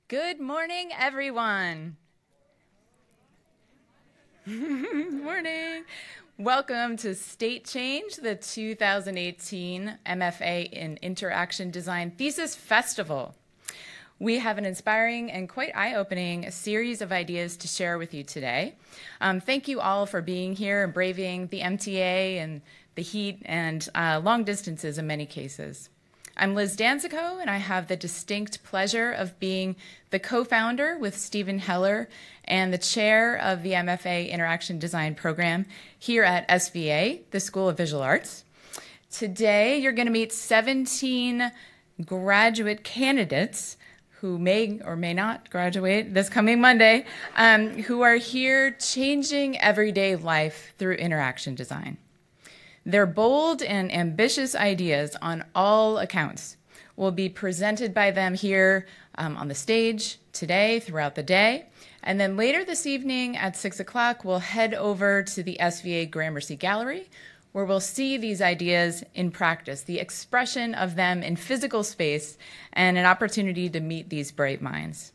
Good morning, everyone. Morning. Welcome to State Change, the 2018 MFA in Interaction Design Thesis Festival. We have an inspiring and quite eye-opening series of ideas to share with you today. Thank you all for being here and braving the MTA and the heat and long distances in many cases. I'm Liz Danzico, and I have the distinct pleasure of being the co-founder with Stephen Heller and the chair of the MFA Interaction Design program here at SVA, the School of Visual Arts. Today, you're going to meet 17 graduate candidates who may or may not graduate this coming Monday, who are here changing everyday life through interaction design. Their bold and ambitious ideas on all accounts will be presented by them here on the stage today, throughout the day. And then later this evening at 6 o'clock, we'll head over to the SVA Gramercy Gallery, where we'll see these ideas in practice, the expression of them in physical space, and an opportunity to meet these bright minds.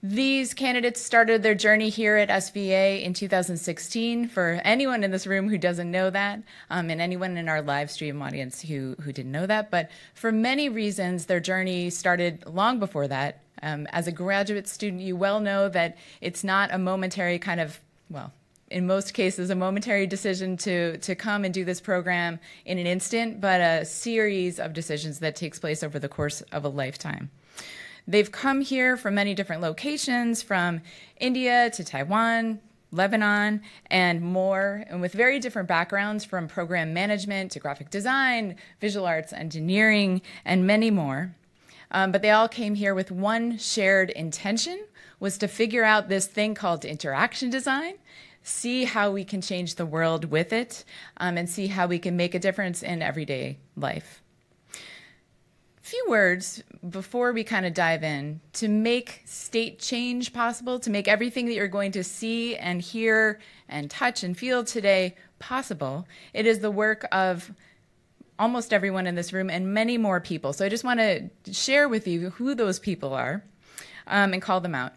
These candidates started their journey here at SVA in 2016. For anyone in this room who doesn't know that, and anyone in our live stream audience who didn't know that, but for many reasons, their journey started long before that. As a graduate student, you well know that it's not a momentary kind of, well, in most cases, a momentary decision to come and do this program in an instant, but a series of decisions that takes place over the course of a lifetime. They've come here from many different locations, from India to Taiwan, Lebanon, and more, and with very different backgrounds, from program management to graphic design, visual arts, engineering, and many more. But they all came here with one shared intention, was to figure out this thing called interaction design, see how we can change the world with it, and see how we can make a difference in everyday life. Few words before we kind of dive in. To make state change possible, to make everything that you're going to see and hear and touch and feel today possible, it is the work of almost everyone in this room and many more people. So I just want to share with you who those people are and call them out.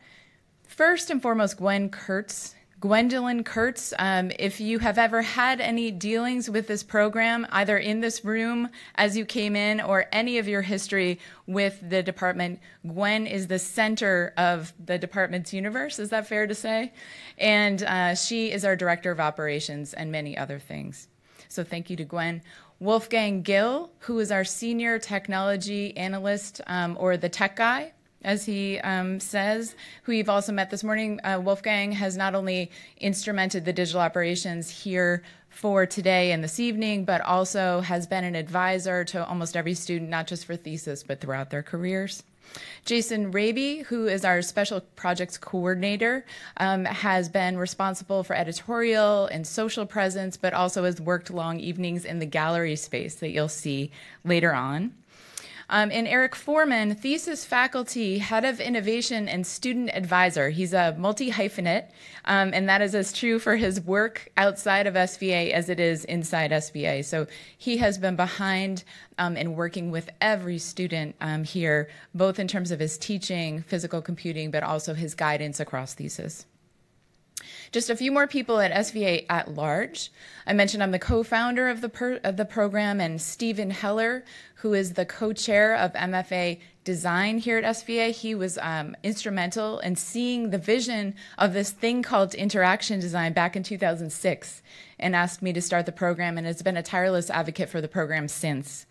First and foremost, Gwendolyn Kurtz. If you have ever had any dealings with this program, either in this room as you came in or any of your history with the department, Gwen is the center of the department's universe. Is that fair to say? And she is our director of operations and many other things. So thank you to Gwen. Wolfgang Gill, who is our senior technology analyst, or the tech guy, as he says, who you've also met this morning. Wolfgang has not only instrumented the digital operations here for today and this evening, but also has been an advisor to almost every student, not just for thesis, but throughout their careers. Jason Raby, who is our special projects coordinator, has been responsible for editorial and social presence, but also has worked long evenings in the gallery space that you'll see later on. And Eric Foreman, thesis faculty, head of innovation and student advisor. He's a multi-hyphenate, and that is as true for his work outside of SVA as it is inside SVA. So he has been behind and working with every student here, both in terms of his teaching, physical computing, but also his guidance across thesis. Just a few more people at SVA at large. I mentioned I'm the co-founder of the program, and Stephen Heller, who is the co-chair of MFA Design here at SVA. He was instrumental in seeing the vision of this thing called interaction design back in 2006 and asked me to start the program, and has been a tireless advocate for the program since.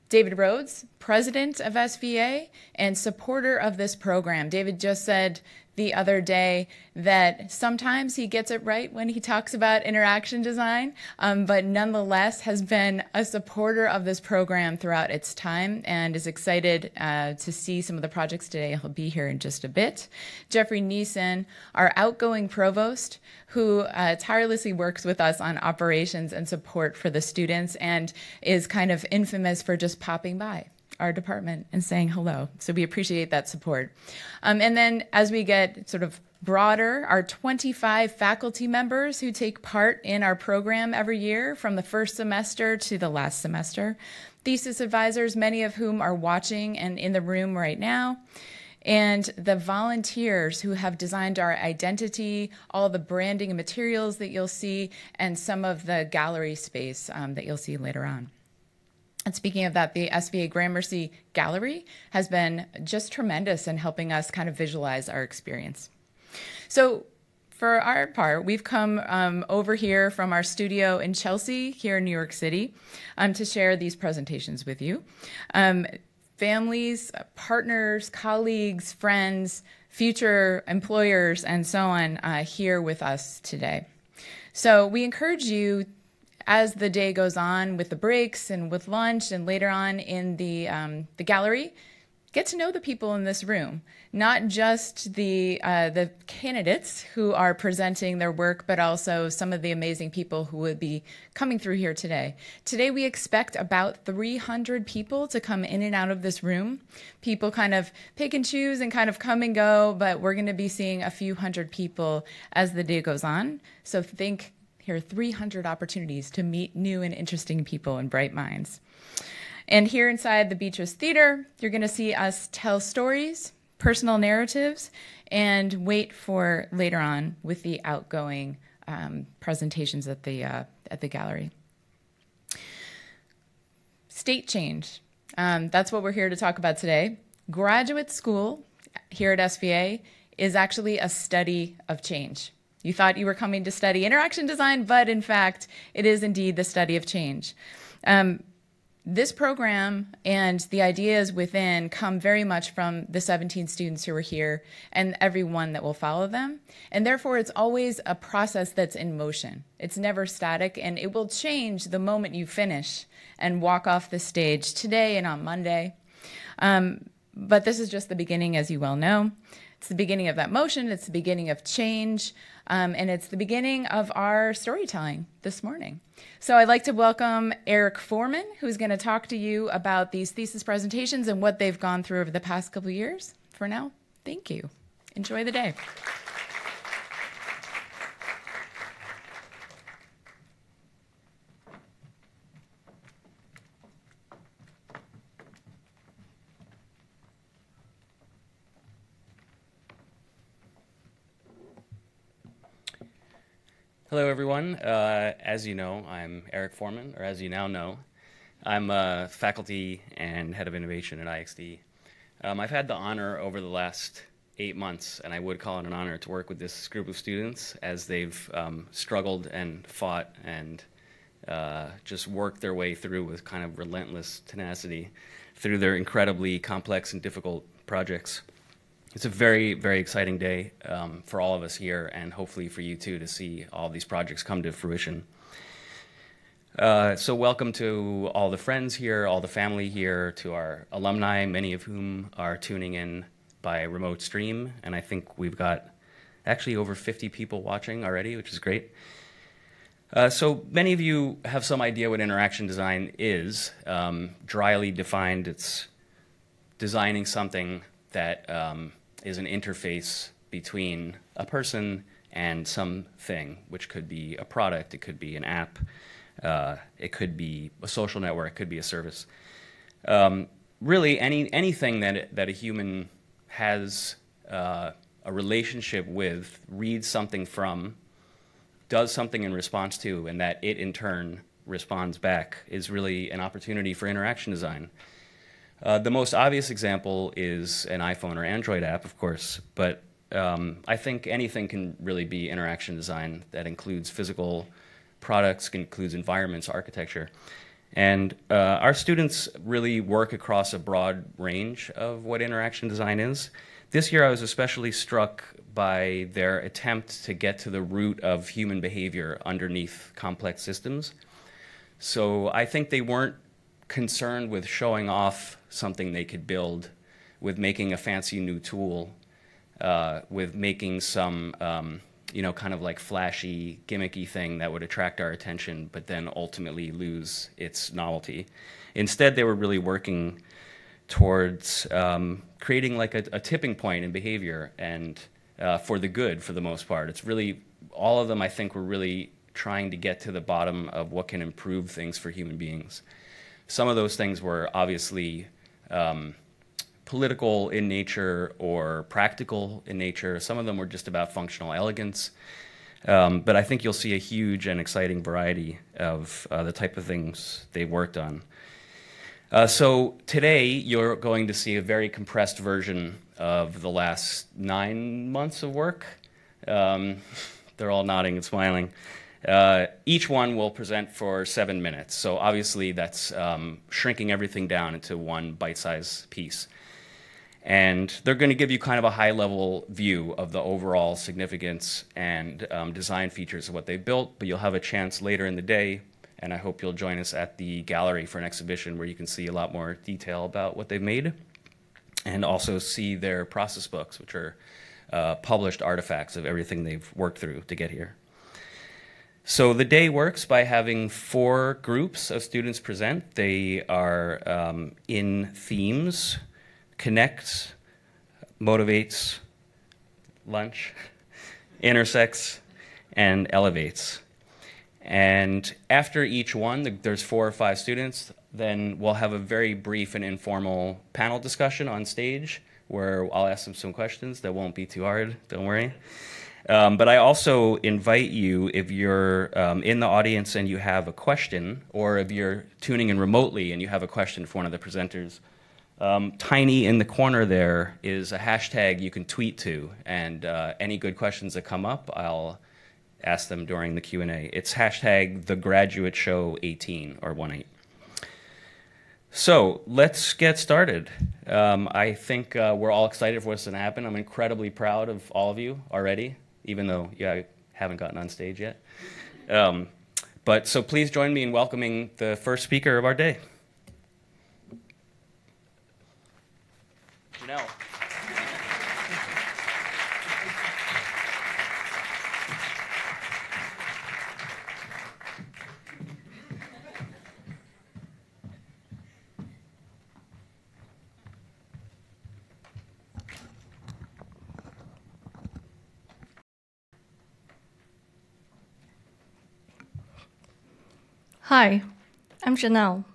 David Rhodes, president of SVA and supporter of this program. David just said the other day that sometimes he gets it right when he talks about interaction design, but nonetheless has been a supporter of this program throughout its time and is excited to see some of the projects today. He'll be here in just a bit. Jeffrey Neeson, our outgoing provost, who tirelessly works with us on operations and support for the students and is kind of infamous for just popping by our department and saying hello. So we appreciate that support. And then as we get sort of broader, our 25 faculty members who take part in our program every year from the first semester to the last semester. thesis advisors, many of whom are watching and in the room right now, and the volunteers who have designed our identity, all the branding and materials that you'll see, and some of the gallery space that you'll see later on. And speaking of that, the SVA Gramercy Gallery has been just tremendous in helping us kind of visualize our experience. So for our part, we've come over here from our studio in Chelsea, here in New York City, to share these presentations with you. Families, partners, colleagues, friends, future employers, and so on here with us today. So we encourage you, as the day goes on with the breaks and with lunch and later on in the gallery, get to know the people in this room, not just the candidates who are presenting their work, but also some of the amazing people who would be coming through here today. Today we expect about 300 people to come in and out of this room. People kind of pick and choose and kind of come and go, but we're going to be seeing a few hundred people as the day goes on. So think here are 300 opportunities to meet new and interesting people and bright minds. And here inside the Beatrice Theater, you're going to see us tell stories, personal narratives, and wait for later on with the outgoing presentations at the gallery. State change. That's what we're here to talk about today. Graduate school here at SVA is actually a study of change. You thought you were coming to study interaction design, but in fact, it is indeed the study of change. This program and the ideas within come very much from the 17 students who are here and everyone that will follow them. And therefore, it's always a process that's in motion. It's never static, and it will change the moment you finish and walk off the stage today and on Monday. But this is just the beginning, as you well know. It's the beginning of that motion. It's the beginning of change. And it's the beginning of our storytelling this morning. So I'd like to welcome Eric Foreman, who's going to talk to you about these thesis presentations and what they've gone through over the past couple of years. For now, thank you. Enjoy the day. Hello, everyone. As you know, I'm Eric Foreman, or as you now know, I'm faculty and head of innovation at IXD. I've had the honor over the last 8 months, and I would call it an honor, to work with this group of students as they've struggled and fought and just worked their way through with kind of relentless tenacity through their incredibly complex and difficult projects. It's a very, very exciting day for all of us here, and hopefully for you too, to see all these projects come to fruition. So welcome to all the friends here, all the family here, to our alumni, many of whom are tuning in by remote stream, and I think we've got actually over 50 people watching already, which is great. So many of you have some idea what interaction design is. Dryly defined, it's designing something that is an interface between a person and something, which could be a product, it could be an app, it could be a social network, it could be a service. Really, anything that a human has a relationship with, reads something from, does something in response to, and that it in turn responds back, is really an opportunity for interaction design. The most obvious example is an iPhone or Android app, of course, but I think anything can really be interaction design that includes physical products, includes environments, architecture. And our students really work across a broad range of what interaction design is. This year I was especially struck by their attempt to get to the root of human behavior underneath complex systems. So I think they weren't concerned with showing off something they could build, with making a fancy new tool, with making some kind of like flashy, gimmicky thing that would attract our attention, but then ultimately lose its novelty. Instead, they were really working towards creating like a tipping point in behavior, and for the good, for the most part. It's really, all of them, I think, were really trying to get to the bottom of what can improve things for human beings. Some of those things were obviously political in nature or practical in nature. Some of them were just about functional elegance. But I think you'll see a huge and exciting variety of the type of things they worked on. So today, you're going to see a very compressed version of the last 9 months of work. They're all nodding and smiling. Each one will present for 7 minutes. So obviously, that's shrinking everything down into one bite-sized piece. And they're going to give you kind of a high-level view of the overall significance and design features of what they've built, but you'll have a chance later in the day, and I hope you'll join us at the gallery for an exhibition where you can see a lot more detail about what they've made, and also see their process books, which are published artifacts of everything they've worked through to get here. So the day works by having 4 groups of students present. They are in themes: connects, motivates, lunch, intersects, and elevates. And after each one, there's 4 or 5 students, then we'll have a very brief and informal panel discussion on stage where I'll ask them some questions that won't be too hard, don't worry. But I also invite you, if you're in the audience and you have a question, or if you're tuning in remotely and you have a question for one of the presenters, tiny in the corner there is a hashtag you can tweet to, and any good questions that come up, I'll ask them during the Q&A. It's hashtag #TheGraduateShow18 or 18. So let's get started. I think we're all excited for what's going to happen. I'm incredibly proud of all of you already, even though I haven't gotten on stage yet. But so please join me in welcoming the first speaker of our day. Janelle. Hi, I'm Janelle.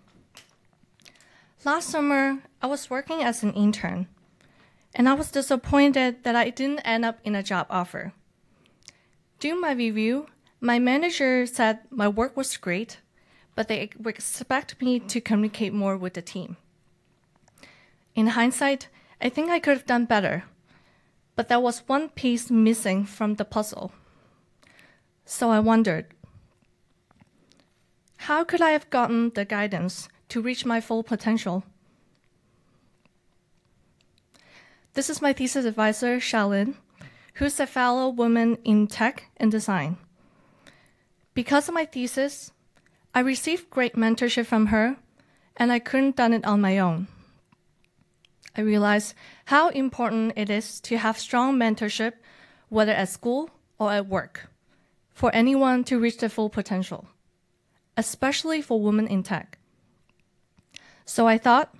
Last summer, I was working as an intern, and I was disappointed that I didn't end up in a job offer. During my review, my manager said my work was great, but they expect me to communicate more with the team. In hindsight, I think I could have done better, but there was one piece missing from the puzzle. So I wondered, how could I have gotten the guidance to reach my full potential? This is my thesis advisor, Shaolin, who's a fellow woman in tech and design. Because of my thesis, I received great mentorship from her, and I couldn't have done it on my own. I realized how important it is to have strong mentorship, whether at school or at work, for anyone to reach their full potential, especially for women in tech. So I thought,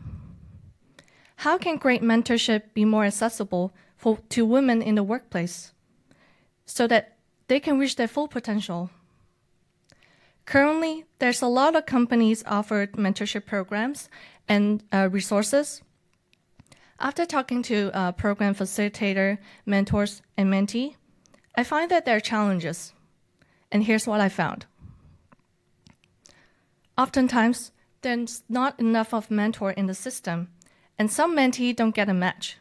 how can great mentorship be more accessible to women in the workplace so that they can reach their full potential? Currently, there's a lot of companies offer mentorship programs and resources. After talking to program facilitator, mentors, and mentee, I find that there are challenges. And here's what I found. Oftentimes, there's not enough of mentor in the system, and some mentee don't get a match.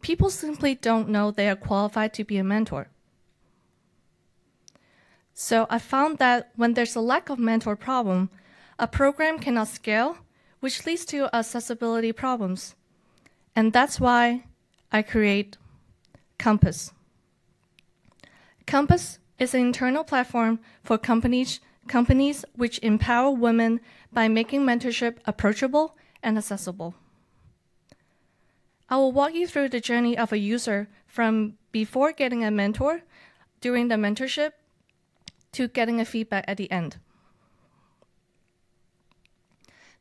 People simply don't know they are qualified to be a mentor. So I found that when there's a lack of mentor problem, a program cannot scale, which leads to accessibility problems. And that's why I create Compass. Compass is an internal platform for companies which empower women by making mentorship approachable and accessible. I will walk you through the journey of a user from before getting a mentor, during the mentorship, to getting a feedback at the end.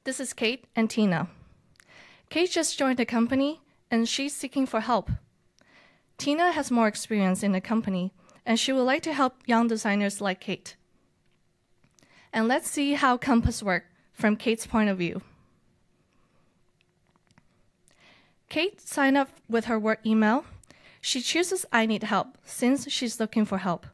This is Kate and Tina. Kate just joined the company, and she's seeking for help. Tina has more experience in the company, and she would like to help young designers like Kate. And let's see how Compass works from Kate's point of view. Kate signed up with her work email. She chooses I need help since she's looking for help.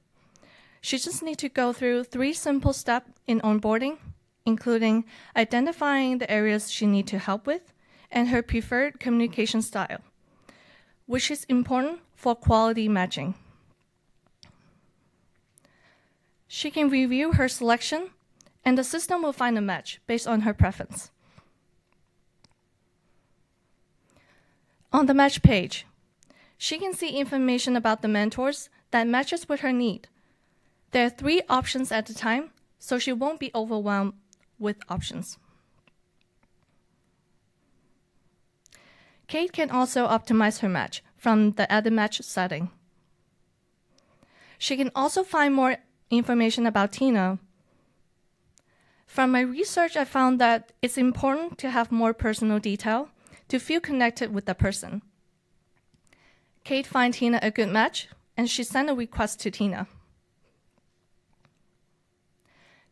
She just needs to go through 3 simple steps in onboarding, including identifying the areas she needs to help with and her preferred communication style, which is important for quality matching. She can review her selection, and the system will find a match based on her preference. On the match page, she can see information about the mentors that matches with her need. There are 3 options at a time, so she won't be overwhelmed with options. Kate can also optimize her match from the Edit Match setting. She can also find more information about Tina. From my research, I found that it's important to have more personal detail to feel connected with the person. Kate finds Tina a good match, and she sent a request to Tina.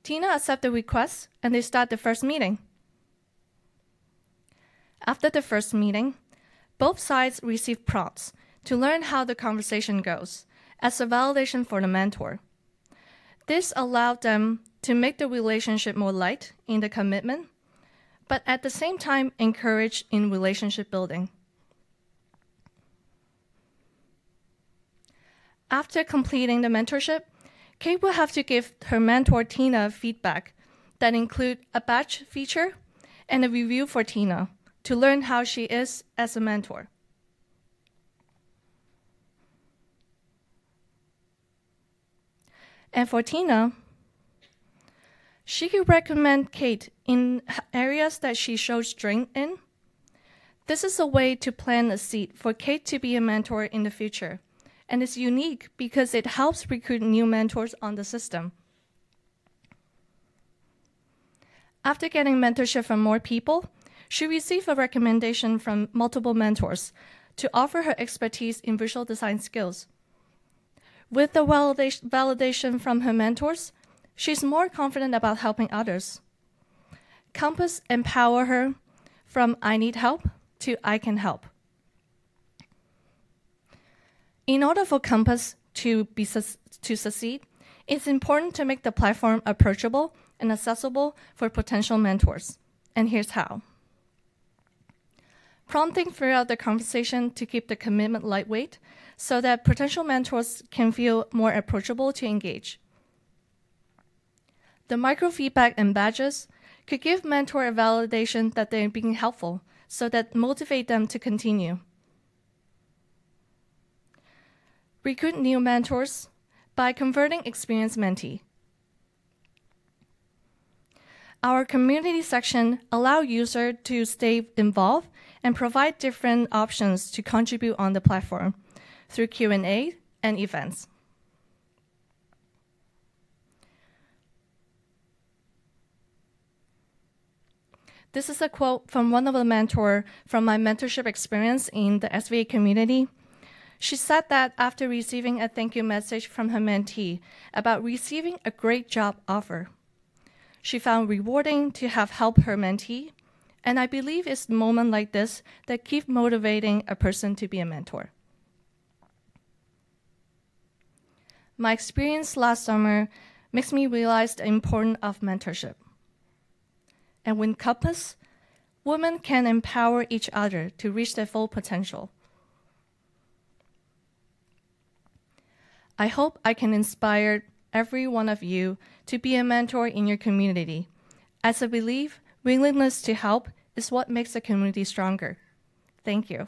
Tina accepts the request, and they start the first meeting. After the first meeting, both sides receive prompts to learn how the conversation goes as a validation for the mentor. This allowed them to make the relationship more light in the commitment, but at the same time encourage in relationship building. After completing the mentorship, Kate will have to give her mentor Tina feedback that include a badge feature and a review for Tina to learn how she is as a mentor. And for Tina, she could recommend Kate in areas that she shows strength in. This is a way to plant a seed for Kate to be a mentor in the future, and it's unique because it helps recruit new mentors on the system. After getting mentorship from more people, she received a recommendation from multiple mentors to offer her expertise in visual design skills. With the validation from her mentors, she's more confident about helping others. Compass empower her from I need help to I can help. In order for Compass to succeed, it's important to make the platform approachable and accessible for potential mentors. And here's how. Prompting throughout the conversation to keep the commitment lightweight so that potential mentors can feel more approachable to engage. The microfeedback and badges could give mentor a validation that they're being helpful so that motivate them to continue. Recruit new mentors by converting experienced mentee. Our community section allows users to stay involved and provide different options to contribute on the platform through Q&A and events. This is a quote from one of the mentors from my mentorship experience in the SVA community. She said that after receiving a thank you message from her mentee about receiving a great job offer, she found rewarding to have helped her mentee, and I believe it's moments like this that keep motivating a person to be a mentor. My experience last summer makes me realize the importance of mentorship. And with Compass, women can empower each other to reach their full potential. I hope I can inspire every one of you to be a mentor in your community, as I believe willingness to help is what makes the community stronger. Thank you.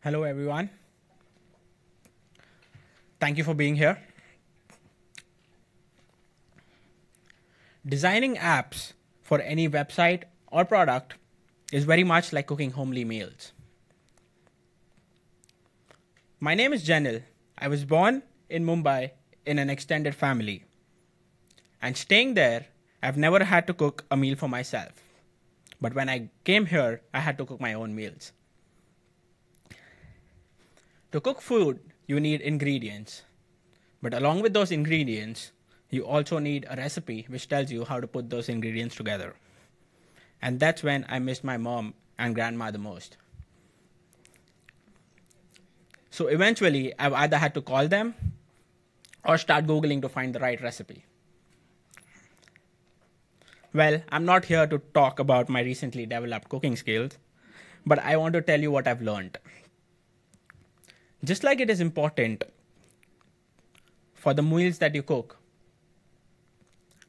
Hello, everyone. Thank you for being here. Designing apps for any website or product is very much like cooking homely meals. My name is Janil. I was born in Mumbai in an extended family. And staying there, I've never had to cook a meal for myself. But when I came here, I had to cook my own meals. To cook food, you need ingredients. But along with those ingredients, you also need a recipe which tells you how to put those ingredients together. And that's when I missed my mom and grandma the most. So eventually, I've either had to call them or start Googling to find the right recipe. Well, I'm not here to talk about my recently developed cooking skills, but I want to tell you what I've learned. Just like it is important for the meals that you cook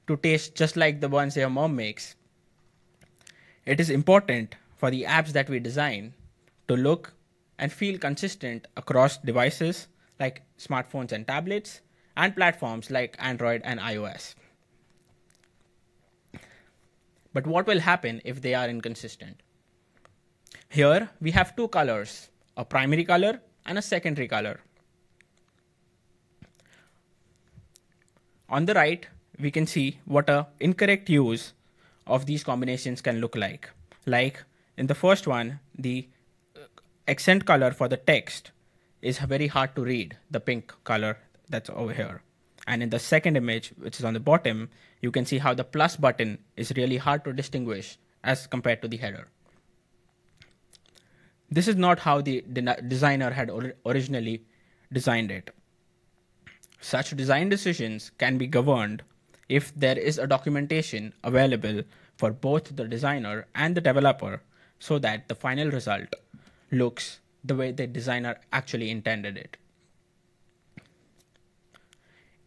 to taste just like the ones your mom makes, it is important for the apps that we design to look and feel consistent across devices like smartphones and tablets and platforms like Android and iOS. But what will happen if they are inconsistent? Here we have two colors, a primary color and a secondary color. On the right, we can see what an incorrect use of these combinations can look like. Like in the first one, the accent color for the text is very hard to read, the pink color that's over here. And in the second image, which is on the bottom, you can see how the plus button is really hard to distinguish as compared to the header. This is not how the designer had originally designed it. Such design decisions can be governed if there is a documentation available for both the designer and the developer so that the final result looks the way the designer actually intended it.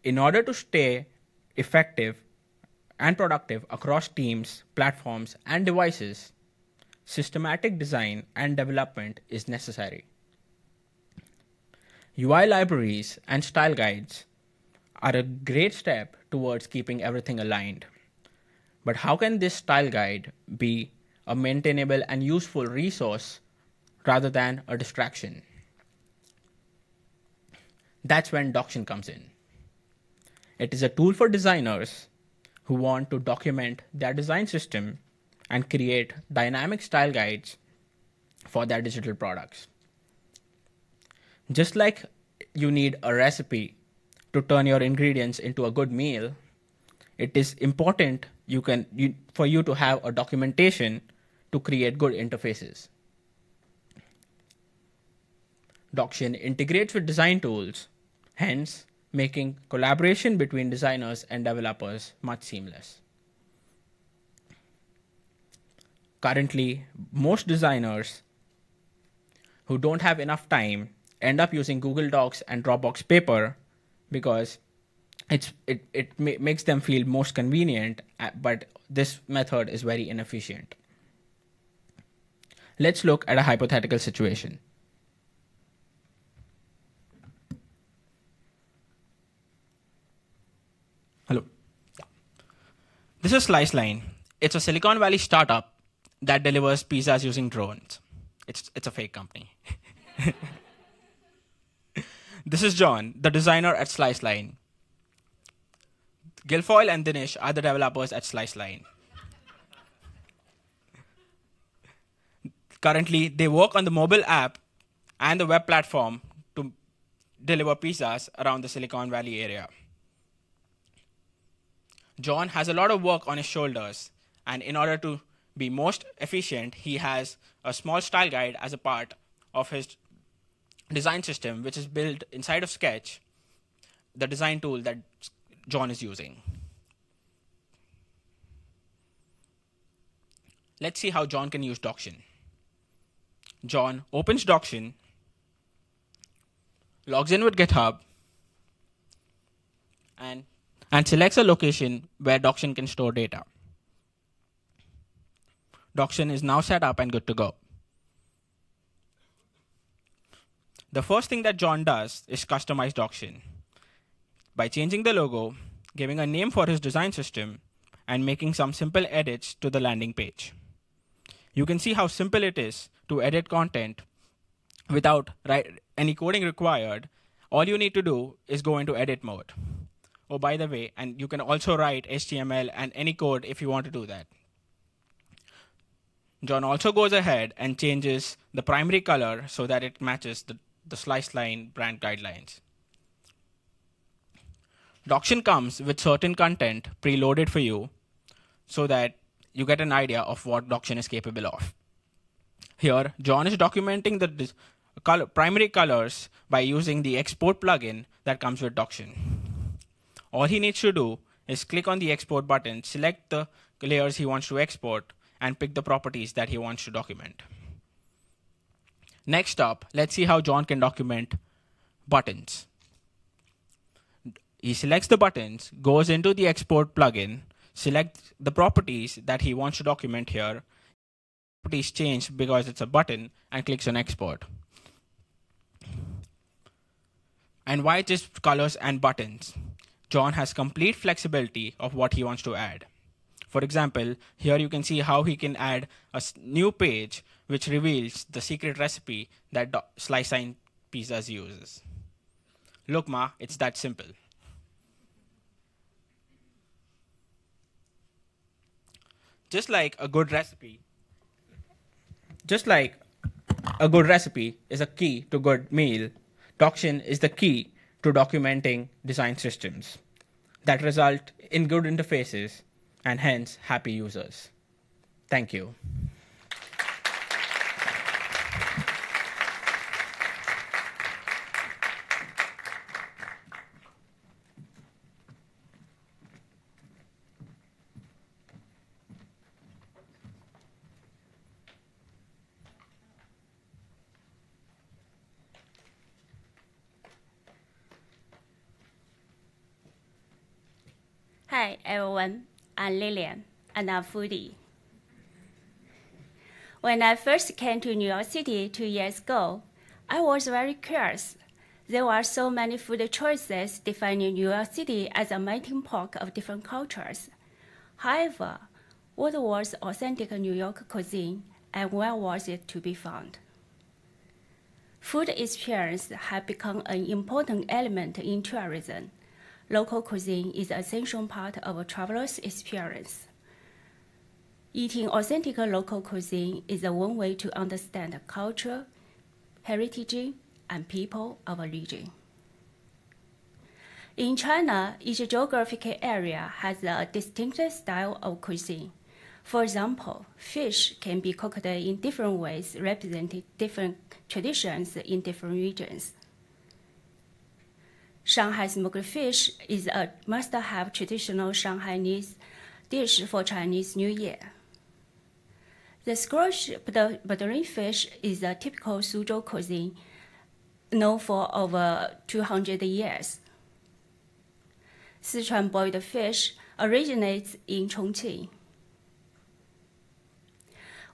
In order to stay effective and productive across teams, platforms, and devices, systematic design and development is necessary. UI libraries and style guides are a great step towards keeping everything aligned. But how can this style guide be a maintainable and useful resource rather than a distraction? That's when Doction comes in. It is a tool for designers who want to document their design system and create dynamic style guides for their digital products. Just like you need a recipe to turn your ingredients into a good meal, it is important for you to have a documentation to create good interfaces. Doction integrates with design tools, hence making collaboration between designers and developers much seamless. Currently, most designers who don't have enough time end up using Google Docs and Dropbox Paper because it makes them feel most convenient, but this method is very inefficient. Let's look at a hypothetical situation. Hello. This is Sliceline. It's a Silicon Valley startup that delivers pizzas using drones. It's a fake company. This is John, the designer at Sliceline. Guilfoyle and Dinesh are the developers at Sliceline. Currently, they work on the mobile app and the web platform to deliver pizzas around the Silicon Valley area. John has a lot of work on his shoulders, and in order to be most efficient, he has a small style guide as a part of his design system, which is built inside of Sketch, the design tool that John is using. Let's see how John can use Doction. John opens Doction, logs in with GitHub, and selects a location where Doction can store data. Doction is now set up and good to go. The first thing that John does is customize Doction by changing the logo, giving a name for his design system, and making some simple edits to the landing page. You can see how simple it is to edit content without any coding required. All you need to do is go into edit mode. Oh, by the way, and you can also write HTML and any code if you want to do that. John also goes ahead and changes the primary color so that it matches the slice line brand guidelines. Doction comes with certain content preloaded for you so that you get an idea of what Doction is capable of. Here, John is documenting the primary colors by using the export plugin that comes with Doction. All he needs to do is click on the export button, select the layers he wants to export, and pick the properties that he wants to document. Next up, let's see how John can document buttons. He selects the buttons, goes into the export plugin, selects the properties that he wants to document here, properties changed because it's a button, and clicks on export. And why just colors and buttons? John has complete flexibility of what he wants to add. For example, here you can see how he can add a new page which reveals the secret recipe that Sliceline Pizzas uses. Look, Ma, it's that simple. Just like a good recipe is a key to good meal, Doction is the key to documenting design systems that result in good interfaces and hence happy users. Thank you. Hi everyone, I'm Lillian and I'm a foodie. When I first came to New York City 2 years ago, I was very curious. There were so many food choices defining New York City as a melting pot of different cultures. However, what was authentic New York cuisine and where was it to be found? Food experience have become an important element in tourism. Local cuisine is an essential part of a traveler's experience. Eating authentic local cuisine is one way to understand the culture, heritage, and people of a region. In China, each geographic area has a distinct style of cuisine. For example, fish can be cooked in different ways, representing different traditions in different regions. Shanghai smoked fish is a must-have traditional Shanghainese dish for Chinese New Year. The squash Mandarin fish is a typical Suzhou cuisine known for over 200 years. Sichuan boiled fish originates in Chongqing.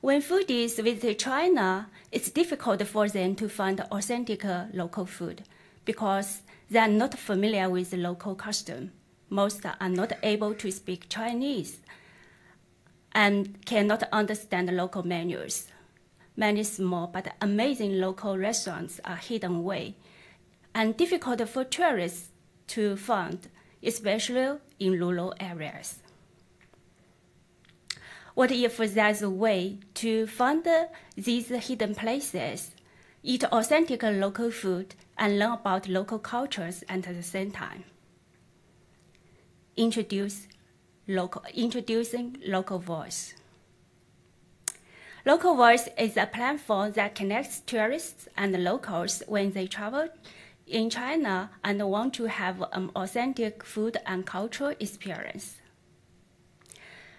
When foodies visit China, it's difficult for them to find authentic local food because they are not familiar with the local custom. Most are not able to speak Chinese and cannot understand the local menus. Many small but amazing local restaurants are hidden away and difficult for tourists to find, especially in rural areas. What if there's a way to find these hidden places, eat authentic local food, and learn about local cultures at the same time? Introducing Local Voice. Local Voice is a platform that connects tourists and locals when they travel in China and want to have an authentic food and cultural experience.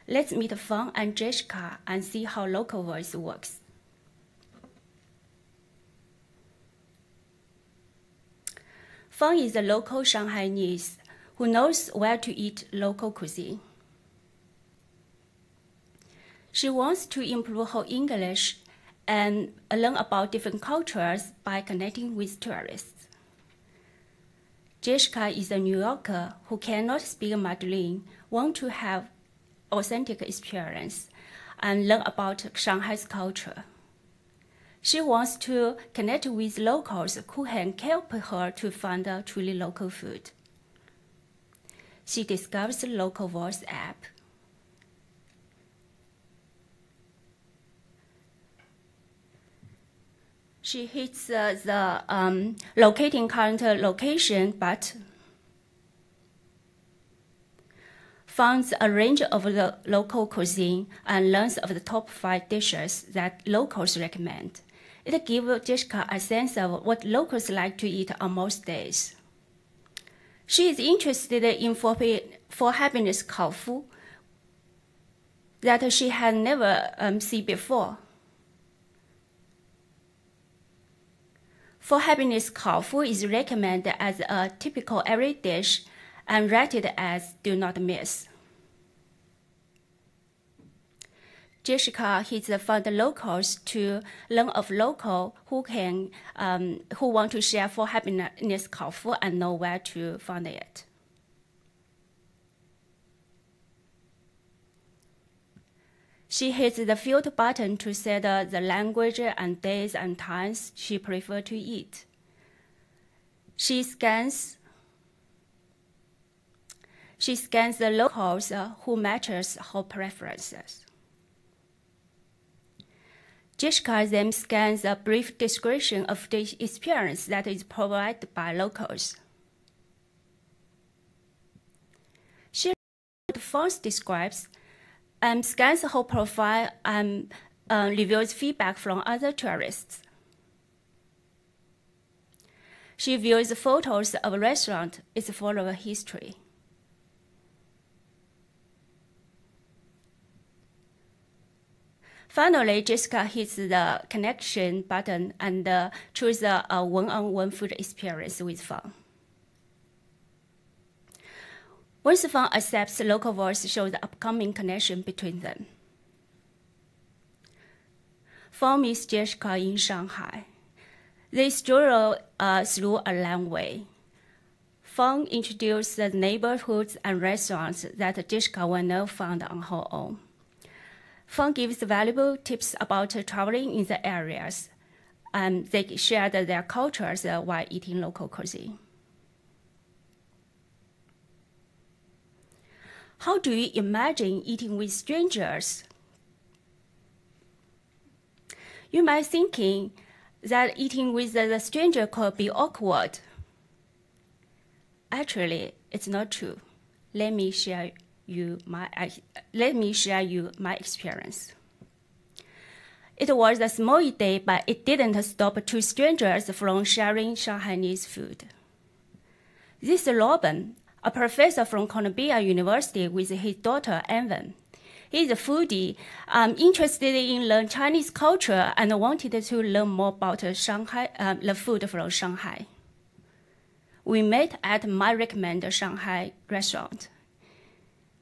Let's meet Feng and Jessica and see how Local Voice works. Feng is a local Shanghainese who knows where to eat local cuisine. She wants to improve her English and learn about different cultures by connecting with tourists. Jessica is a New Yorker who cannot speak Mandarin, wants to have authentic experience and learn about Shanghai's culture. She wants to connect with locals who can help her to find truly local food. She discovers the Local Voice app. She hits the locating current location button, finds a range of the local cuisine, and learns of the top 5 dishes that locals recommend. It gives Jessica a sense of what locals like to eat on most days. She is interested in for happiness Khao Fu that she had never seen before. For happiness Khao Fu is recommended as a typical every dish and rated as do not miss. Jessica has found locals to learn of local who want to share for happiness Khao Fu and know where to find it. She hits the filter button to set the language and days and times she prefers to eat. She scans the locals who matches her preferences. Jessica then scans a brief description of the experience that is provided by locals. She first describes and scans her profile and reviews feedback from other tourists. She views photos of a restaurant is full of history. Finally, Jessica hits the connection button and chooses a one-on-one food experience with Fang. Once Fang accepts, Local Voice shows the upcoming connection between them. Fang meets Jessica in Shanghai. They stroll through a laneway. Fang introduces the neighborhoods and restaurants that Jessica will not find on her own. Fang gives valuable tips about traveling in the areas, and they share their cultures while eating local cuisine. How do you imagine eating with strangers? You might be thinking that eating with the stranger could be awkward. Actually, it's not true. Let me share you my experience. It was a small day, but it didn't stop 2 strangers from sharing Shanghainese food. This is Robin, a professor from Columbia University with his daughter Evan. He's a foodie, interested in learning Chinese culture and wanted to learn more about Shanghai, the food from Shanghai. We met at my recommended Shanghai restaurant.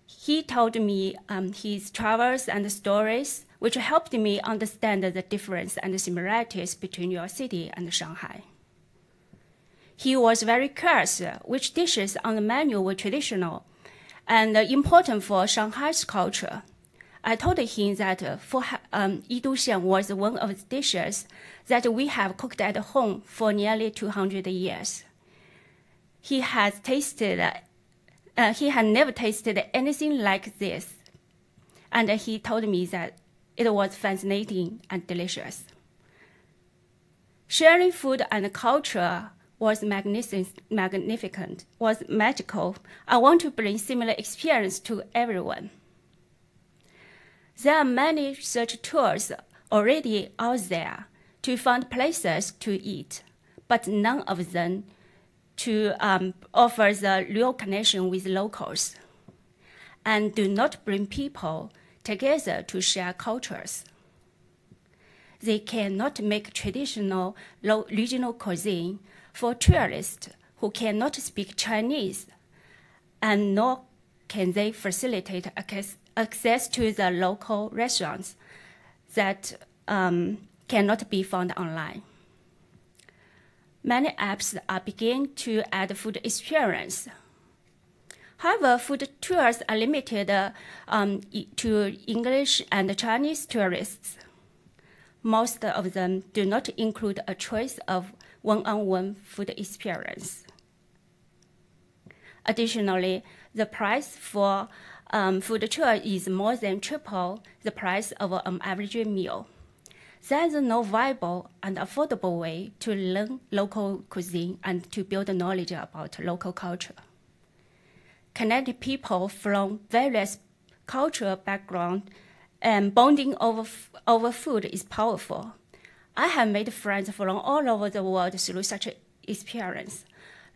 He told me his travels and stories, which helped me understand the difference and the similarities between your city and Shanghai. He was very curious which dishes on the menu were traditional and important for Shanghai's culture. I told him that Yiduxian was one of the dishes that we have cooked at home for nearly 200 years. He had never tasted anything like this, and he told me that it was fascinating and delicious. Sharing food and culture was magnificent, was magical. I want to bring similar experience to everyone. There are many such tours already out there to find places to eat, but none of them to offer the real connection with locals and do not bring people together to share cultures. They cannot make traditional regional cuisine for tourists who cannot speak Chinese, and nor can they facilitate access to the local restaurants that cannot be found online. Many apps are beginning to add food experience. However, food tours are limited to English and Chinese tourists. Most of them do not include a choice of one-on-one food experience. Additionally, the price for food tour is more than triple the price of an average meal. There is no viable and affordable way to learn local cuisine and to build knowledge about local culture. Connect people from various cultural backgrounds and bonding over food is powerful. I have made friends from all over the world through such experience.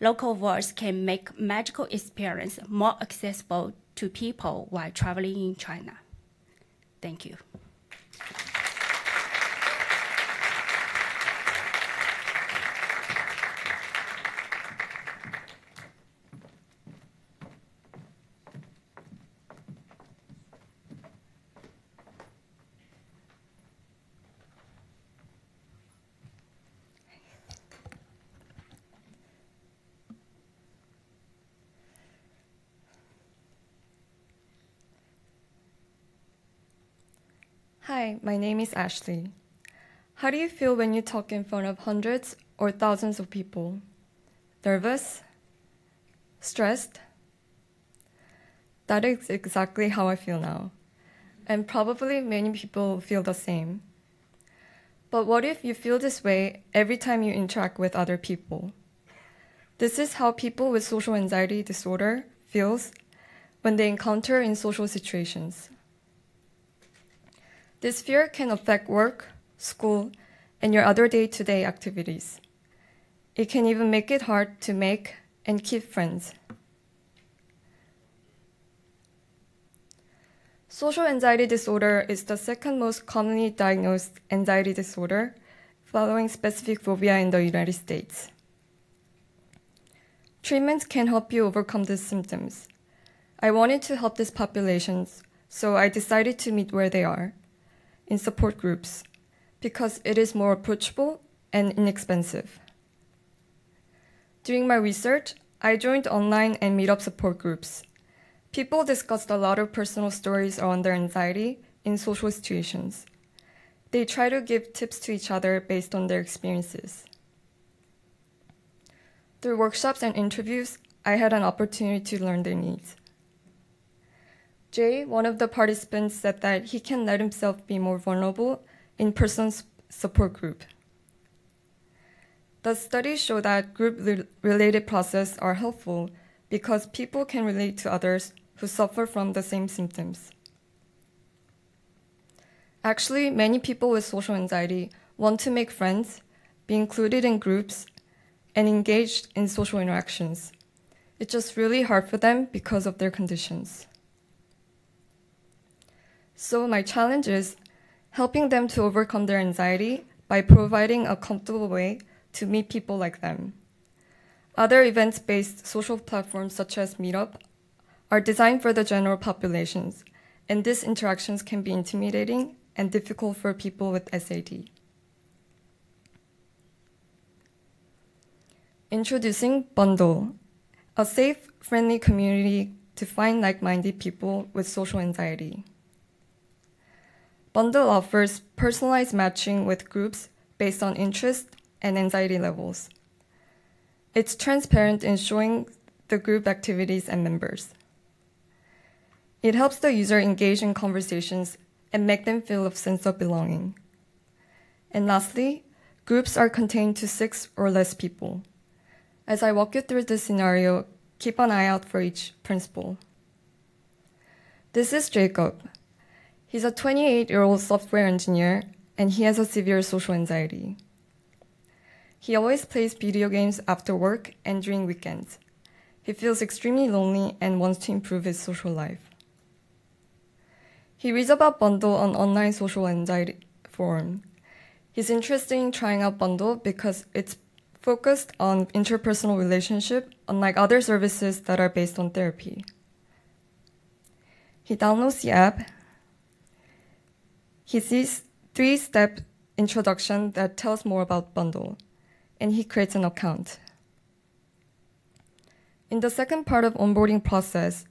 Local words can make magical experience more accessible to people while traveling in China. Thank you. Hi, my name is Ashley. How do you feel when you talk in front of hundreds or thousands of people? Nervous? Stressed? That is exactly how I feel now. And probably many people feel the same. But what if you feel this way every time you interact with other people? This is how people with social anxiety disorder feels when they encounter in social situations. This fear can affect work, school, and your other day-to-day activities. It can even make it hard to make and keep friends. Social anxiety disorder is the second most commonly diagnosed anxiety disorder, following specific phobia in the United States. Treatments can help you overcome these symptoms. I wanted to help these populations, so I decided to meet where they are, in support groups, because it is more approachable and inexpensive. During my research, I joined online and meetup support groups. People discussed a lot of personal stories around their anxiety in social situations. They try to give tips to each other based on their experiences. Through workshops and interviews, I had an opportunity to learn their needs. Jay, one of the participants, said that he can let himself be more vulnerable in person's support group. The studies show that group-related processes are helpful because people can relate to others who suffer from the same symptoms. Actually, many people with social anxiety want to make friends, be included in groups, and engaged in social interactions. It's just really hard for them because of their conditions. So my challenge is helping them to overcome their anxiety by providing a comfortable way to meet people like them. Other events-based social platforms such as Meetup are designed for the general populations, and these interactions can be intimidating and difficult for people with SAD. Introducing Bundle, a safe, friendly community to find like-minded people with social anxiety. Bundle offers personalized matching with groups based on interest and anxiety levels. It's transparent in showing the group activities and members. It helps the user engage in conversations and make them feel a sense of belonging. And lastly, groups are contained to 6 or less people. As I walk you through this scenario, keep an eye out for each principle. This is Jacob. He's a 28-year-old software engineer, and he has a severe social anxiety. He always plays video games after work and during weekends. He feels extremely lonely and wants to improve his social life. He reads about Bundle on online social anxiety forum. He's interested in trying out Bundle because it's focused on interpersonal relationship, unlike other services that are based on therapy. He downloads the app. He sees 3-step introduction that tells more about Bundle, and he creates an account. In the second part of onboarding process,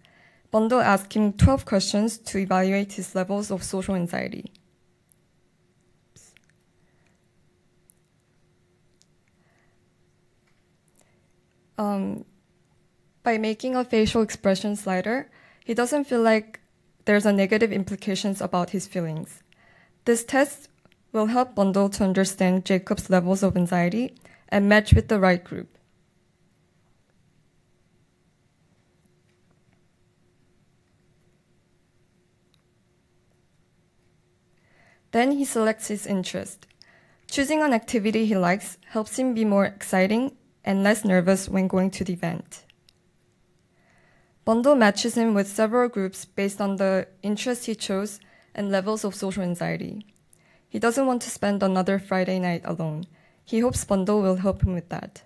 Bundle asked him 12 questions to evaluate his levels of social anxiety. By making a facial expression slider, he doesn't feel like there's a negative implications about his feelings. This test will help Bundle to understand Jacob's levels of anxiety and match with the right group. Then he selects his interest. Choosing an activity he likes helps him be more exciting and less nervous when going to the event. Bundle matches him with several groups based on the interests he chose and levels of social anxiety. He doesn't want to spend another Friday night alone. He hopes Bundle will help him with that.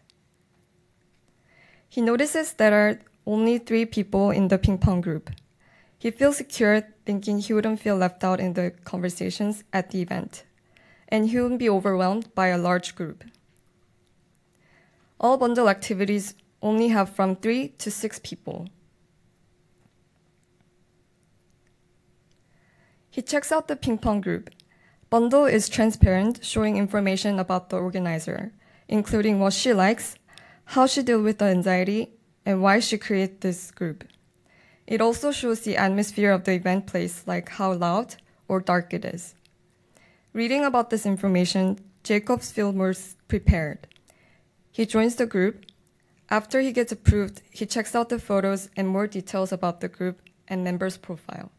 He notices there are only 3 people in the ping pong group. He feels secure thinking he wouldn't feel left out in the conversations at the event, and he wouldn't be overwhelmed by a large group. All Bundle activities only have from 3 to 6 people. He checks out the ping pong group. Bundle is transparent, showing information about the organizer, including what she likes, how she deals with the anxiety, and why she created this group. It also shows the atmosphere of the event place, like how loud or dark it is. Reading about this information, Jacob feels more prepared. He joins the group. After he gets approved, he checks out the photos and more details about the group and members' profile.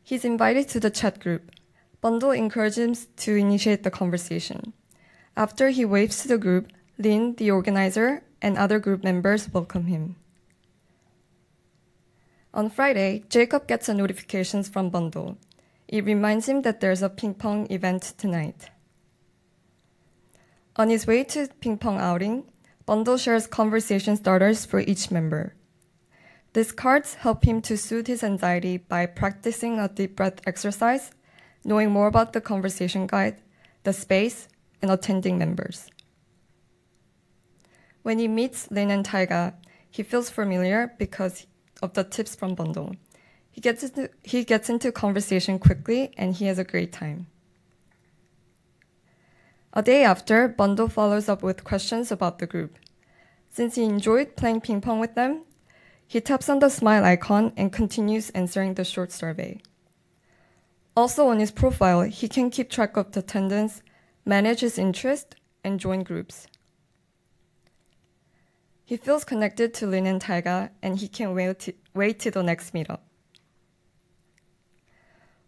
He's invited to the chat group. Bundle encourages him to initiate the conversation. After he waves to the group, Lin, the organizer, and other group members welcome him. On Friday, Jacob gets a notification from Bundle. It reminds him that there's a ping pong event tonight. On his way to ping pong outing, Bundle shares conversation starters for each member. These cards help him to soothe his anxiety by practicing a deep breath exercise, knowing more about the conversation guide, the space, and attending members. When he meets Lin and Taiga, he feels familiar because of the tips from Bundle. He gets into conversation quickly, and he has a great time. A day after, Bundle follows up with questions about the group. Since he enjoyed playing ping pong with them, he taps on the smile icon and continues answering the short survey. Also on his profile, he can keep track of the attendance, manage his interest, and join groups. He feels connected to Lin and Taiga, and he can't wait till the next meetup.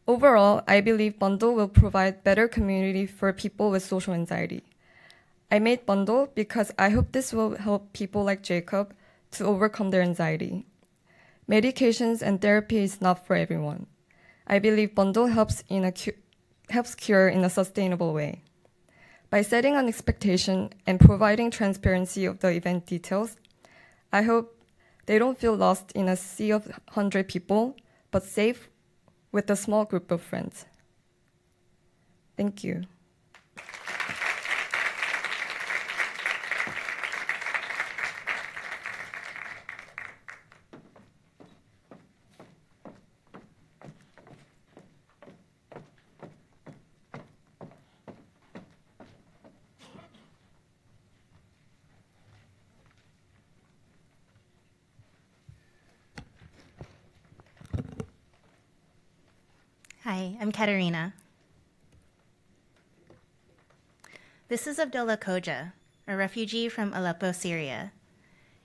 Overall, I believe Bundle will provide better community for people with social anxiety. I made Bundle because I hope this will help people like Jacob to overcome their anxiety. Medications and therapy is not for everyone. I believe Bundle helps cure in a sustainable way. By setting an expectation and providing transparency of the event details, I hope they don't feel lost in a sea of 100 people, but safe with a small group of friends. Thank you. Hi, I'm Katerina. This is Abdullah Koja, a refugee from Aleppo, Syria.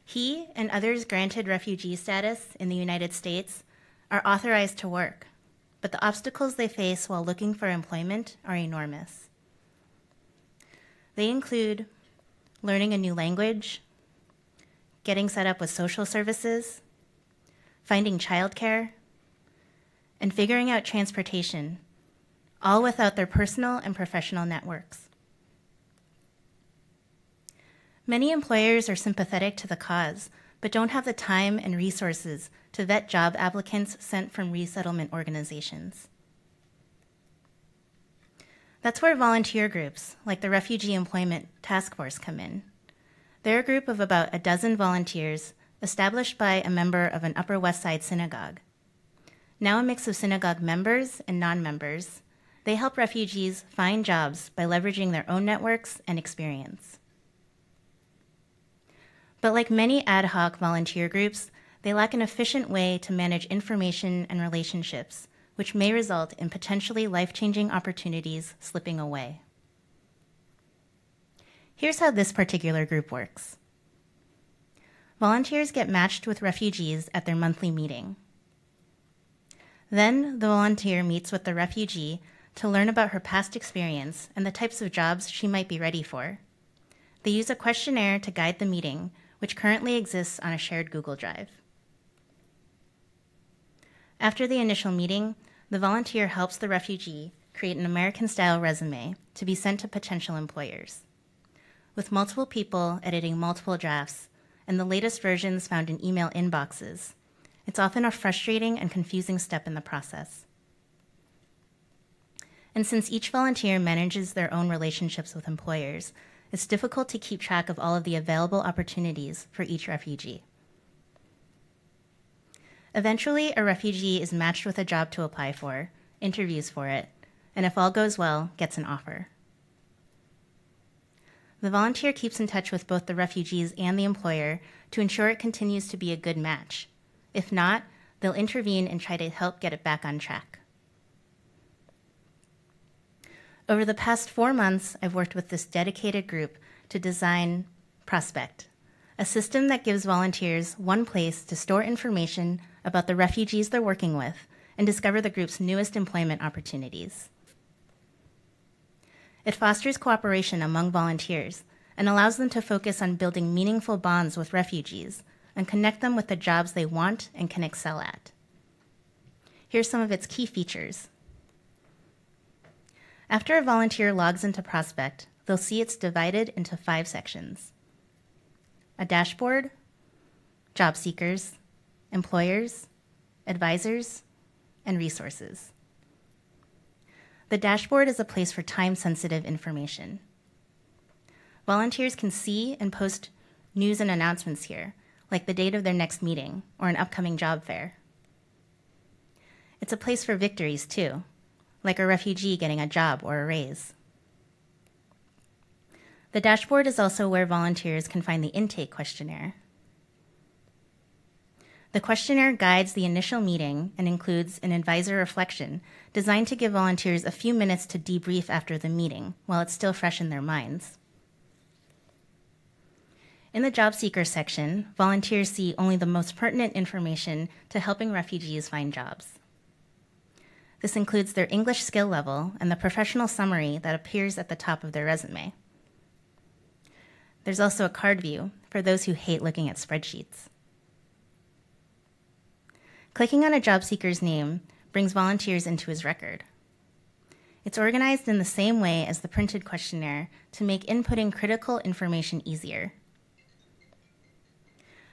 He and others granted refugee status in the United States are authorized to work, but the obstacles they face while looking for employment are enormous. They include learning a new language, getting set up with social services, finding childcare, and figuring out transportation, all without their personal and professional networks. Many employers are sympathetic to the cause, but don't have the time and resources to vet job applicants sent from resettlement organizations. That's where volunteer groups, like the Refugee Employment Task Force, come in. They're a group of about a dozen volunteers established by a member of an Upper West Side synagogue. Now a mix of synagogue members and non-members, they help refugees find jobs by leveraging their own networks and experience. But like many ad hoc volunteer groups, they lack an efficient way to manage information and relationships, which may result in potentially life-changing opportunities slipping away. Here's how this particular group works. Volunteers get matched with refugees at their monthly meeting. Then the volunteer meets with the refugee to learn about her past experience and the types of jobs she might be ready for. They use a questionnaire to guide the meeting, which currently exists on a shared Google Drive. After the initial meeting, the volunteer helps the refugee create an American-style resume to be sent to potential employers. With multiple people editing multiple drafts and the latest versions found in email inboxes, it's often a frustrating and confusing step in the process. And since each volunteer manages their own relationships with employers, it's difficult to keep track of all of the available opportunities for each refugee. Eventually, a refugee is matched with a job to apply for, interviews for it, and if all goes well, gets an offer. The volunteer keeps in touch with both the refugees and the employer to ensure it continues to be a good match. If not, they'll intervene and try to help get it back on track. Over the past 4 months, I've worked with this dedicated group to design Prospect, a system that gives volunteers one place to store information about the refugees they're working with and discover the group's newest employment opportunities. It fosters cooperation among volunteers and allows them to focus on building meaningful bonds with refugees and connect them with the jobs they want and can excel at. Here's some of its key features. After a volunteer logs into Prospect, they'll see it's divided into 5 sections: a dashboard, job seekers, employers, advisors, and resources. The dashboard is a place for time-sensitive information. Volunteers can see and post news and announcements here, like the date of their next meeting or an upcoming job fair. It's a place for victories, too, like a refugee getting a job or a raise. The dashboard is also where volunteers can find the intake questionnaire. The questionnaire guides the initial meeting and includes an advisor reflection designed to give volunteers a few minutes to debrief after the meeting while it's still fresh in their minds. In the job seeker section, volunteers see only the most pertinent information to helping refugees find jobs. This includes their English skill level and the professional summary that appears at the top of their resume. There's also a card view for those who hate looking at spreadsheets. Clicking on a job seeker's name brings volunteers into his record. It's organized in the same way as the printed questionnaire to make inputting critical information easier.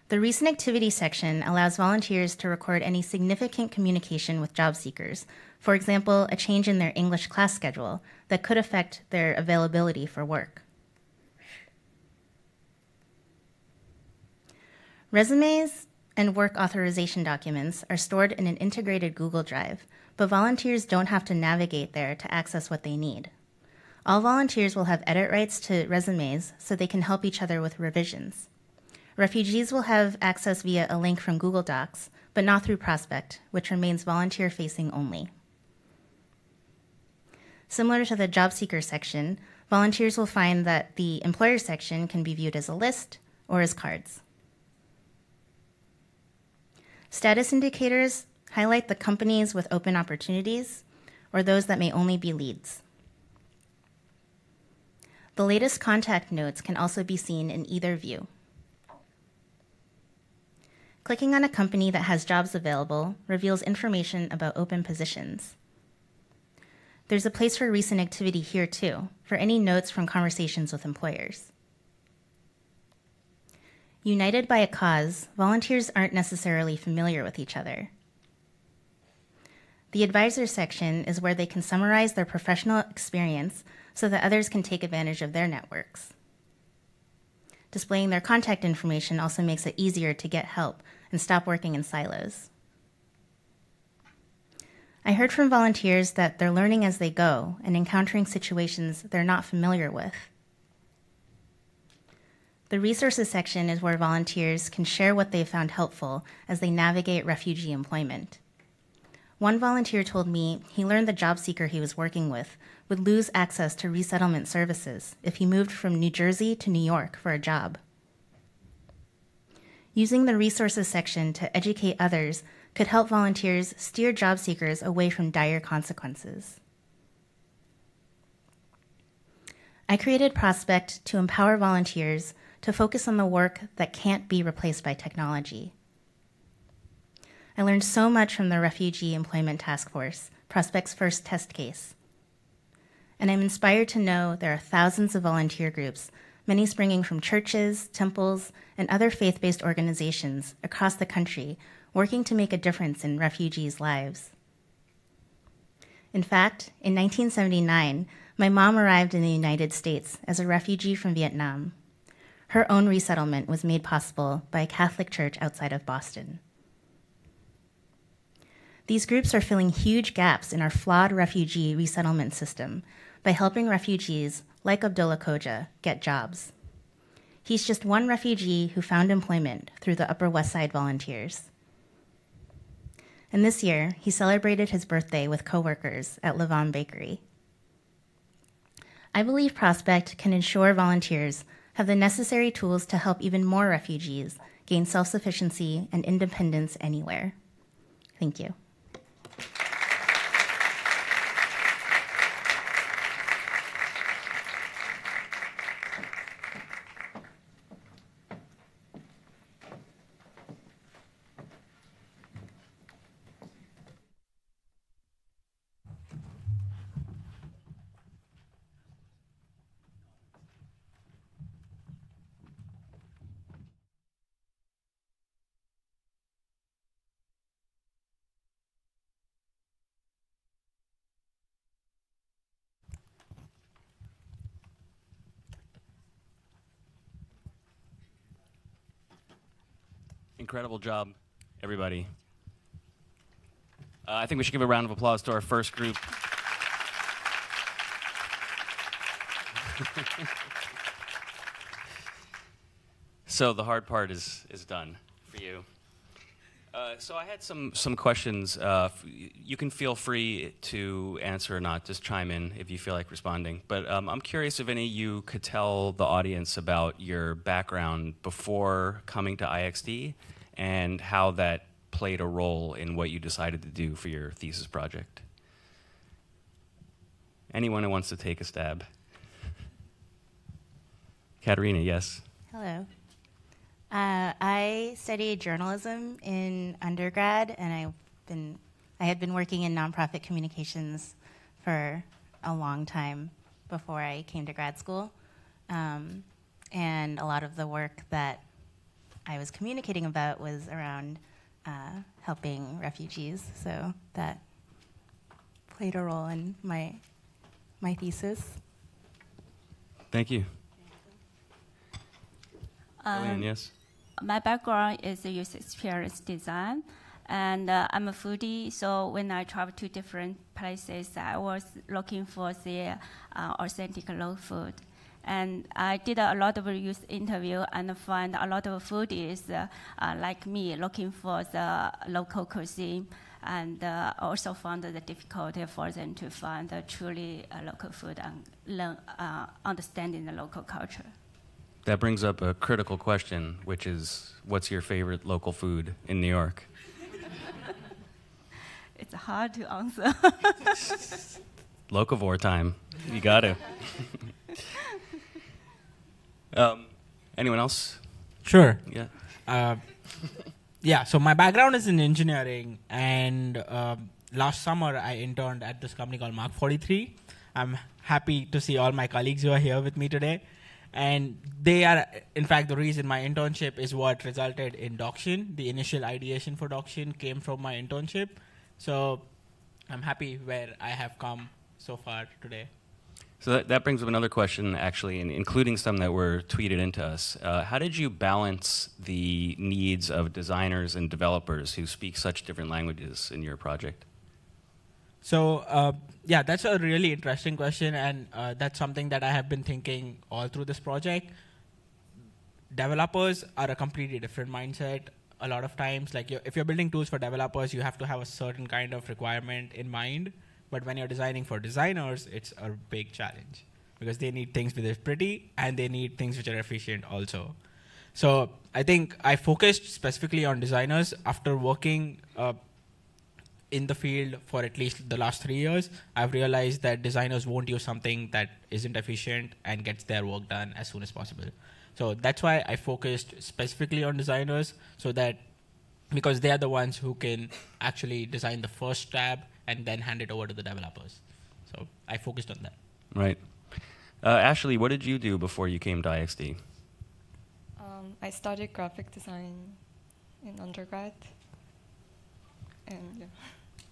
The recent activity section allows volunteers to record any significant communication with job seekers, for example, a change in their English class schedule that could affect their availability for work. Resumes and work authorization documents are stored in an integrated Google Drive, but volunteers don't have to navigate there to access what they need. All volunteers will have edit rights to resumes so they can help each other with revisions. Refugees will have access via a link from Google Docs, but not through Prospect, which remains volunteer-facing only. Similar to the job seeker section, volunteers will find that the employer section can be viewed as a list or as cards. Status indicators highlight the companies with open opportunities or those that may only be leads. The latest contact notes can also be seen in either view. Clicking on a company that has jobs available reveals information about open positions. There's a place for recent activity here too, for any notes from conversations with employers. United by a cause, volunteers aren't necessarily familiar with each other. The advisor section is where they can summarize their professional experience so that others can take advantage of their networks. Displaying their contact information also makes it easier to get help and stop working in silos. I heard from volunteers that they're learning as they go and encountering situations they're not familiar with. The resources section is where volunteers can share what they've found helpful as they navigate refugee employment. One volunteer told me he learned the job seeker he was working with would lose access to resettlement services if he moved from New Jersey to New York for a job. Using the resources section to educate others could help volunteers steer job seekers away from dire consequences. I created Prospect to empower volunteers to focus on the work that can't be replaced by technology. I learned so much from the Refugee Employment Task Force, Prospect's first test case. And I'm inspired to know there are thousands of volunteer groups, many springing from churches, temples, and other faith-based organizations across the country working to make a difference in refugees' lives. In fact, in 1979, my mom arrived in the United States as a refugee from Vietnam. Her own resettlement was made possible by a Catholic church outside of Boston. These groups are filling huge gaps in our flawed refugee resettlement system by helping refugees like Abdullah Khoja get jobs. He's just one refugee who found employment through the Upper West Side volunteers. And this year, he celebrated his birthday with coworkers at Levon Bakery. I believe Prospect can ensure volunteers have the necessary tools to help even more refugees gain self-sufficiency and independence anywhere. Thank you. Incredible job, everybody. I think we should give a round of applause to our first group. So the hard part is done for you. So I had some questions. You can feel free to answer or not, just chime in if you feel like responding. But I'm curious if any of you could tell the audience about your background before coming to IXD and how that played a role in what you decided to do for your thesis project. Anyone who wants to take a stab? Katerina, yes. Hello. I studied journalism in undergrad, and I had been working in nonprofit communications for a long time before I came to grad school. And a lot of the work that I was communicating about was around helping refugees, so that played a role in my thesis. Thank you. Lillian, yes. My background is user experience design, and I'm a foodie, so when I travel to different places, I was looking for the authentic local food. And I did a lot of youth interview and find a lot of foodies like me looking for the local cuisine, and also found the difficulty for them to find truly local food and learn, understanding the local culture. That brings up a critical question, which is, what's your favorite local food in New York? It's hard to answer. Locavore time. You got to. Anyone else? Sure. Yeah. Yeah, so my background is in engineering, and last summer I interned at this company called Mark 43. I'm happy to see all my colleagues who are here with me today. And they are, in fact, the reason my internship is what resulted in DocShin. The initial ideation for DocShin came from my internship. So I'm happy where I have come so far today. So that brings up another question, actually, and including some that were tweeted into us. How did you balance the needs of designers and developers who speak such different languages in your project? So yeah, that's a really interesting question, and that's something that I have been thinking all through this project. Developers are a completely different mindset. A lot of times, like if you're building tools for developers, you have to have a certain kind of requirement in mind. But when you're designing for designers, it's a big challenge because they need things which are pretty and they need things which are efficient also. So I think I focused specifically on designers after working in the field for at least the last 3 years. I've realized that designers won't use something that isn't efficient and gets their work done as soon as possible. So that's why I focused specifically on designers, so that because they are the ones who can actually design the first tab and then hand it over to the developers. So I focused on that. Right. Ashley, what did you do before you came to IXD? I studied graphic design in undergrad. And yeah.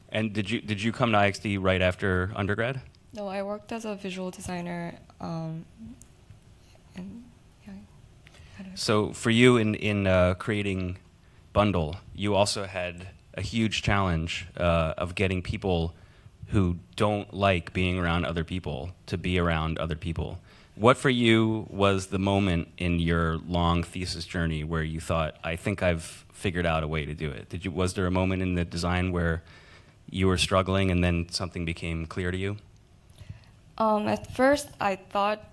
And did you come to IXD right after undergrad? No, I worked as a visual designer. And yeah, I don't know. So for you in creating Bundle, you also had a huge challenge of getting people who don't like being around other people to be around other people. What for you was the moment in your long thesis journey where you thought, I think I've figured out a way to do it? Was there a moment in the design where you were struggling and then something became clear to you? At first, I thought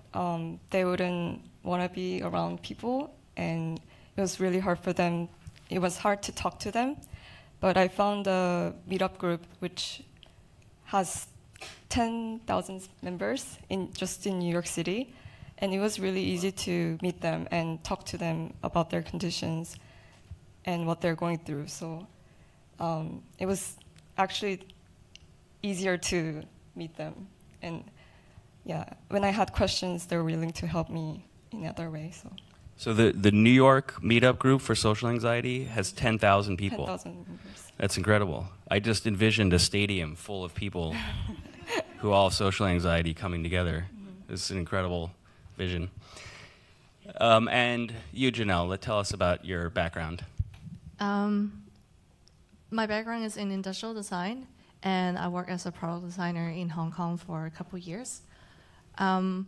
they wouldn't want to be around people, and it was really hard for them. It was hard to talk to them, but I found a meetup group which has 10,000 members just in New York City, and it was really easy to meet them and talk to them about their conditions and what they're going through. So it was actually easier to meet them. And yeah, when I had questions, they were willing to help me in other ways. So the New York meetup group for social anxiety has 10,000 people. 10,000 members. That's incredible. I just envisioned a stadium full of people who all have social anxiety coming together. It's an incredible vision. And you, Janelle, tell us about your background. My background is in industrial design, and I work as a product designer in Hong Kong for a couple years. And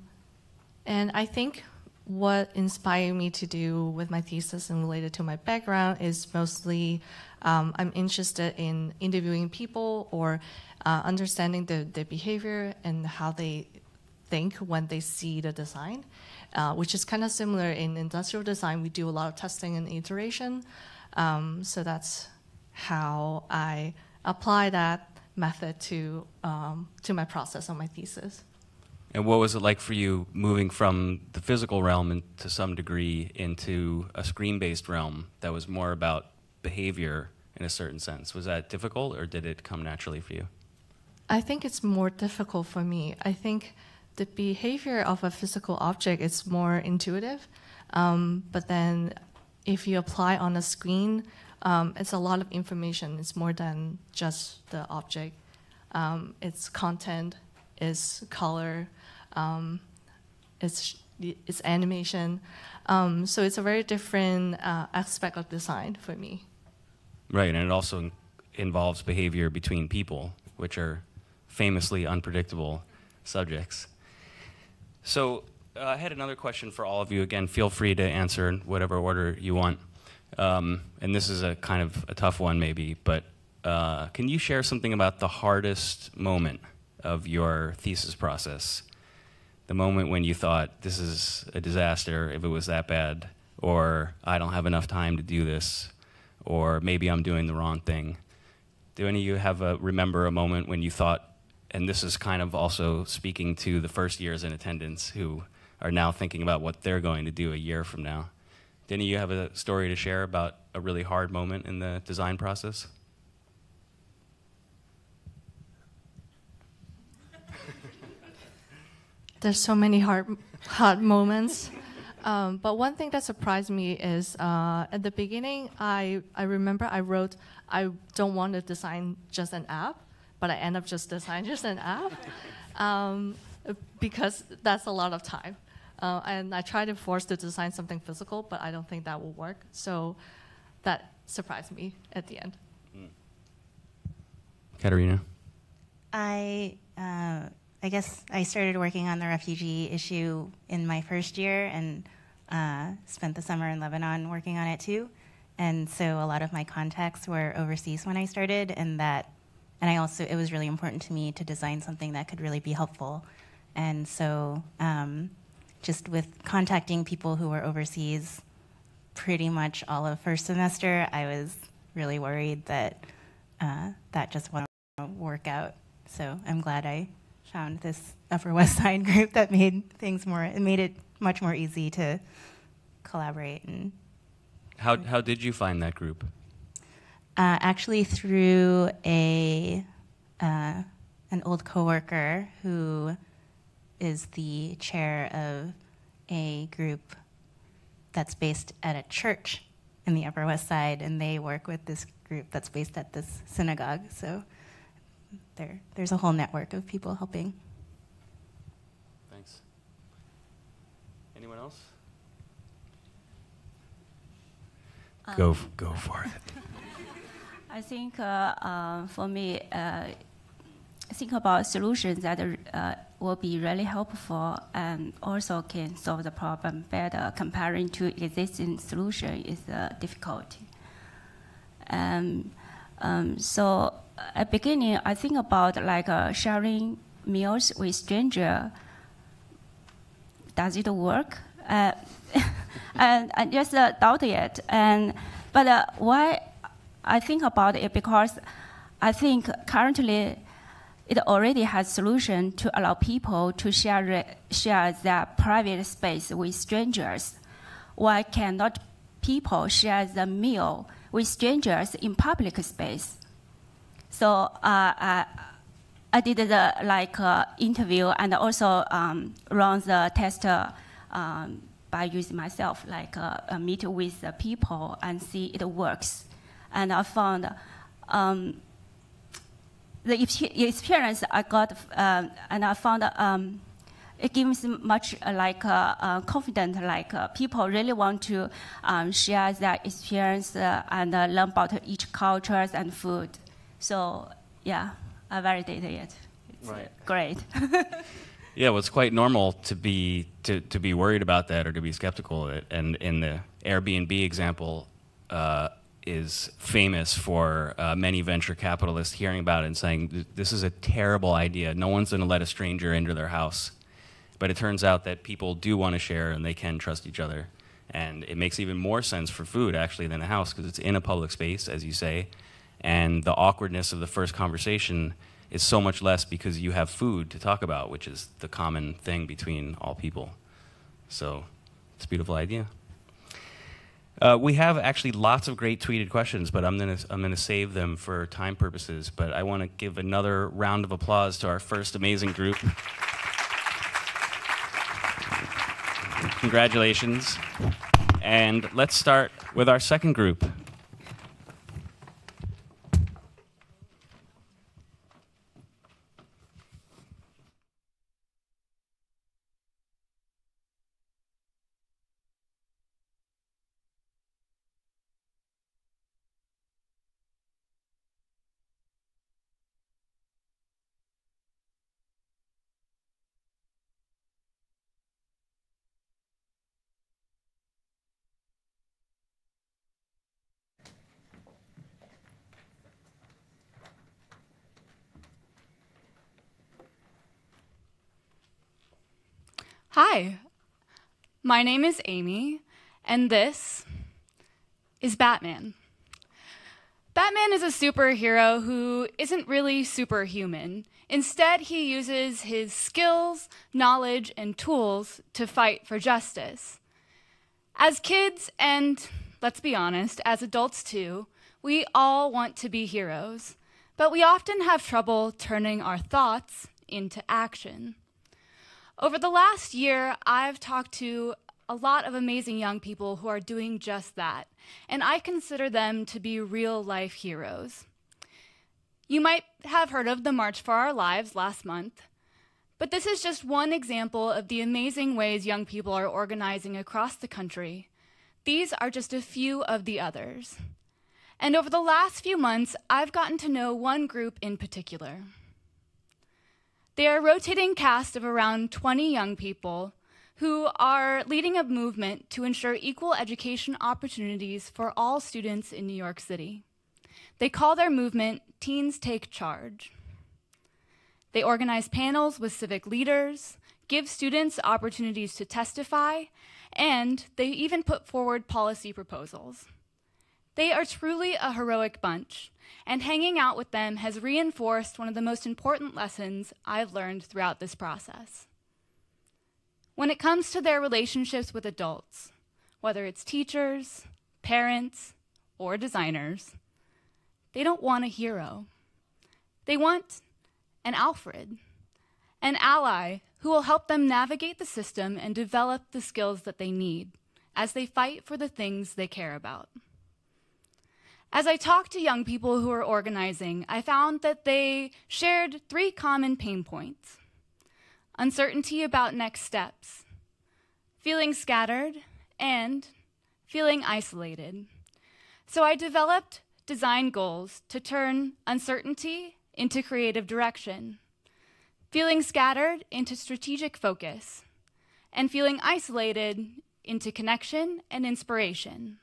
I think what inspired me to do with my thesis and related to my background is mostly I'm interested in interviewing people or understanding the behavior and how they think when they see the design, which is kind of similar in industrial design. We do a lot of testing and iteration. So that's how I apply that method to my process on my thesis. And what was it like for you moving from the physical realm and to some degree into a screen-based realm that was more about behavior in a certain sense? Was that difficult, or did it come naturally for you? I think it's more difficult for me. I think the behavior of a physical object is more intuitive, but then if you apply on a screen, it's a lot of information. It's more than just the object. It's content, it's color, it's animation. So it's a very different aspect of design for me. Right, and it also involves behavior between people, which are famously unpredictable subjects. So I had another question for all of you. Again, feel free to answer in whatever order you want. And this is a kind of a tough one maybe, but can you share something about the hardest moment of your thesis process? The moment when you thought, this is a disaster if it was that bad, or I don't have enough time to do this, or maybe I'm doing the wrong thing. Do any of you remember a moment when you thought, and this is kind of also speaking to the first years in attendance who are now thinking about what they're going to do a year from now. Do any of you have a story to share about a really hard moment in the design process? There's so many hard moments. But one thing that surprised me is at the beginning, I remember I wrote, I don't want to design just an app, but I end up just designing just an app because that's a lot of time. And I try to force to design something physical, but I don't think that will work. So that surprised me at the end. Katerina? I guess I started working on the refugee issue in my first year and spent the summer in Lebanon working on it too. And so a lot of my contacts were overseas when I started, and it was really important to me to design something that could really be helpful. And so just with contacting people who were overseas pretty much all of first semester, I was really worried that that just wouldn't work out. So I'm glad I found this Upper West Side group that made it much more easy to collaborate. And How did you find that group? actually through an old coworker who is the chair of a group that's based at a church in the Upper West Side, and they work with this group that's based at this synagogue. So there's a whole network of people helping. Thanks. Anyone else? Go for it. I think for me, think about solutions that will be really helpful and also can solve the problem better. Comparing to existing solution is difficult. So at beginning, I think about like sharing meals with stranger. Does it work? And I just doubt it. But why I think about it, because I think currently it already has solution to allow people to share their private space with strangers. Why cannot people share the meal with strangers in public space? So I did the interview and also run the test by using myself, meet with the people and see it works. And I found the experience I got, and I found it gives much confident, people really want to share their experience and learn about each cultures and food. So yeah, I validated it. It's great. Yeah, well, it's quite normal to be worried about that or to be skeptical of it. And in the Airbnb example, is famous for many venture capitalists hearing about it and saying, this is a terrible idea. No one's going to let a stranger into their house. But it turns out that people do want to share and they can trust each other. And it makes even more sense for food, actually, than a house, because it's in a public space, as you say. And the awkwardness of the first conversation is so much less because you have food to talk about, which is the common thing between all people. So it's a beautiful idea. We have actually lots of great tweeted questions, but I'm gonna save them for time purposes. But I want to give another round of applause to our first amazing group. Congratulations. And let's start with our second group. Hi, my name is Amy, and this is Batman. Batman is a superhero who isn't really superhuman. Instead, he uses his skills, knowledge, and tools to fight for justice. As kids, and let's be honest, as adults too, we all want to be heroes, but we often have trouble turning our thoughts into action. Over the last year, I've talked to a lot of amazing young people who are doing just that, and I consider them to be real-life heroes. You might have heard of the March for Our Lives last month, but this is just one example of the amazing ways young people are organizing across the country. These are just a few of the others. And over the last few months, I've gotten to know one group in particular. They are a rotating cast of around 20 young people who are leading a movement to ensure equal education opportunities for all students in New York City. They call their movement Teens Take Charge. They organize panels with civic leaders, give students opportunities to testify, and they even put forward policy proposals. They are truly a heroic bunch, and hanging out with them has reinforced one of the most important lessons I've learned throughout this process. When it comes to their relationships with adults, whether it's teachers, parents, or designers, they don't want a hero. They want an Alfred, an ally who will help them navigate the system and develop the skills that they need as they fight for the things they care about. As I talked to young people who are organizing, I found that they shared 3 common pain points: uncertainty about next steps, feeling scattered, and feeling isolated. So I developed design goals to turn uncertainty into creative direction, feeling scattered into strategic focus, and feeling isolated into connection and inspiration.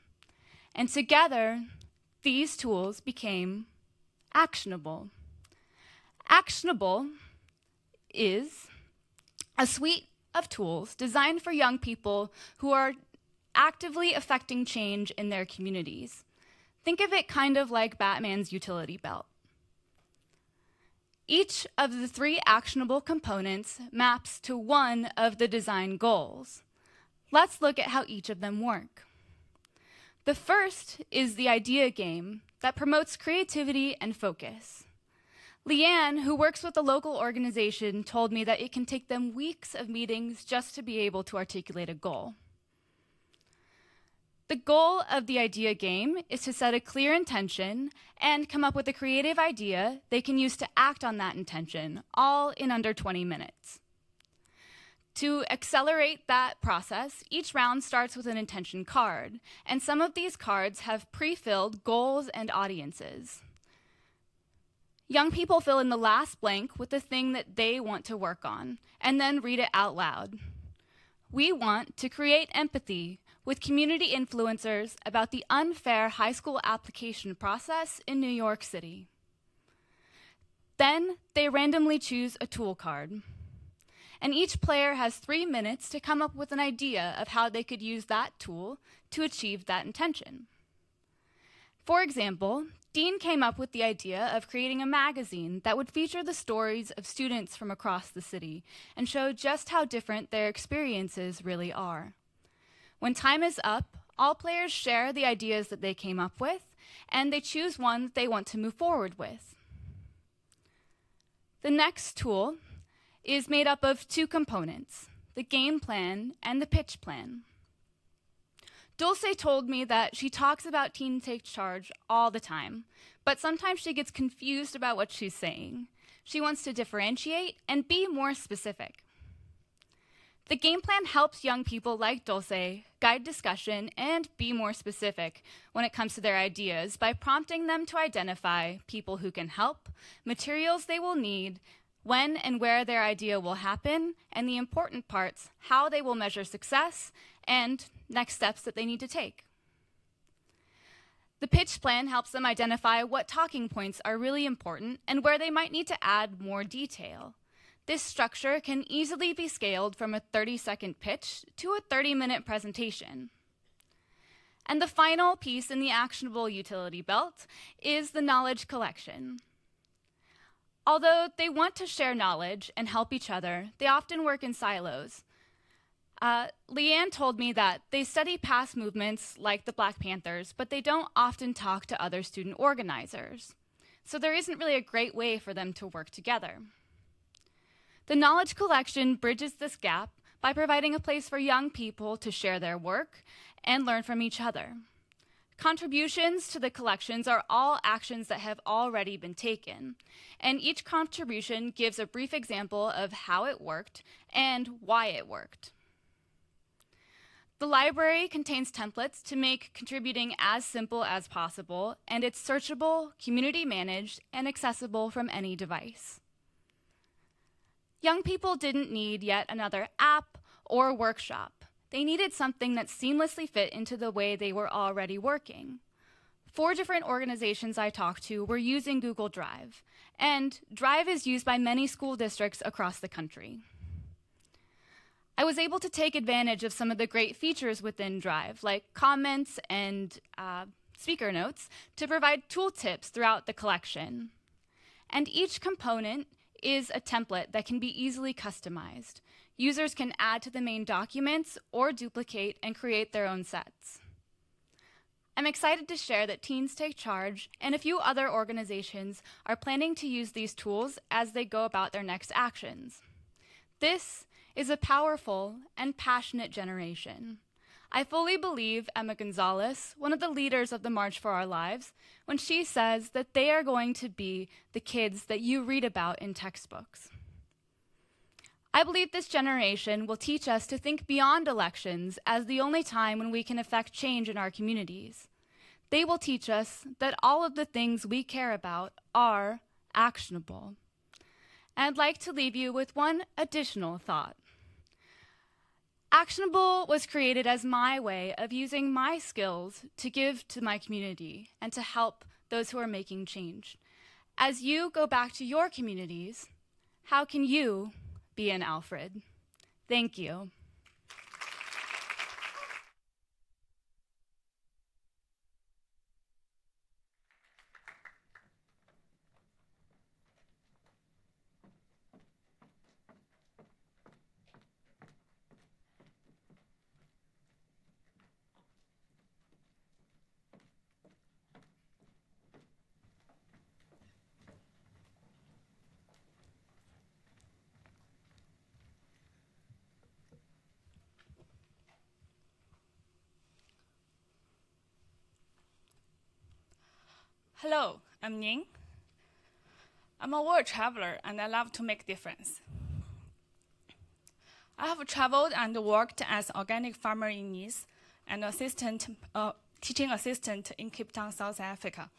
And together, these tools became Actionable. Actionable is a suite of tools designed for young people who are actively affecting change in their communities. Think of it kind of like Batman's utility belt. Each of the 3 actionable components maps to one of the design goals. Let's look at how each of them work. The first is the idea game that promotes creativity and focus. Leanne, who works with a local organization, told me that it can take them weeks of meetings just to be able to articulate a goal. The goal of the idea game is to set a clear intention and come up with a creative idea they can use to act on that intention, all in under 20 minutes. To accelerate that process, each round starts with an intention card, and some of these cards have pre-filled goals and audiences. Young people fill in the last blank with the thing that they want to work on, and then read it out loud. We want to create empathy with community influencers about the unfair high school application process in New York City. Then they randomly choose a tool card, and each player has 3 minutes to come up with an idea of how they could use that tool to achieve that intention. For example, Dean came up with the idea of creating a magazine that would feature the stories of students from across the city and show just how different their experiences really are. When time is up, all players share the ideas that they came up with, and they choose one that they want to move forward with. The next tool is made up of 2 components, the game plan and the pitch plan. Dulce told me that she talks about Teens Take Charge all the time, but sometimes she gets confused about what she's saying. She wants to differentiate and be more specific. The game plan helps young people like Dulce guide discussion and be more specific when it comes to their ideas by prompting them to identify people who can help, materials they will need, when and where their idea will happen, and the important parts, how they will measure success, and next steps that they need to take. The pitch plan helps them identify what talking points are really important and where they might need to add more detail. This structure can easily be scaled from a 30-second pitch to a 30-minute presentation. And the final piece in the actionable utility belt is the knowledge collection. Although they want to share knowledge and help each other, they often work in silos. Leanne told me that they study past movements like the Black Panthers, but they don't often talk to other student organizers. So there isn't really a great way for them to work together. The knowledge collection bridges this gap by providing a place for young people to share their work and learn from each other. Contributions to the collections are all actions that have already been taken, and each contribution gives a brief example of how it worked and why it worked. The library contains templates to make contributing as simple as possible, and it's searchable, community managed, and accessible from any device. Young people didn't need yet another app or workshop. They needed something that seamlessly fit into the way they were already working. 4 different organizations I talked to were using Google Drive, and Drive is used by many school districts across the country. I was able to take advantage of some of the great features within Drive, like comments and speaker notes, to provide tooltips throughout the collection. And each component is a template that can be easily customized. Users can add to the main documents or duplicate and create their own sets. I'm excited to share that Teens Take Charge and a few other organizations are planning to use these tools as they go about their next actions. This is a powerful and passionate generation. I fully believe Emma Gonzalez, one of the leaders of the March for Our Lives, when she says that they are going to be the kids that you read about in textbooks. I believe this generation will teach us to think beyond elections as the only time when we can affect change in our communities. They will teach us that all of the things we care about are actionable. And I'd like to leave you with one additional thought. Actionable was created as my way of using my skills to give to my community and to help those who are making change. As you go back to your communities, how can you be an Alfred? Thank you. Hello, I'm Ning. I'm a world traveler and I love to make difference. I have traveled and worked as organic farmer in Nice and teaching assistant in Cape Town, South Africa,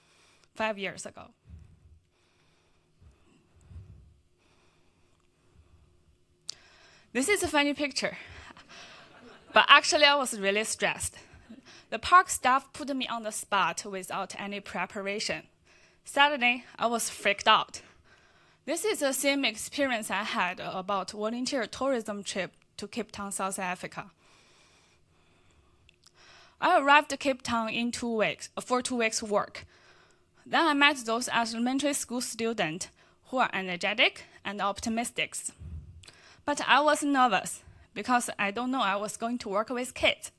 5 years ago. This is a funny picture, but actually I was really stressed. The park staff put me on the spot without any preparation. Suddenly, I was freaked out. This is the same experience I had about volunteer tourism trip to Cape Town, South Africa. I arrived at Cape Town in 2 weeks, for 2 weeks work. Then I met those elementary school students who are energetic and optimistic. But I was nervous because I don't know I was going to work with kids.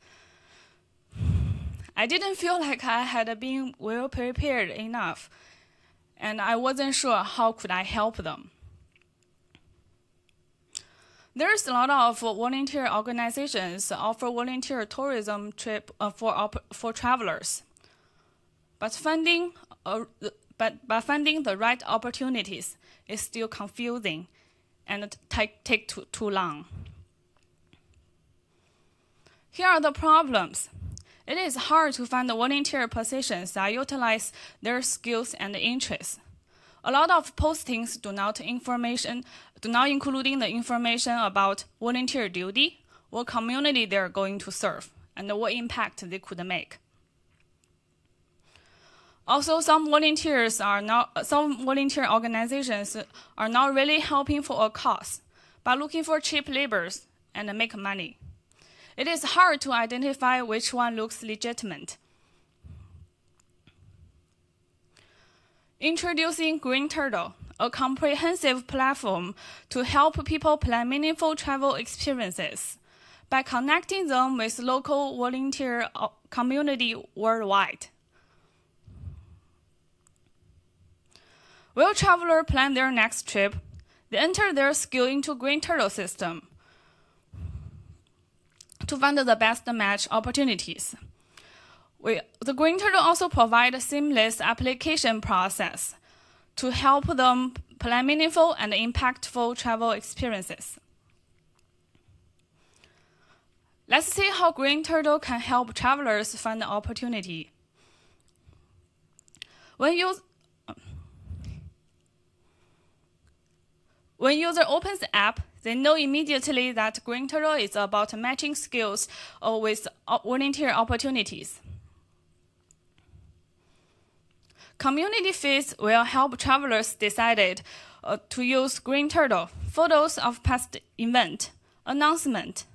I didn't feel like I had been well prepared enough, and I wasn't sure how could I help them. There's a lot of volunteer organizations offer volunteer tourism trip for travelers, but finding the right opportunities is still confusing and take too long. Here are the problems. It is hard to find volunteer positions that utilize their skills and interests. A lot of postings do not including the information about volunteer duty, what community they are going to serve, and what impact they could make. Also, some volunteer organizations are not really helping for a cause, but looking for cheap labors and make money. It is hard to identify which one looks legitimate. Introducing Green Turtle, a comprehensive platform to help people plan meaningful travel experiences by connecting them with local volunteer community worldwide. While travelers plan their next trip, they enter their skill into Green Turtle system to find the best match opportunities. The Green Turtle also provides a seamless application process to help them plan meaningful and impactful travel experiences. Let's see how Green Turtle can help travelers find an opportunity. When user opens the app, they know immediately that Green Turtle is about matching skills with volunteer opportunities. Community feeds will help travelers decide to use Green Turtle, photos of past event, announcement,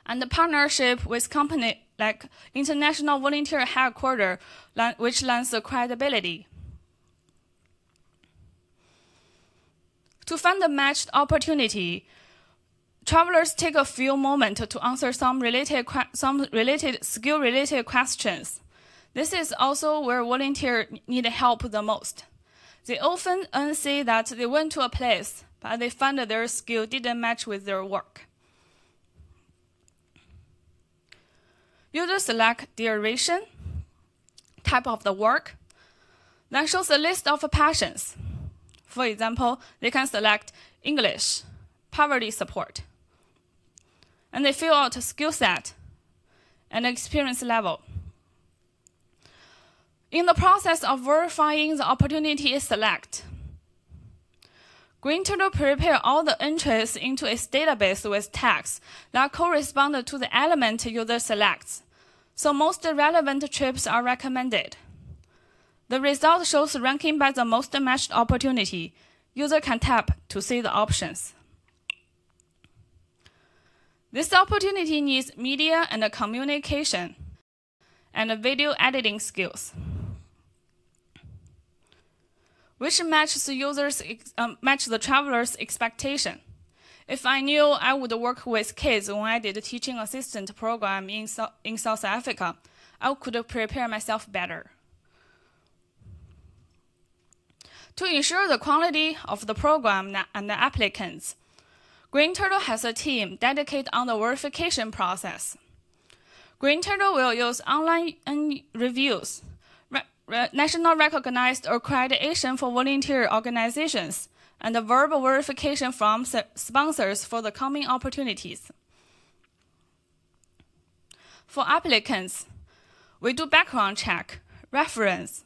and the partnership with companies like International Volunteer Headquarters, which lends credibility. To find the matched opportunity, travelers take a few moments to answer some skill-related questions. This is also where volunteers need help the most. They often say that they went to a place, but they found that their skill didn't match with their work. Users select duration, type of the work, then shows a list of passions. For example, they can select English, poverty support, and they fill out a skill set and experience level. In the process of verifying the opportunity select, Green Turtle prepares all the entries into its database with tags that correspond to the element user selects, so most relevant trips are recommended. The result shows ranking by the most matched opportunity. User can tap to see the options. This opportunity needs media and communication and video editing skills, which match the traveler's expectation. If I knew I would work with kids when I did a teaching assistant program in South Africa, I could prepare myself better. To ensure the quality of the program and the applicants, Green Turtle has a team dedicated on the verification process. Green Turtle will use online reviews, national recognized accreditation for volunteer organizations, and the verbal verification from sponsors for the coming opportunities. For applicants, we do background check, reference,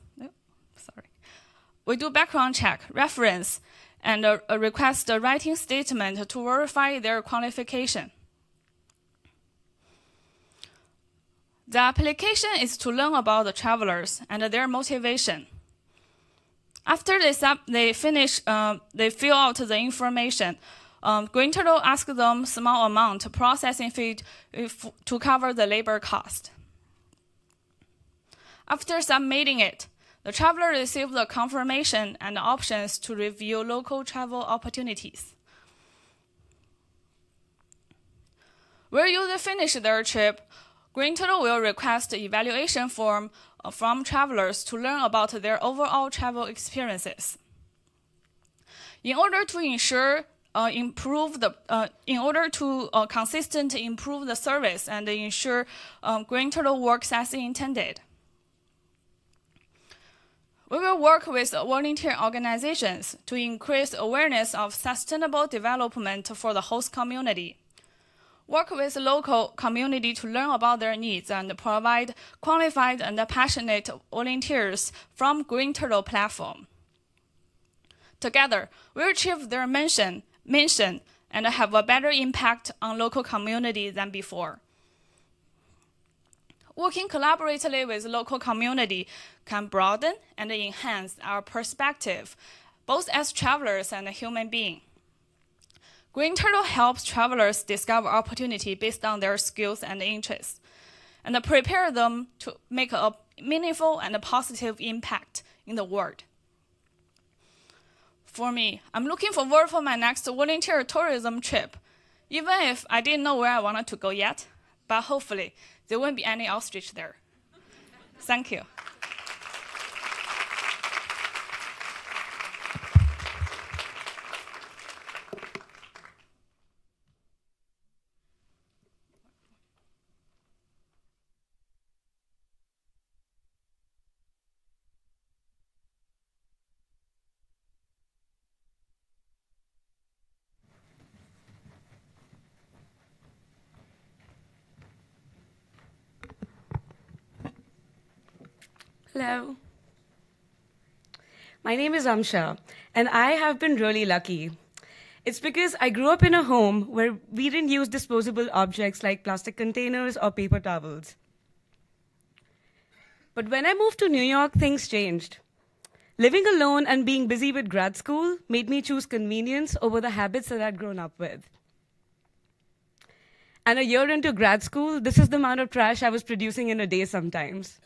and request a writing statement to verify their qualification. The application is to learn about the travelers and their motivation. After they fill out the information. Green Turtle asks them small amount processing fee to cover the labor cost. After submitting it, the traveler receives the confirmation and options to review local travel opportunities. Where users finish their trip, Green Turtle will request an evaluation form from travelers to learn about their overall travel experiences. In order to consistently improve the service and ensure Green Turtle works as intended, we will work with volunteer organizations to increase awareness of sustainable development for the host community, work with local community to learn about their needs, and provide qualified and passionate volunteers from Green Turtle platform. Together, we achieve their mission and have a better impact on local community than before. Working collaboratively with local community can broaden and enhance our perspective, both as travelers and human beings. Green Turtle helps travelers discover opportunity based on their skills and interests, and prepare them to make a meaningful and positive impact in the world. For me, I'm looking forward for my next volunteer tourism trip, even if I didn't know where I wanted to go yet, but hopefully there won't be any ostrich there. Thank you. Hello. My name is Amsha, and I have been really lucky. It's because I grew up in a home where we didn't use disposable objects like plastic containers or paper towels. But when I moved to New York, things changed. Living alone and being busy with grad school made me choose convenience over the habits that I'd grown up with. And a year into grad school, this is the amount of trash I was producing in a day sometimes.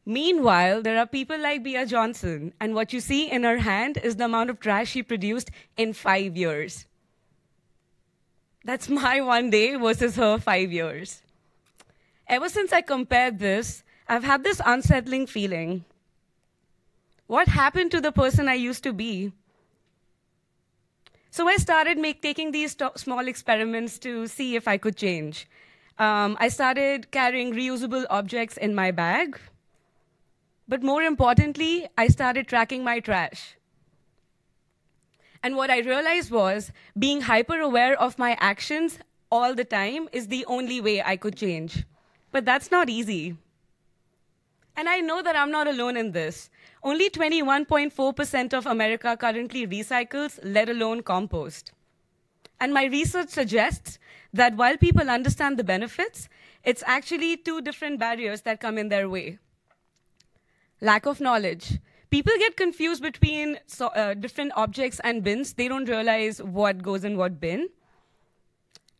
Meanwhile, there are people like Bia Johnson, and what you see in her hand is the amount of trash she produced in 5 years. That's my one day versus her 5 years. Ever since I compared this, I've had this unsettling feeling. What happened to the person I used to be? So I started taking these small experiments to see if I could change. I started carrying reusable objects in my bag. But more importantly, I started tracking my trash. And what I realized was being hyper-aware of my actions all the time is the only way I could change. But that's not easy. And I know that I'm not alone in this. Only 21.4% of America currently recycles, let alone compost. And my research suggests that while people understand the benefits, it's actually two different barriers that come in their way. Lack of knowledge. People get confused between different objects and bins. They don't realize what goes in what bin.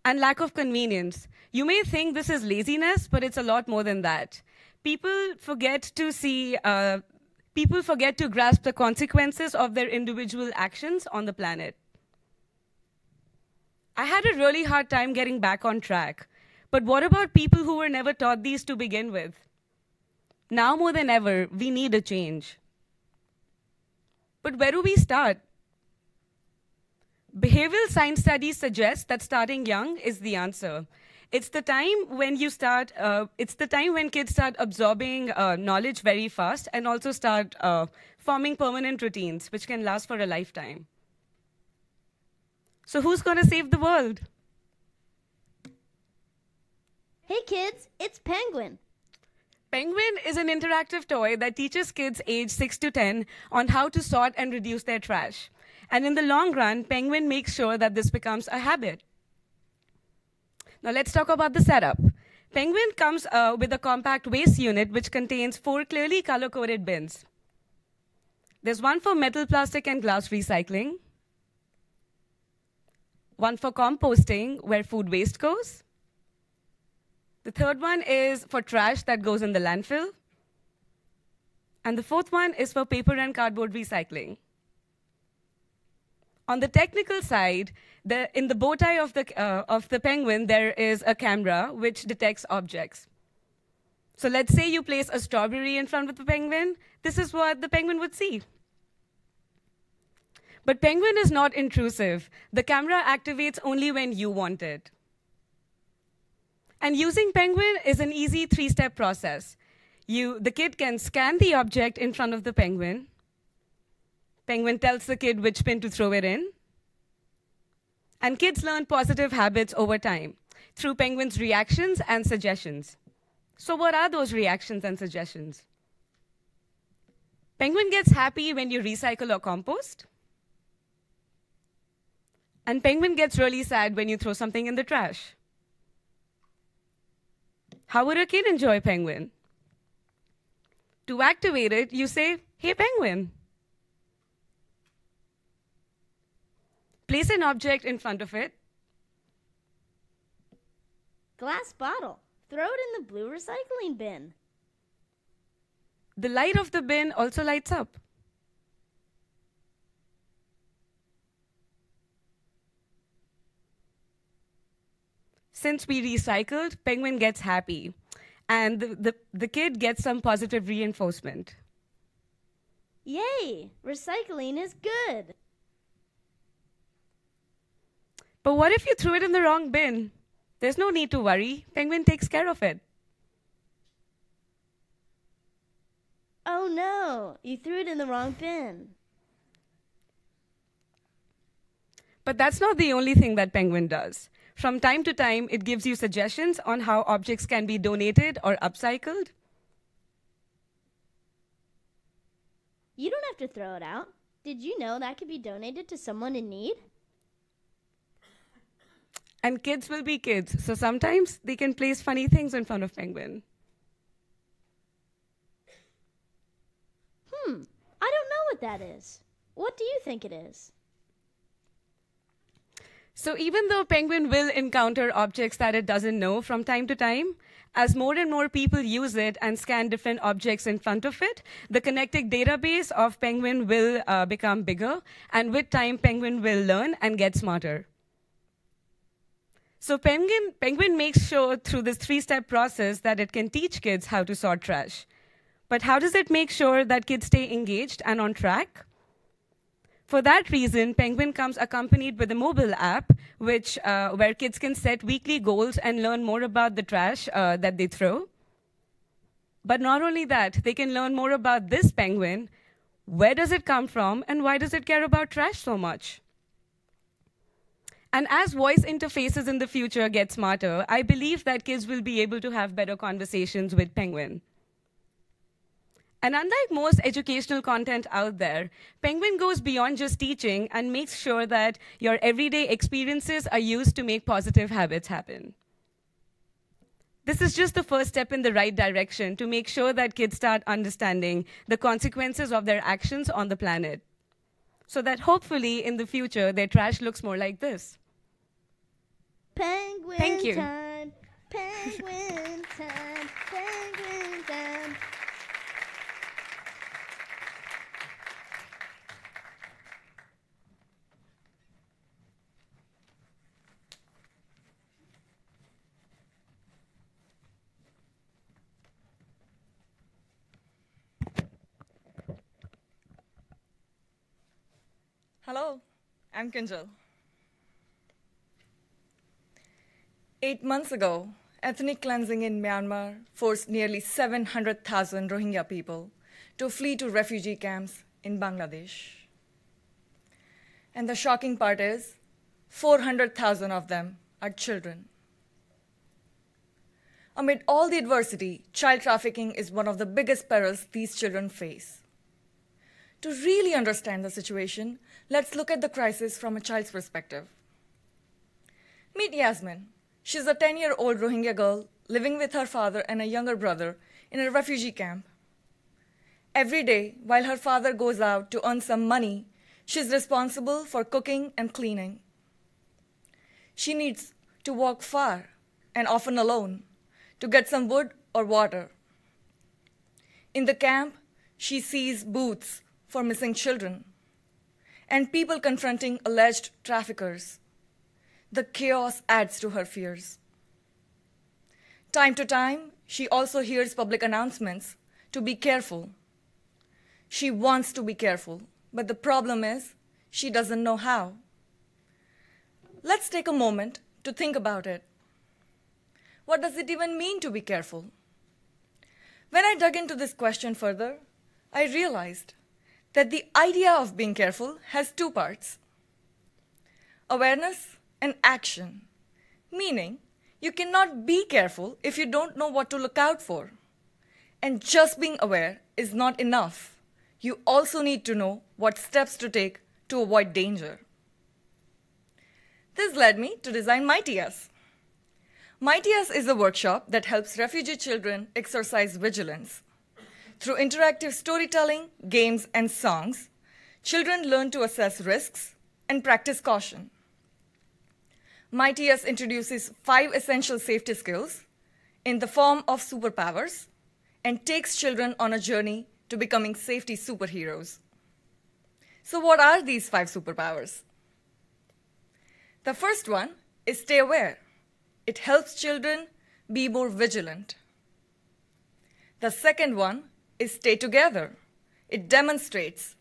And lack of convenience. You may think this is laziness, but it's a lot more than that. People forget to grasp the consequences of their individual actions on the planet. I had a really hard time getting back on track. But what about people who were never taught these to begin with? Now more than ever, we need a change. But where do we start? Behavioral science studies suggest that starting young is the answer. It's the time when kids start absorbing knowledge very fast and also start forming permanent routines, which can last for a lifetime. So who's going to save the world? Hey kids, it's Penguin. Penguin is an interactive toy that teaches kids aged 6 to 10 on how to sort and reduce their trash. And in the long run, Penguin makes sure that this becomes a habit. Now let's talk about the setup. Penguin comes with a compact waste unit which contains 4 clearly color-coded bins. There's one for metal, plastic, and glass recycling, one for composting, where food waste goes. The third one is for trash that goes in the landfill. And the fourth one is for paper and cardboard recycling. On the technical side, in the bow tie of the Penguin, there is a camera which detects objects. So let's say you place a strawberry in front of the Penguin. This is what the Penguin would see. But Penguin is not intrusive. The camera activates only when you want it. And using Penguin is an easy 3-step process. The kid can scan the object in front of the Penguin. Penguin tells the kid which bin to throw it in. And kids learn positive habits over time through Penguin's reactions and suggestions. So what are those reactions and suggestions? Penguin gets happy when you recycle or compost. And Penguin gets really sad when you throw something in the trash. How would a kid enjoy Penguin? To activate it, you say, "Hey, Penguin." Place an object in front of it. Glass bottle. Throw it in the blue recycling bin. The light of the bin also lights up. Since we recycled, Penguin gets happy. And the kid gets some positive reinforcement. Yay! Recycling is good. But what if you threw it in the wrong bin? There's no need to worry. Penguin takes care of it. Oh no, you threw it in the wrong bin. But that's not the only thing that Penguin does. From time to time, it gives you suggestions on how objects can be donated or upcycled. You don't have to throw it out. Did you know that could be donated to someone in need? And kids will be kids, so sometimes they can place funny things in front of Penguin. I don't know what that is. What do you think it is? So even though Penguin will encounter objects that it doesn't know from time to time, as more and more people use it and scan different objects in front of it, the connected database of Penguin will become bigger, and with time, Penguin will learn and get smarter. So Penguin makes sure through this 3-step process that it can teach kids how to sort trash. But how does it make sure that kids stay engaged and on track? For that reason, Penguin comes accompanied with a mobile app, where kids can set weekly goals and learn more about the trash that they throw. But not only that, they can learn more about this penguin, where does it come from, and why does it care about trash so much? And as voice interfaces in the future get smarter, I believe that kids will be able to have better conversations with Penguin. And unlike most educational content out there, Penguin goes beyond just teaching and makes sure that your everyday experiences are used to make positive habits happen. This is just the first step in the right direction to make sure that kids start understanding the consequences of their actions on the planet, so that hopefully in the future their trash looks more like this. Penguin Thank you. time, penguin time, penguin time. Hello, I'm Kinjal. 8 months ago, ethnic cleansing in Myanmar forced nearly 700,000 Rohingya people to flee to refugee camps in Bangladesh. And the shocking part is, 400,000 of them are children. Amid all the adversity, child trafficking is one of the biggest perils these children face. To really understand the situation, let's look at the crisis from a child's perspective. Meet Yasmin. She's a 10-year-old Rohingya girl living with her father and a younger brother in a refugee camp. Every day, while her father goes out to earn some money, she's responsible for cooking and cleaning. She needs to walk far, and often alone, to get some wood or water. In the camp, she sees booths for missing children and people confronting alleged traffickers. The chaos adds to her fears. Time to time, she also hears public announcements to be careful. She wants to be careful, but the problem is she doesn't know how. Let's take a moment to think about it. What does it even mean to be careful? When I dug into this question further, I realized that the idea of being careful has 2 parts: awareness and action, meaning you cannot be careful if you don't know what to look out for. And just being aware is not enough. You also need to know what steps to take to avoid danger. This led me to design MightyS. MightyS is a workshop that helps refugee children exercise vigilance. Through interactive storytelling, games, and songs, children learn to assess risks and practice caution. MightyS introduces 5 essential safety skills in the form of superpowers and takes children on a journey to becoming safety superheroes. So what are these 5 superpowers? The first one is stay aware. It helps children be more vigilant. The second one is stay together. It demonstrates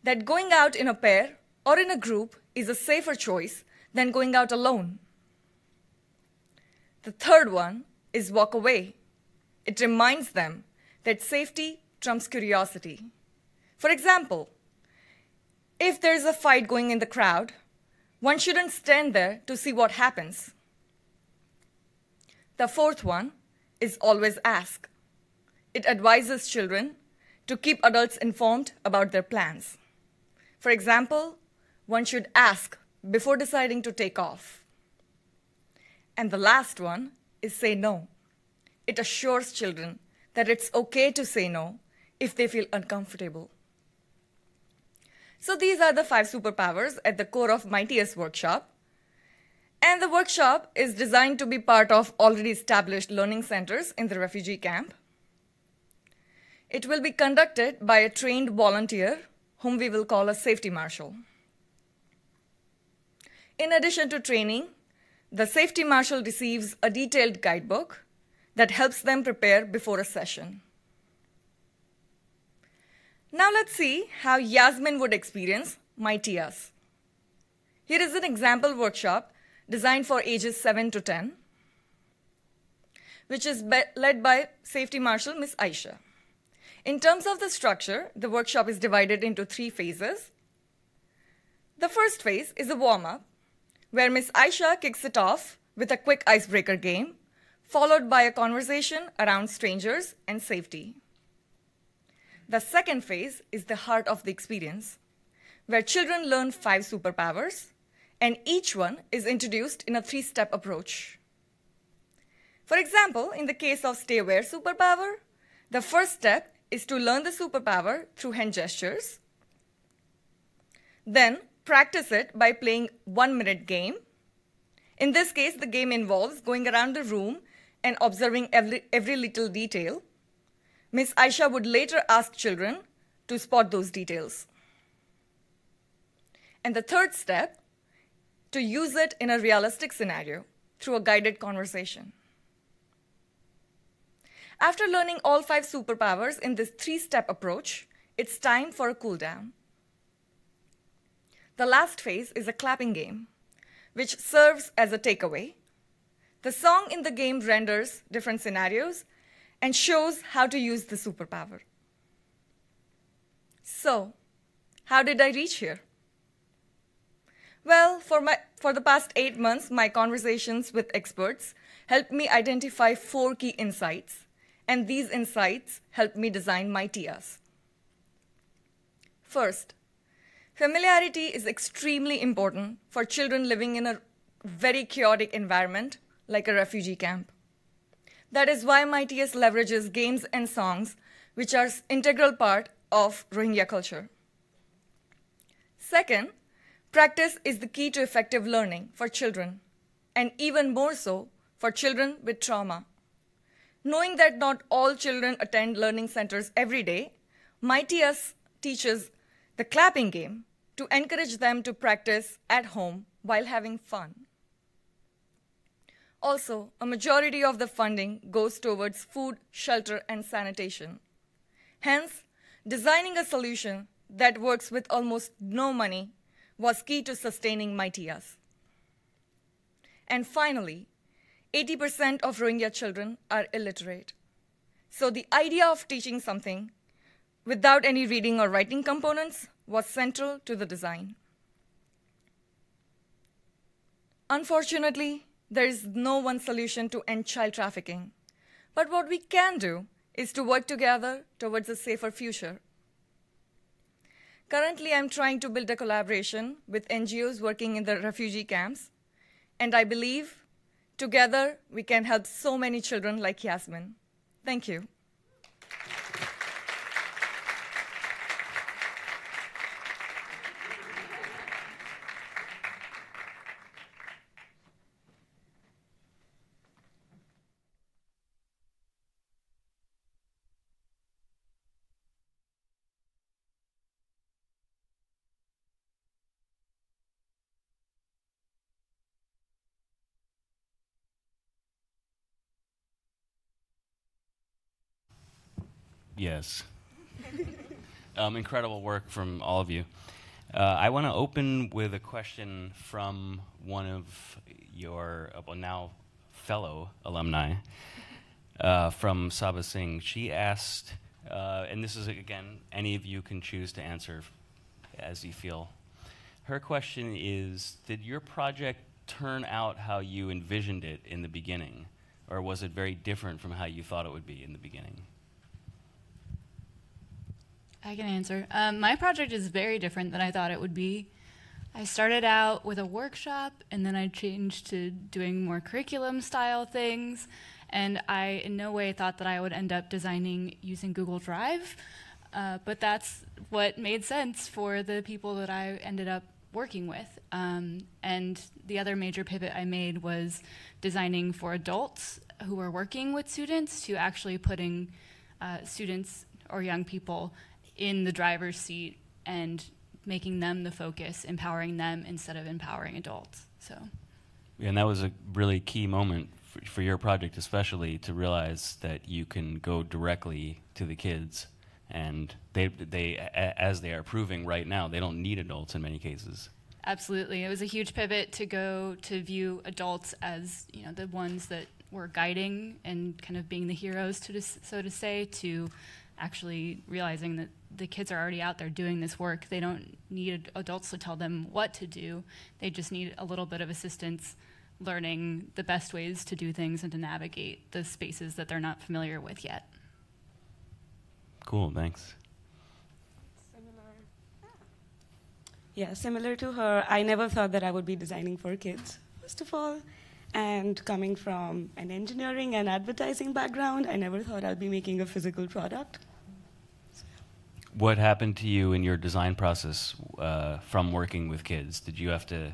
that going out in a pair or in a group is a safer choice than going out alone. The third one is walk away. It reminds them that safety trumps curiosity. For example, if there's a fight going in the crowd, one shouldn't stand there to see what happens. The fourth one is always ask. It advises children to keep adults informed about their plans. For example, one should ask before deciding to take off. And the last one is say no. It assures children that it's okay to say no if they feel uncomfortable. So these are the 5 superpowers at the core of Mightiest workshop. And the workshop is designed to be part of already established learning centers in the refugee camp. It will be conducted by a trained volunteer, whom we will call a safety marshal. In addition to training, the safety marshal receives a detailed guidebook that helps them prepare before a session. Now let's see how Yasmin would experience Mightiest. Here is an example workshop designed for ages 7 to 10, which is led by Safety Marshal Ms. Aisha. In terms of the structure, the workshop is divided into 3 phases. The first phase is a warm-up, where Ms. Aisha kicks it off with a quick icebreaker game, followed by a conversation around strangers and safety. The second phase is the heart of the experience, where children learn 5 superpowers, and each one is introduced in a 3-step approach. For example, in the case of Stay Aware superpower, the first step is to learn the superpower through hand gestures. Then practice it by playing 1-minute game. In this case, the game involves going around the room and observing every little detail. Ms. Aisha would later ask children to spot those details. And the third step, to use it in a realistic scenario through a guided conversation. After learning all 5 superpowers in this 3-step approach, it's time for a cool down. The last phase is a clapping game, which serves as a takeaway. The song in the game renders different scenarios and shows how to use the superpower. So, how did I reach here? Well, for the past 8 months, my conversations with experts helped me identify 4 key insights, and these insights helped me design Mightiest. First, familiarity is extremely important for children living in a very chaotic environment like a refugee camp. That is why Mightiest leverages games and songs, which are an integral part of Rohingya culture. Second, practice is the key to effective learning for children, and even more so for children with trauma. Knowing that not all children attend learning centers every day, Mightiest teaches the clapping game to encourage them to practice at home while having fun. Also, a majority of the funding goes towards food, shelter, and sanitation. Hence, designing a solution that works with almost no money was key to sustaining Mightiest. And finally, 80% of Rohingya children are illiterate. So the idea of teaching something without any reading or writing components was central to the design. Unfortunately, there is no one solution to end child trafficking. But what we can do is to work together towards a safer future. Currently, I'm trying to build a collaboration with NGOs working in the refugee camps, and I believe together we can help so many children like Yasmin. Thank you. Yes. Incredible work from all of you. I want to open with a question from one of your now fellow alumni, from Sabha Singh. She asked, and this is, again, any of you can choose to answer as you feel. Her question is, did your project turn out how you envisioned it in the beginning, or was it very different from how you thought it would be in the beginning? I can answer. My project is very different than I thought it would be. I started out with a workshop, and then I changed to doing more curriculum-style things, and I in no way thought that I would end up designing using Google Drive, but that's what made sense for the people that I ended up working with. And the other major pivot I made was designing for adults who are working with students to actually putting students or young people in the driver's seat and making them the focus, empowering them instead of empowering adults. So, and that was a really key moment for your project, especially to realize that you can go directly to the kids, and they as they are proving right now, they don't need adults in many cases. Absolutely, it was a huge pivot to go to view adults as, you know, the ones that were guiding and kind of being the heroes, so to say, to actually realizing that the kids are already out there doing this work. They don't need adults to tell them what to do. They just need a little bit of assistance learning the best ways to do things and to navigate the spaces that they're not familiar with yet. Cool, thanks. Yeah, similar to her, I never thought that I would be designing for kids, first of all. And coming from an engineering and advertising background, I never thought I'd be making a physical product. What happened to you in your design process from working with kids? Did you have to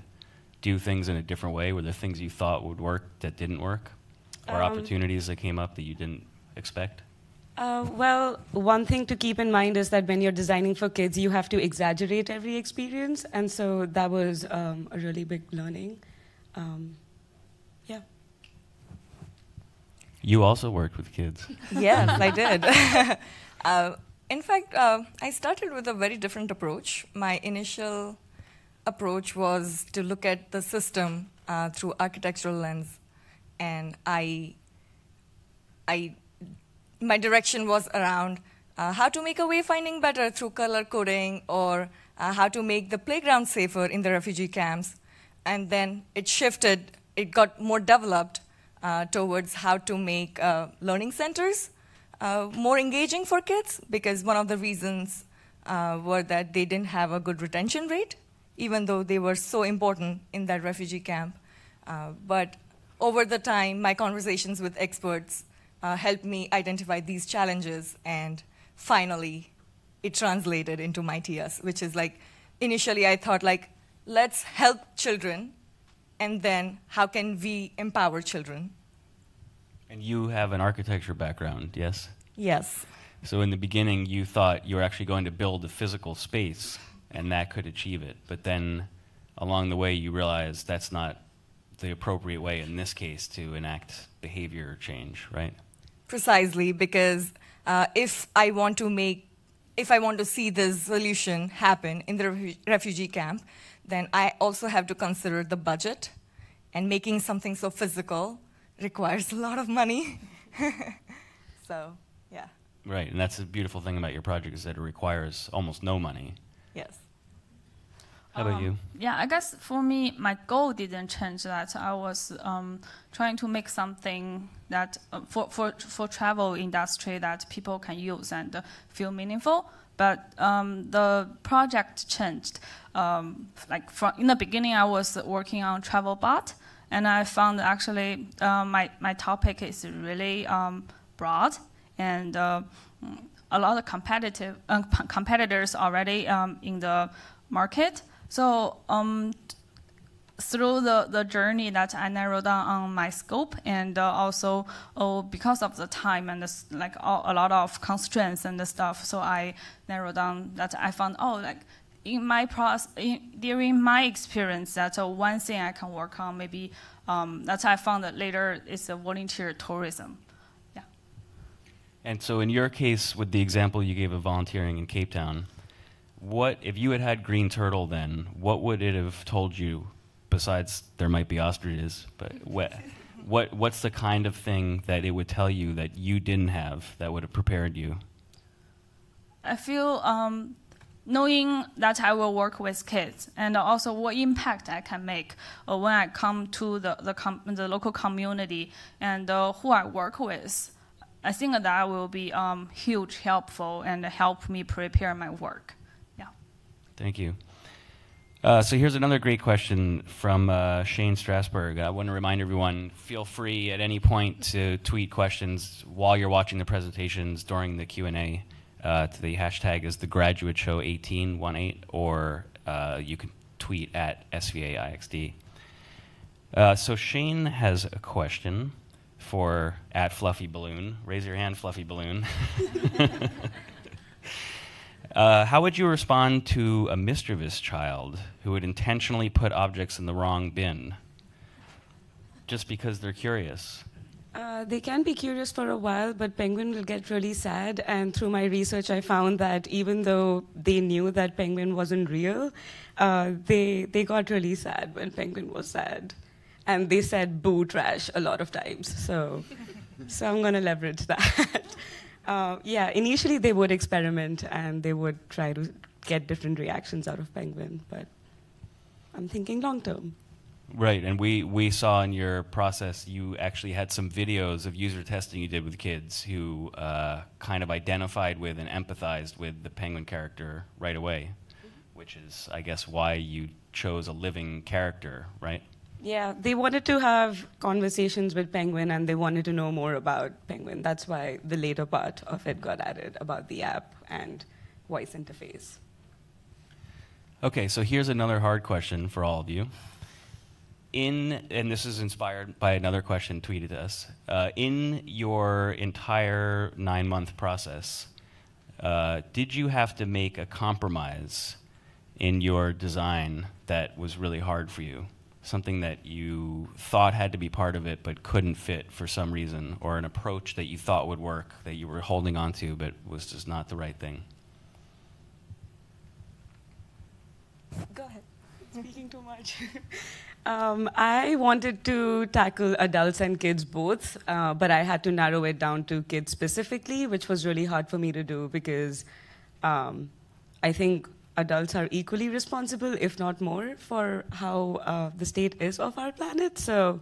do things in a different way? Were there things you thought would work that didn't work? Or opportunities that came up that you didn't expect? Well, one thing to keep in mind is that when you're designing for kids, you have to exaggerate every experience. And so that was a really big learning. Yeah. You also worked with kids. Yes, I did. In fact, I started with a very different approach. My initial approach was to look at the system through architectural lens, and my direction was around how to make a wayfinding better through color coding, or how to make the playground safer in the refugee camps. And then it shifted, it got more developed towards how to make learning centers more engaging for kids, because one of the reasons were that they didn't have a good retention rate, even though they were so important in that refugee camp. But over the time, my conversations with experts helped me identify these challenges, and finally, it translated into my TS, which is like, initially I thought like, let's help children, and then how can we empower children? And you have an architecture background, yes? Yes. So in the beginning, you thought you were actually going to build a physical space, and that could achieve it. But then along the way, you realized that's not the appropriate way in this case to enact behavior change, right? Precisely, because if I want to see this solution happen in the refugee camp, then I also have to consider the budget, and making something so physical requires a lot of money. So, yeah. Right, and that's the beautiful thing about your project, is that it requires almost no money. Yes. How about you? Yeah, I guess for me, my goal didn't change. That I was trying to make something that for travel industry that people can use and feel meaningful. But the project changed. In the beginning, I was working on TravelBot, and I found actually my topic is really broad, and a lot of competitors already in the market. So through the journey that I narrowed down on my scope, and also because of the time and a lot of constraints and the stuff, so I narrowed down that I found in my during my experience that one thing I can work on maybe that I found that later is volunteer tourism. Yeah. And so in your case, with the example you gave of volunteering in Cape Town, what if you had Green Turtle then, what would it have told you, besides there might be ostriches, but what's the kind of thing that it would tell you that you didn't have that would have prepared you? I feel knowing that I will work with kids, and also what impact I can make when I come to the local community, and who I work with. I think that will be huge helpful and help me prepare my work. Yeah. Thank you. So here's another great question from Shane Strasberg. I want to remind everyone, feel free at any point to tweet questions while you're watching the presentations during the Q&A. The hashtag is thegraduateshow1818, or you can tweet at SVAIXD. So Shane has a question for @FluffyBalloon. Raise your hand, Fluffy Balloon. How would you respond to a mischievous child who would intentionally put objects in the wrong bin just because they're curious? They can be curious for a while, but Penguin will get really sad. And through my research, I found that even though they knew that Penguin wasn't real, they got really sad when Penguin was sad. And they said boo trash a lot of times. So I'm going to leverage that. Yeah, initially they would experiment and they would try to get different reactions out of Penguin, but I'm thinking long term. Right, and we saw in your process you actually had some videos of user testing you did with kids who kind of identified with and empathized with the Penguin character right away, which is, I guess, why you chose a living character, right? Yeah, they wanted to have conversations with Penguin and they wanted to know more about Penguin. That's why the later part of it got added about the app and voice interface. Okay, so here's another hard question for all of you. And this is inspired by another question tweeted to us. In your entire 9-month process, did you have to make a compromise in your design that was really hard for you? Something that you thought had to be part of it but couldn't fit for some reason, or an approach that you thought would work that you were holding on to but was just not the right thing? Go ahead. Speaking too much. I wanted to tackle adults and kids both, but I had to narrow it down to kids specifically, which was really hard for me to do because I think adults are equally responsible, if not more, for how the state is of our planet. So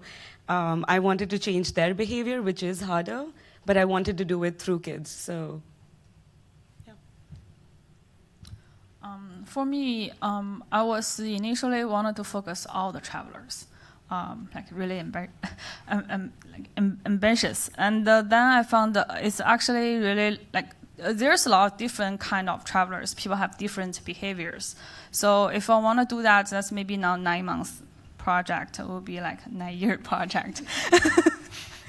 I wanted to change their behavior, which is harder, but I wanted to do it through kids. So, yeah. For me, I was initially wanted to focus all the travelers, like really ambitious, and then I found that it's actually really like. There's a lot of different kind of travelers. People have different behaviors. So if I want to do that, that's maybe not 9 months project. It will be like a 9-year project.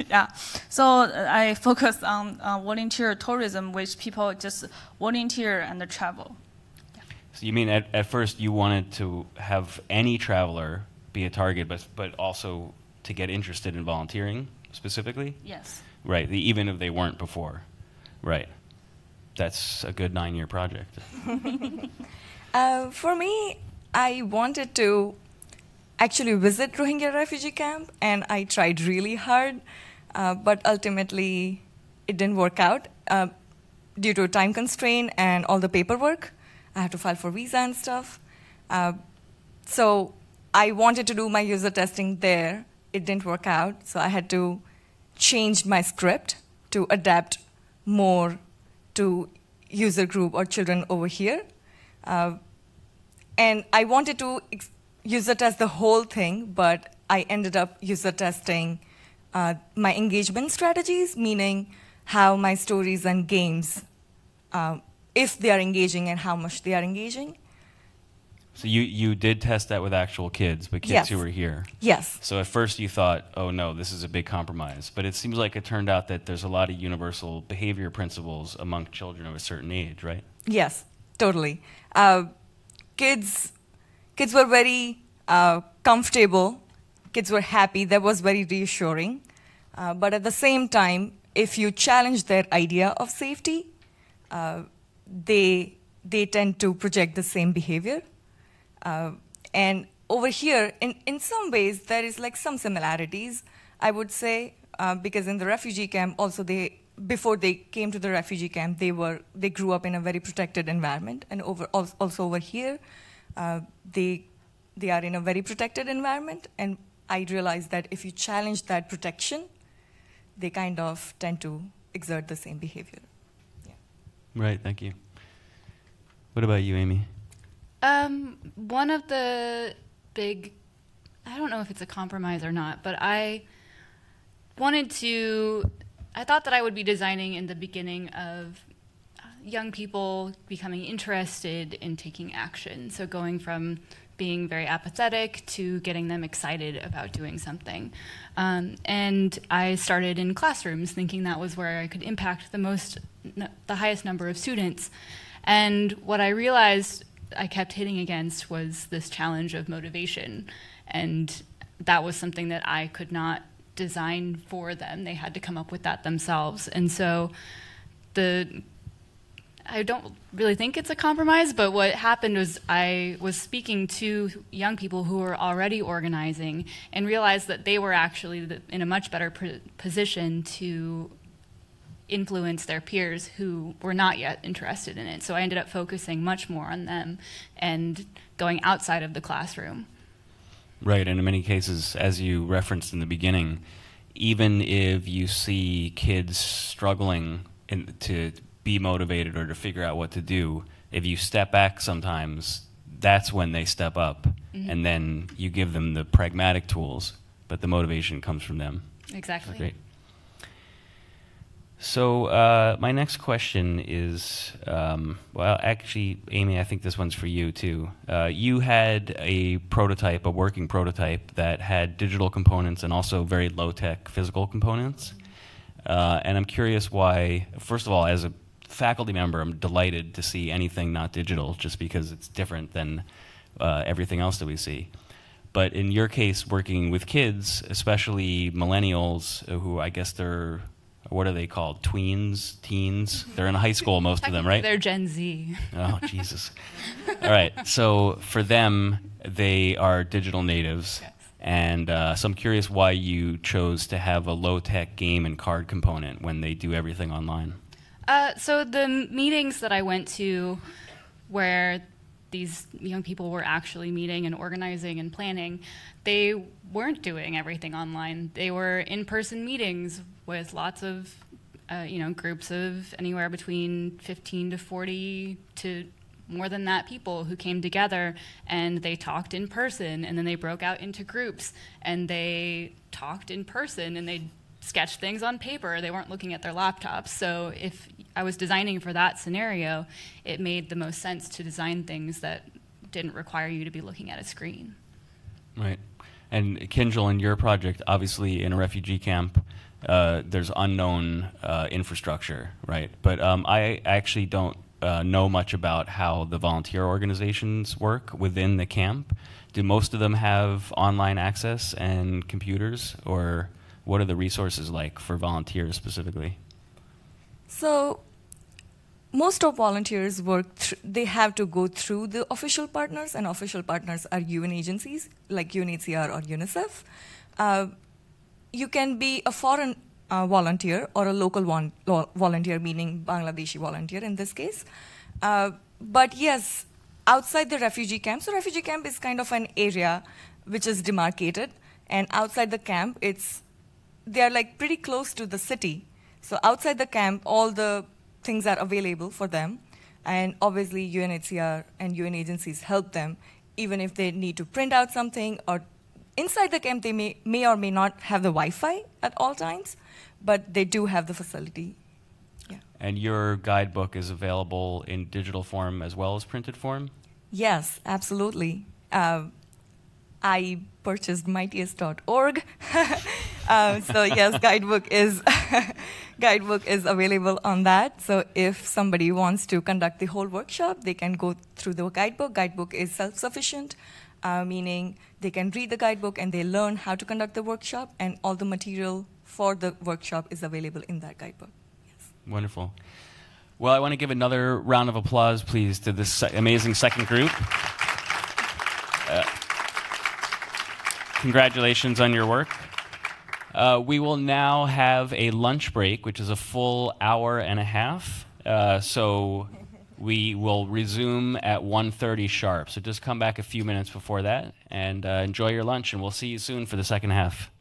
Yeah. So I focus on volunteer tourism, which people just volunteer and travel. Yeah. So you mean at first you wanted to have any traveler be a target, but also to get interested in volunteering specifically? Yes. Right. Even if they weren't before. Right. That's a good 9-year project. For me, I wanted to actually visit Rohingya refugee camp, and I tried really hard, but ultimately it didn't work out due to a time constraint and all the paperwork. I had to file for visa and stuff. So I wanted to do my user testing there. It didn't work out, so I had to change my script to adapt more to user group or children over here. And I wanted to user test the whole thing, but I ended up user testing my engagement strategies, meaning how my stories and games, if they are engaging and how much they are engaging. So you did test that with actual kids, but kids Yes. who were here. Yes. So at first you thought, oh no, this is a big compromise. But it seems like it turned out that there's a lot of universal behavior principles among children of a certain age, right? Yes, totally. Kids were very comfortable. Kids were happy. That was very reassuring. But at the same time, if you challenge their idea of safety, they tend to project the same behavior. And over here, in some ways, there is like some similarities, I would say, because in the refugee camp, also before they came to the refugee camp, they grew up in a very protected environment, and also over here, they are in a very protected environment. And I realized that if you challenge that protection, they kind of tend to exert the same behavior. Right, thank you. What about you, Amy? One of the big, I don't know if it's a compromise or not, but I thought that I would be designing in the beginning of young people becoming interested in taking action. So going from being very apathetic to getting them excited about doing something. And I started in classrooms thinking that was where I could impact the highest number of students. And what I realized I kept hitting against was this challenge of motivation. And that was something that I could not design for them. They had to come up with that themselves. And so I don't really think it's a compromise, but what happened was I was speaking to young people who were already organizing and realized that they were actually in a much better position to influence their peers who were not yet interested in it. So I ended up focusing much more on them and going outside of the classroom. Right, and in many cases, as you referenced in the beginning, even if you see kids struggling to be motivated or to figure out what to do, if you step back sometimes, that's when they step up. Mm-hmm. And then you give them the pragmatic tools, but the motivation comes from them. Exactly. Great. So my next question is, well, actually, Amy, I think this one's for you too. You had a working prototype that had digital components and also very low-tech physical components. And I'm curious why, first of all, as a faculty member, I'm delighted to see anything not digital just because it's different than everything else that we see. But in your case, working with kids, especially millennials, who I guess they're, what are they called? Teens? They're in high school, most of them, right? They're Gen Z. Oh, Jesus. All right. So for them, they are digital natives. Yes. And so I'm curious why you chose to have a low-tech game and card component when they do everything online. So the meetings that I went to where these young people were actually meeting and organizing and planning, they weren't doing everything online. They were in-person meetings with lots of, groups of anywhere between 15 to 40 to more than that people who came together, and they talked in person, and then they broke out into groups, and they talked in person, and they sketched things on paper. They weren't looking at their laptops. So if I was designing for that scenario, it made the most sense to design things that didn't require you to be looking at a screen. Right. And Kinjal, in your project, obviously in a refugee camp, there's unknown infrastructure, right? But I actually don't know much about how the volunteer organizations work within the camp. Do most of them have online access and computers, or what are the resources like for volunteers specifically? So most of volunteers they have to go through the official partners, and official partners are UN agencies like UNHCR or UNICEF. You can be a foreign volunteer or a local volunteer, meaning Bangladeshi volunteer in this case. But yes, outside the refugee camp, so refugee camp is kind of an area which is demarcated, and outside the camp, they are like pretty close to the city. So outside the camp, all the things are available for them, and obviously UNHCR and UN agencies help them, even if they need to print out something, or inside the camp they may or may not have the Wi-Fi at all times, but they do have the facility. Yeah. And your guidebook is available in digital form as well as printed form? Yes, absolutely. I purchased mightiest.org. So yes, guidebook is available on that. So if somebody wants to conduct the whole workshop, they can go through the guidebook. Guidebook is self-sufficient, meaning they can read the guidebook and they learn how to conduct the workshop, and all the material for the workshop is available in that guidebook. Yes. Wonderful. Well, I want to give another round of applause, please, to this amazing second group. Congratulations on your work. We will now have a lunch break, which is a full hour and a half. So we will resume at 1:30 sharp. So just come back a few minutes before that and enjoy your lunch, and we'll see you soon for the second half.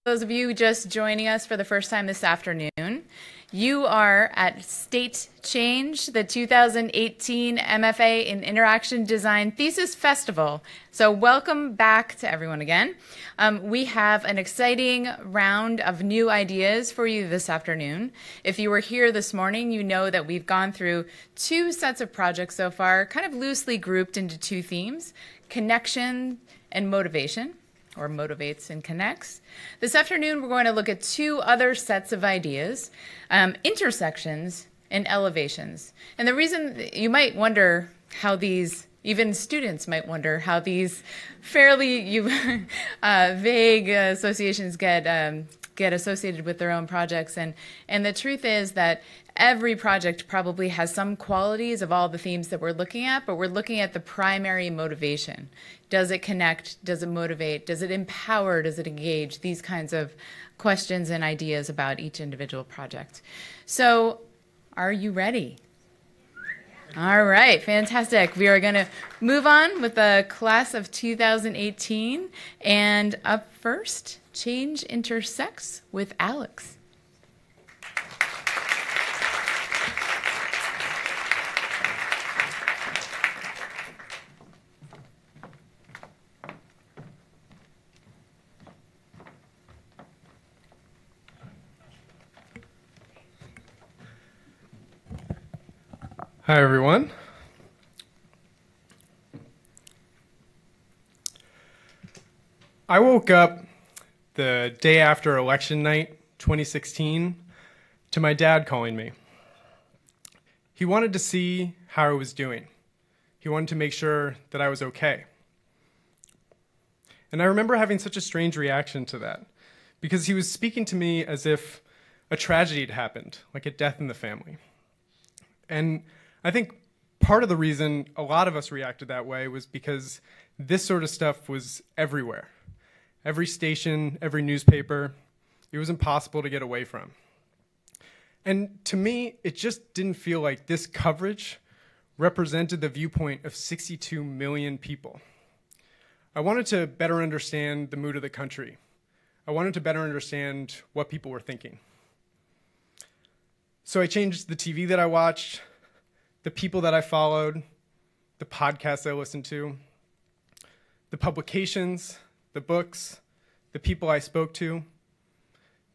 Those of you just joining us for the first time this afternoon, you are at State Change, the 2018 MFA in Interaction Design Thesis Festival. So welcome back to everyone again. We have an exciting round of new ideas for you this afternoon. If you were here this morning, you know that we've gone through 2 sets of projects so far, kind of loosely grouped into 2 themes, connection and motivation, or motivates and connects. This afternoon, we're going to look at 2 other sets of ideas, intersections and elevations. And the reason you might wonder how these, even students might wonder how these fairly vague associations get associated with their own projects. And the truth is that every project probably has some qualities of all the themes that we're looking at, but we're looking at the primary motivation. Does it connect? Does it motivate? Does it empower? Does it engage? These kinds of questions and ideas about each individual project. So, are you ready? All right, fantastic. We are going to move on with the class of 2018. And up first, Change Intersects with Alex. Hi, everyone. I woke up the day after election night, 2016, to my dad calling me. He wanted to see how I was doing. He wanted to make sure that I was okay. And I remember having such a strange reaction to that, because he was speaking to me as if a tragedy had happened, like a death in the family. And I think part of the reason a lot of us reacted that way was because this sort of stuff was everywhere. Every station, every newspaper, it was impossible to get away from. And to me, it just didn't feel like this coverage represented the viewpoint of 62 million people. I wanted to better understand the mood of the country. I wanted to better understand what people were thinking. So I changed the TV that I watched, the people that I followed, the podcasts I listened to, the publications, the books, the people I spoke to.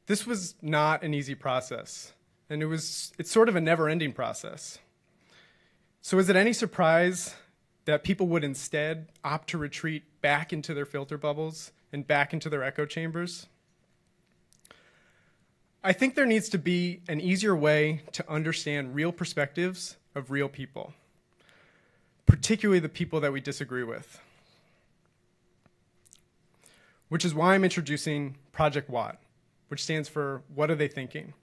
This was not an easy process, and it's sort of a never-ending process. So is it any surprise that people would instead opt to retreat back into their filter bubbles and back into their echo chambers? I think there needs to be an easier way to understand real perspectives of real people, particularly the people that we disagree with. Which is why I'm introducing Project What, which stands for What Are They Thinking?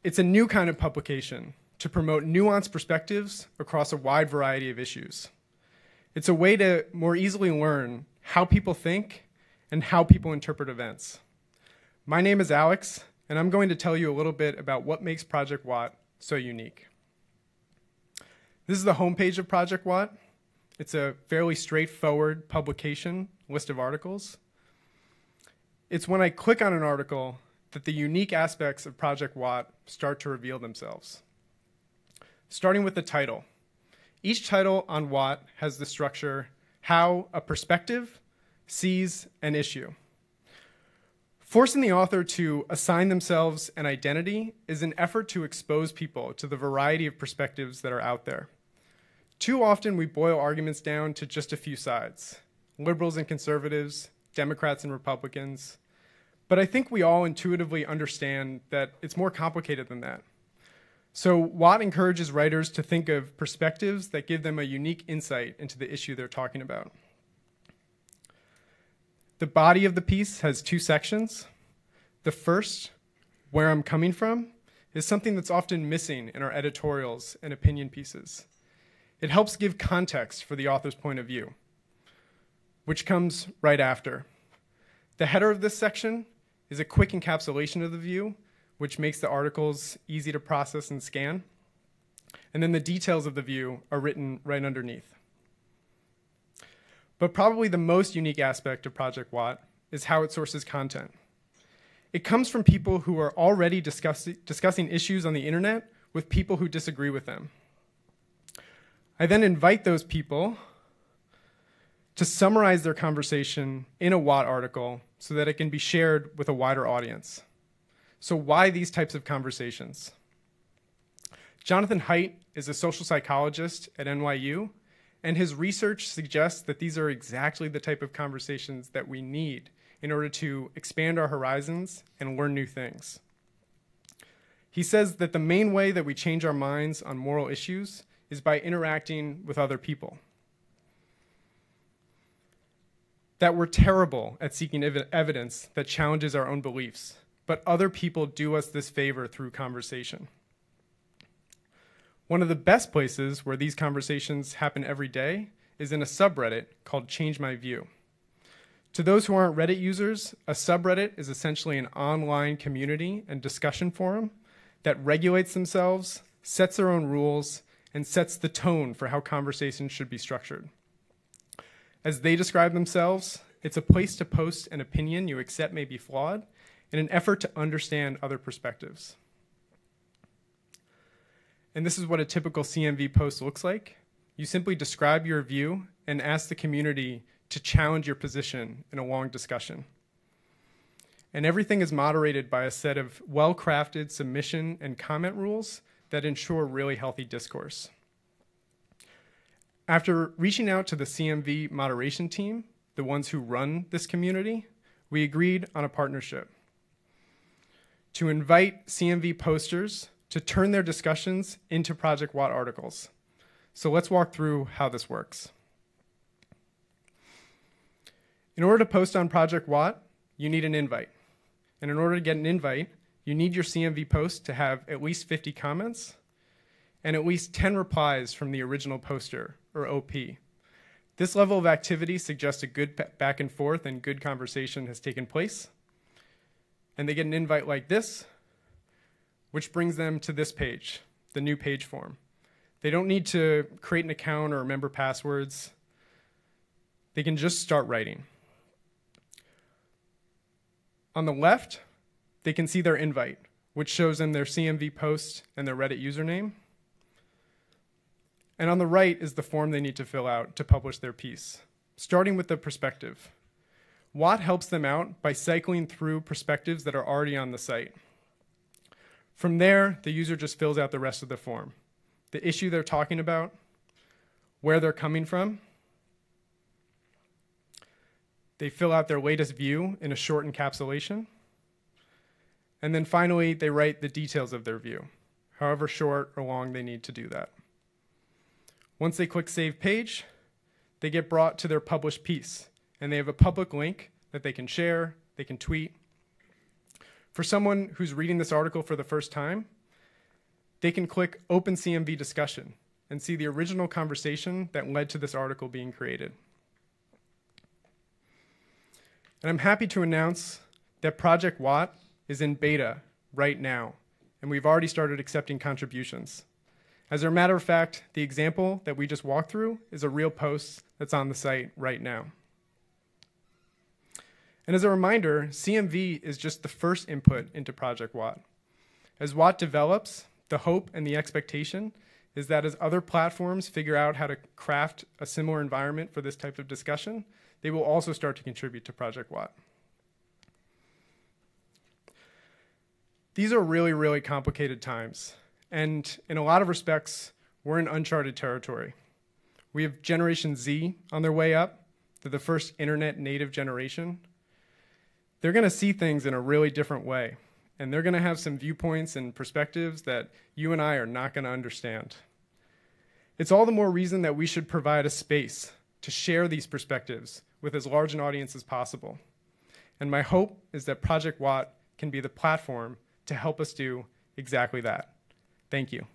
It's a new kind of publication to promote nuanced perspectives across a wide variety of issues. It's a way to more easily learn how people think and how people interpret events. My name is Alex, and I'm going to tell you a little bit about what makes Project What so unique. This is the homepage of Project What. It's a fairly straightforward publication, list of articles. It's when I click on an article that the unique aspects of Project What start to reveal themselves. Starting with the title. Each title on What has the structure, how a perspective sees an issue. Forcing the author to assign themselves an identity is an effort to expose people to the variety of perspectives that are out there. Too often we boil arguments down to just a few sides, liberals and conservatives, Democrats and Republicans. But I think we all intuitively understand that it's more complicated than that. So What encourages writers to think of perspectives that give them a unique insight into the issue they're talking about. The body of the piece has 2 sections. The first, Where I'm Coming From, is something that's often missing in our editorials and opinion pieces. It helps give context for the author's point of view, which comes right after. The header of this section is a quick encapsulation of the view, which makes the articles easy to process and scan. And then the details of the view are written right underneath. But probably the most unique aspect of Project What is how it sources content. It comes from people who are already discussing issues on the internet with people who disagree with them. I then invite those people to summarize their conversation in a Watt article so that it can be shared with a wider audience. So why these types of conversations? Jonathan Haidt is a social psychologist at NYU, and his research suggests that these are exactly the type of conversations that we need in order to expand our horizons and learn new things. He says that the main way that we change our minds on moral issues is by interacting with other people. That we're terrible at seeking evidence that challenges our own beliefs, but other people do us this favor through conversation. One of the best places where these conversations happen every day is in a subreddit called Change My View. To those who aren't Reddit users, a subreddit is essentially an online community and discussion forum that regulates themselves, sets their own rules, and sets the tone for how conversations should be structured. As they describe themselves, it's a place to post an opinion you accept may be flawed in an effort to understand other perspectives. And this is what a typical CMV post looks like. You simply describe your view and ask the community to challenge your position in a long discussion. And everything is moderated by a set of well-crafted submission and comment rules that ensure really healthy discourse. After reaching out to the CMV moderation team, the ones who run this community, we agreed on a partnership to invite CMV posters to turn their discussions into Project Watt articles. So let's walk through how this works. In order to post on Project Watt, you need an invite. And in order to get an invite, you need your CMV post to have at least 50 comments and at least 10 replies from the original poster, or OP. This level of activity suggests a good back and forth and good conversation has taken place. And they get an invite like this, which brings them to this page, the new page form. They don't need to create an account or remember passwords. They can just start writing. On the left, they can see their invite, which shows them their CMV post and their Reddit username. And on the right is the form they need to fill out to publish their piece, starting with the perspective. Watt helps them out by cycling through perspectives that are already on the site. From there, the user just fills out the rest of the form. The issue they're talking about, where they're coming from. They fill out their latest view in a short encapsulation. And then finally, they write the details of their view, however short or long they need to do that. Once they click Save Page, they get brought to their published piece, and they have a public link that they can share, they can tweet. For someone who's reading this article for the first time, they can click Open CMV Discussion and see the original conversation that led to this article being created. And I'm happy to announce that Project Watt is in beta right now, and we've already started accepting contributions. As a matter of fact, the example that we just walked through is a real post that's on the site right now. And as a reminder, CMV is just the first input into Project Watt. As Watt develops, the hope and the expectation is that as other platforms figure out how to craft a similar environment for this type of discussion, they will also start to contribute to Project Watt. These are really, really complicated times. And in a lot of respects, we're in uncharted territory. We have Generation Z on their way up. They're the first internet native generation. They're going to see things in a really different way. And they're going to have some viewpoints and perspectives that you and I are not going to understand. It's all the more reason that we should provide a space to share these perspectives with as large an audience as possible. And my hope is that Project Watt can be the platform to help us do exactly that. Thank you.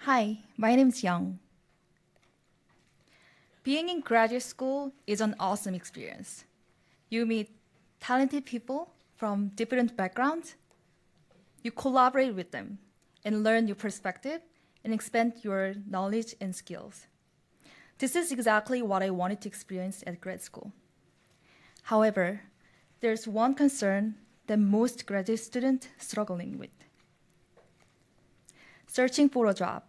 Hi, my name is Young. Being in graduate school is an awesome experience. You meet talented people from different backgrounds. You collaborate with them and learn new perspective and expand your knowledge and skills. This is exactly what I wanted to experience at grad school. However, there's one concern that most graduate students struggling with. Searching for a job.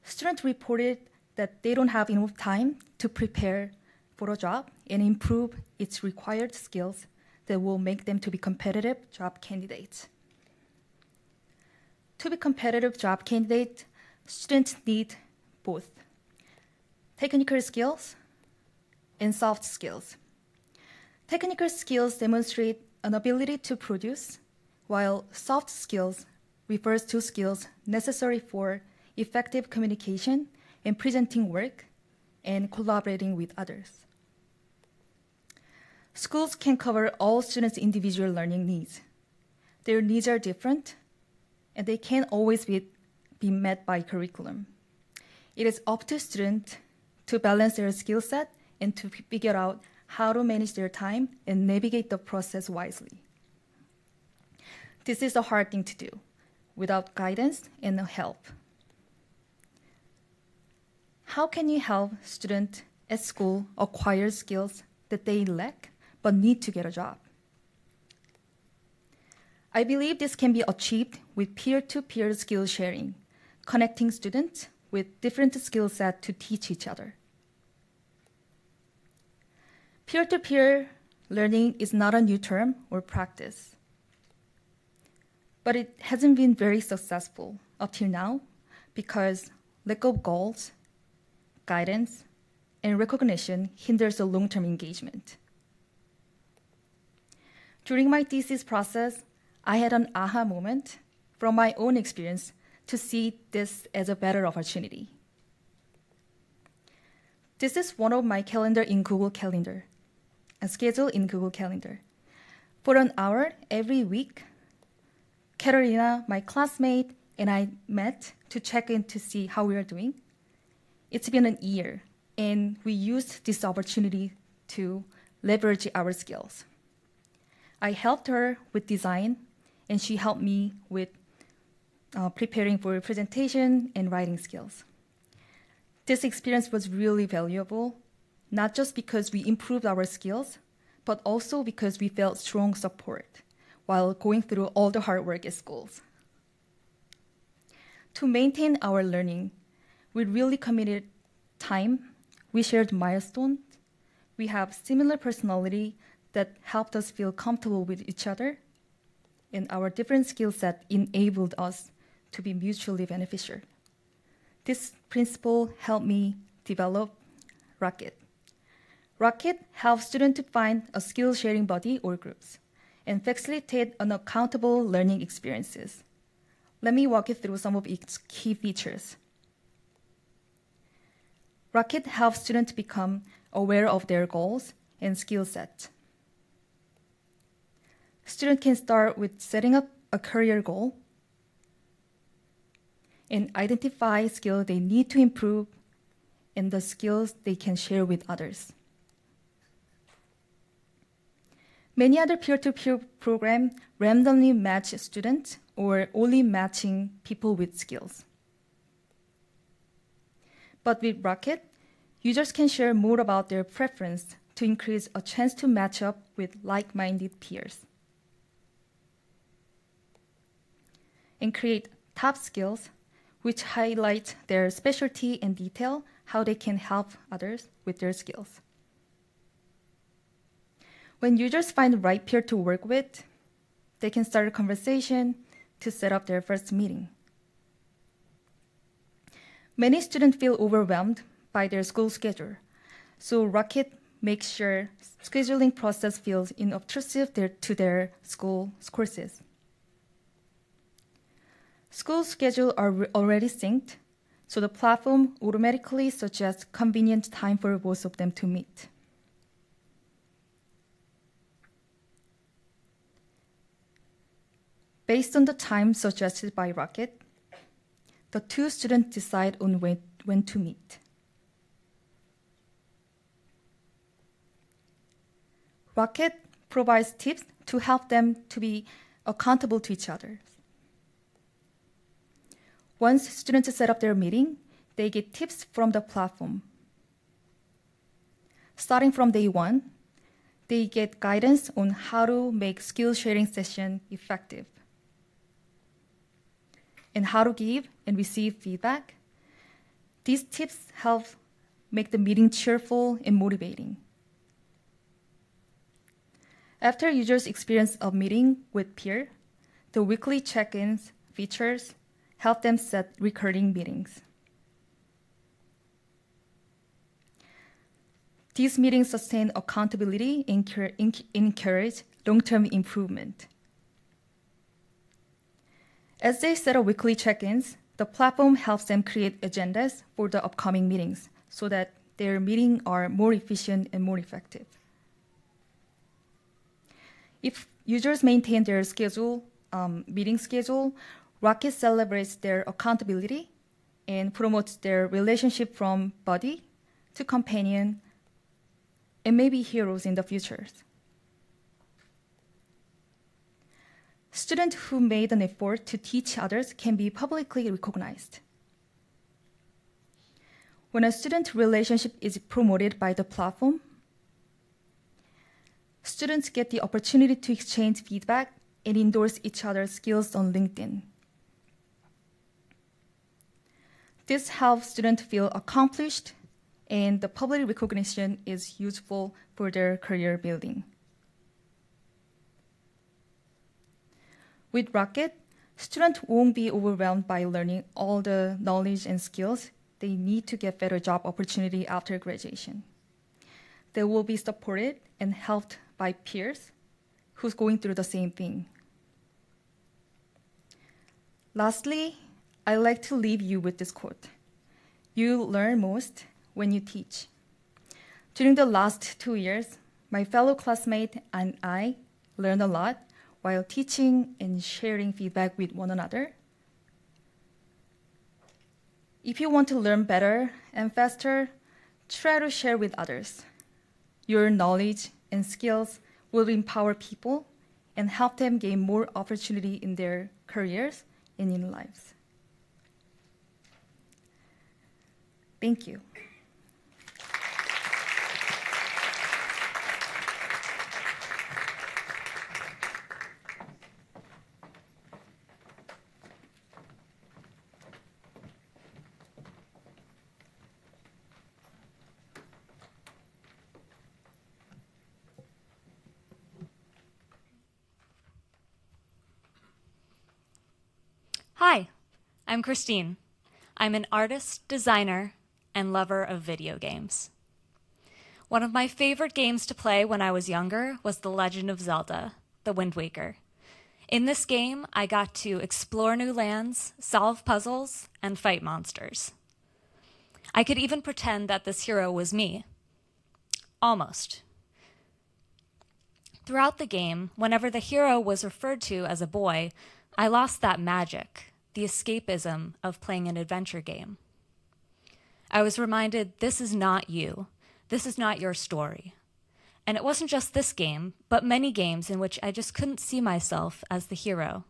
Students reported that they don't have enough time to prepare for a job and improve its required skills that will make them to be competitive job candidates. To be competitive job candidates, students need both technical skills and soft skills. Technical skills demonstrate an ability to produce, while soft skills refers to skills necessary for effective communication and presenting work and collaborating with others. Schools can cover all students' individual learning needs. Their needs are different, and they can't always be met by curriculum. It is up to students to balance their skill set and to figure out how to manage their time and navigate the process wisely. This is a hard thing to do without guidance and help. How can you help students at school acquire skills that they lack but need to get a job? I believe this can be achieved with peer-to-peer skill sharing, connecting students with different skill sets to teach each other. Peer-to-peer learning is not a new term or practice, but it hasn't been very successful up till now because lack of goals, guidance, and recognition hinders the long-term engagement. During my thesis process, I had an aha moment from my own experience to see this as a better opportunity. This is one of my calendar in Google Calendar, a schedule in Google Calendar. For an hour every week, Carolina, my classmate, and I met to check in to see how we are doing. It's been a year, and we used this opportunity to leverage our skills. I helped her with design, and she helped me with preparing for presentation and writing skills. This experience was really valuable, not just because we improved our skills, but also because we felt strong support while going through all the hard work at schools. To maintain our learning, we really committed time, we shared milestones, we have similar personality that helped us feel comfortable with each other, and our different skill set enabled us to be mutually beneficial. This principle helped me develop Rocket. Rocket helps students to find a skill-sharing body or groups and facilitate an accountable learning experiences. Let me walk you through some of its key features. Rocket helps students become aware of their goals and skill sets. Students can start with setting up a career goal and identify skills they need to improve and the skills they can share with others. Many other peer-to-peer programs randomly match students or only matching people with skills. But with Rocket, users can share more about their preference to increase a chance to match up with like-minded peers and create top skills which highlight their specialty and detail how they can help others with their skills. When users find the right peer to work with, they can start a conversation to set up their first meeting. Many students feel overwhelmed by their school schedule, so Rocket makes sure scheduling process feels unobtrusive to their school courses. School schedules are already synced, so the platform automatically suggests convenient time for both of them to meet. Based on the time suggested by Rocket, the two students decide on when to meet. Rocket provides tips to help them to be accountable to each other. Once students set up their meeting, they get tips from the platform. Starting from day one, they get guidance on how to make skill sharing session effective and how to give and receive feedback. These tips help make the meeting cheerful and motivating. After users experience a meeting with peer, the weekly check-ins features help them set recurring meetings. These meetings sustain accountability and encourage long-term improvement. As they set up weekly check-ins, the platform helps them create agendas for the upcoming meetings so that their meetings are more efficient and more effective. If users maintain their meeting schedule, Rocket celebrates their accountability and promotes their relationship from buddy to companion and maybe heroes in the future. Students who made an effort to teach others can be publicly recognized. When a student relationship is promoted by the platform, students get the opportunity to exchange feedback and endorse each other's skills on LinkedIn. This helps students feel accomplished, and the public recognition is useful for their career building. With Rocket, students won't be overwhelmed by learning all the knowledge and skills they need to get better job opportunity after graduation. They will be supported and helped by peers who's going through the same thing. Lastly, I'd like to leave you with this quote. You learn most when you teach. During the last 2 years, my fellow classmate and I learned a lot while teaching and sharing feedback with one another. If you want to learn better and faster, try to share with others. Your knowledge and skills will empower people and help them gain more opportunity in their careers and in lives. Thank you. Hi, I'm Christine. I'm an artist, designer, and lover of video games. One of my favorite games to play when I was younger was The Legend of Zelda: The Wind Waker. In this game, I got to explore new lands, solve puzzles, and fight monsters. I could even pretend that this hero was me. Almost. Throughout the game, whenever the hero was referred to as a boy, I lost that magic, the escapism of playing an adventure game. I was reminded, this is not you. This is not your story. And it wasn't just this game, but many games in which I just couldn't see myself as the hero.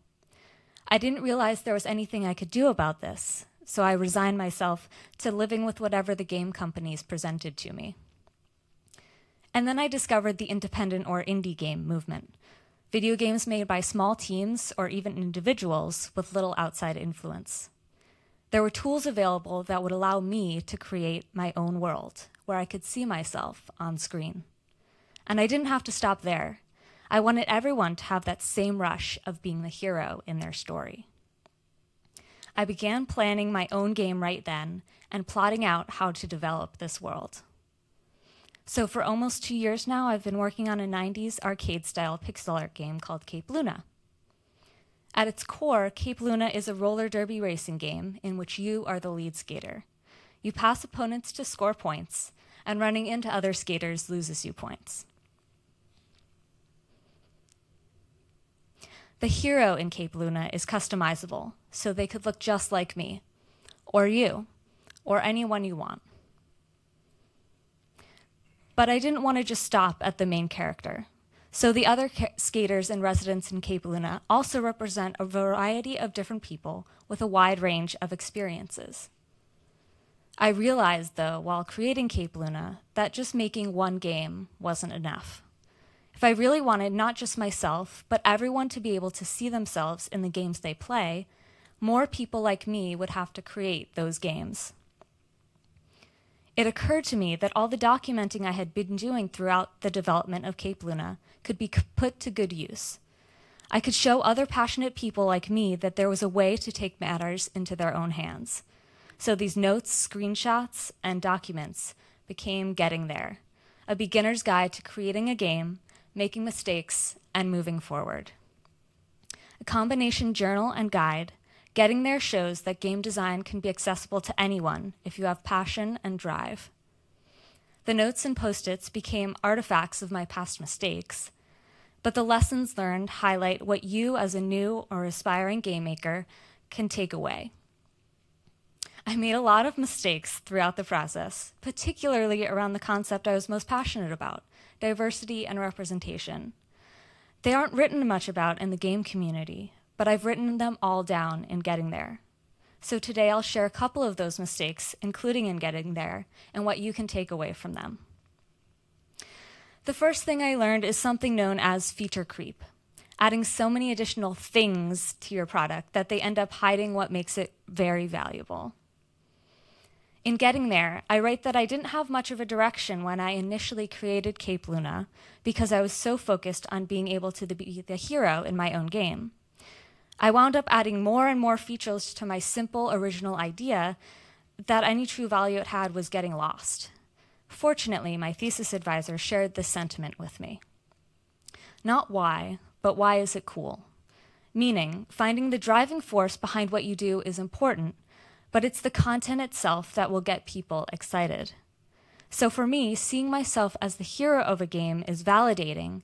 I didn't realize there was anything I could do about this, so I resigned myself to living with whatever the game companies presented to me. And then I discovered the independent or indie game movement. Video games made by small teams or even individuals with little outside influence. There were tools available that would allow me to create my own world, where I could see myself on screen. And I didn't have to stop there. I wanted everyone to have that same rush of being the hero in their story. I began planning my own game right then and plotting out how to develop this world. So for almost 2 years now, I've been working on a 90s arcade-style pixel art game called Cape Luna. At its core, Cape Luna is a roller derby racing game in which you are the lead skater. You pass opponents to score points, and running into other skaters loses you points. The hero in Cape Luna is customizable, so they could look just like me. or you, or anyone you want. But I didn't want to just stop at the main character. So the other skaters and residents in Cape Luna also represent a variety of different people with a wide range of experiences. I realized, though, while creating Cape Luna, that just making one game wasn't enough. If I really wanted not just myself, but everyone to be able to see themselves in the games they play, more people like me would have to create those games. It occurred to me that all the documenting I had been doing throughout the development of Cape Luna could be put to good use. I could show other passionate people like me that there was a way to take matters into their own hands. So these notes, screenshots, and documents became Getting There, a beginner's guide to creating a game, making mistakes, and moving forward. A combination journal and guide, Getting There shows that game design can be accessible to anyone if you have passion and drive. The notes and post-its became artifacts of my past mistakes, but the lessons learned highlight what you as a new or aspiring game maker can take away. I made a lot of mistakes throughout the process, particularly around the concept I was most passionate about, diversity and representation. They aren't written much about in the game community, but I've written them all down in Getting There. So today I'll share a couple of those mistakes, including in Getting There, and what you can take away from them. The first thing I learned is something known as feature creep, adding so many additional things to your product that they end up hiding what makes it very valuable. In Getting There, I write that I didn't have much of a direction when I initially created Cape Luna because I was so focused on being able to be the hero in my own game. I wound up adding more and more features to my simple original idea that any true value it had was getting lost. Fortunately, my thesis advisor shared this sentiment with me. Not why, but why is it cool? Meaning, finding the driving force behind what you do is important, but it's the content itself that will get people excited. So for me, seeing myself as the hero of a game is validating,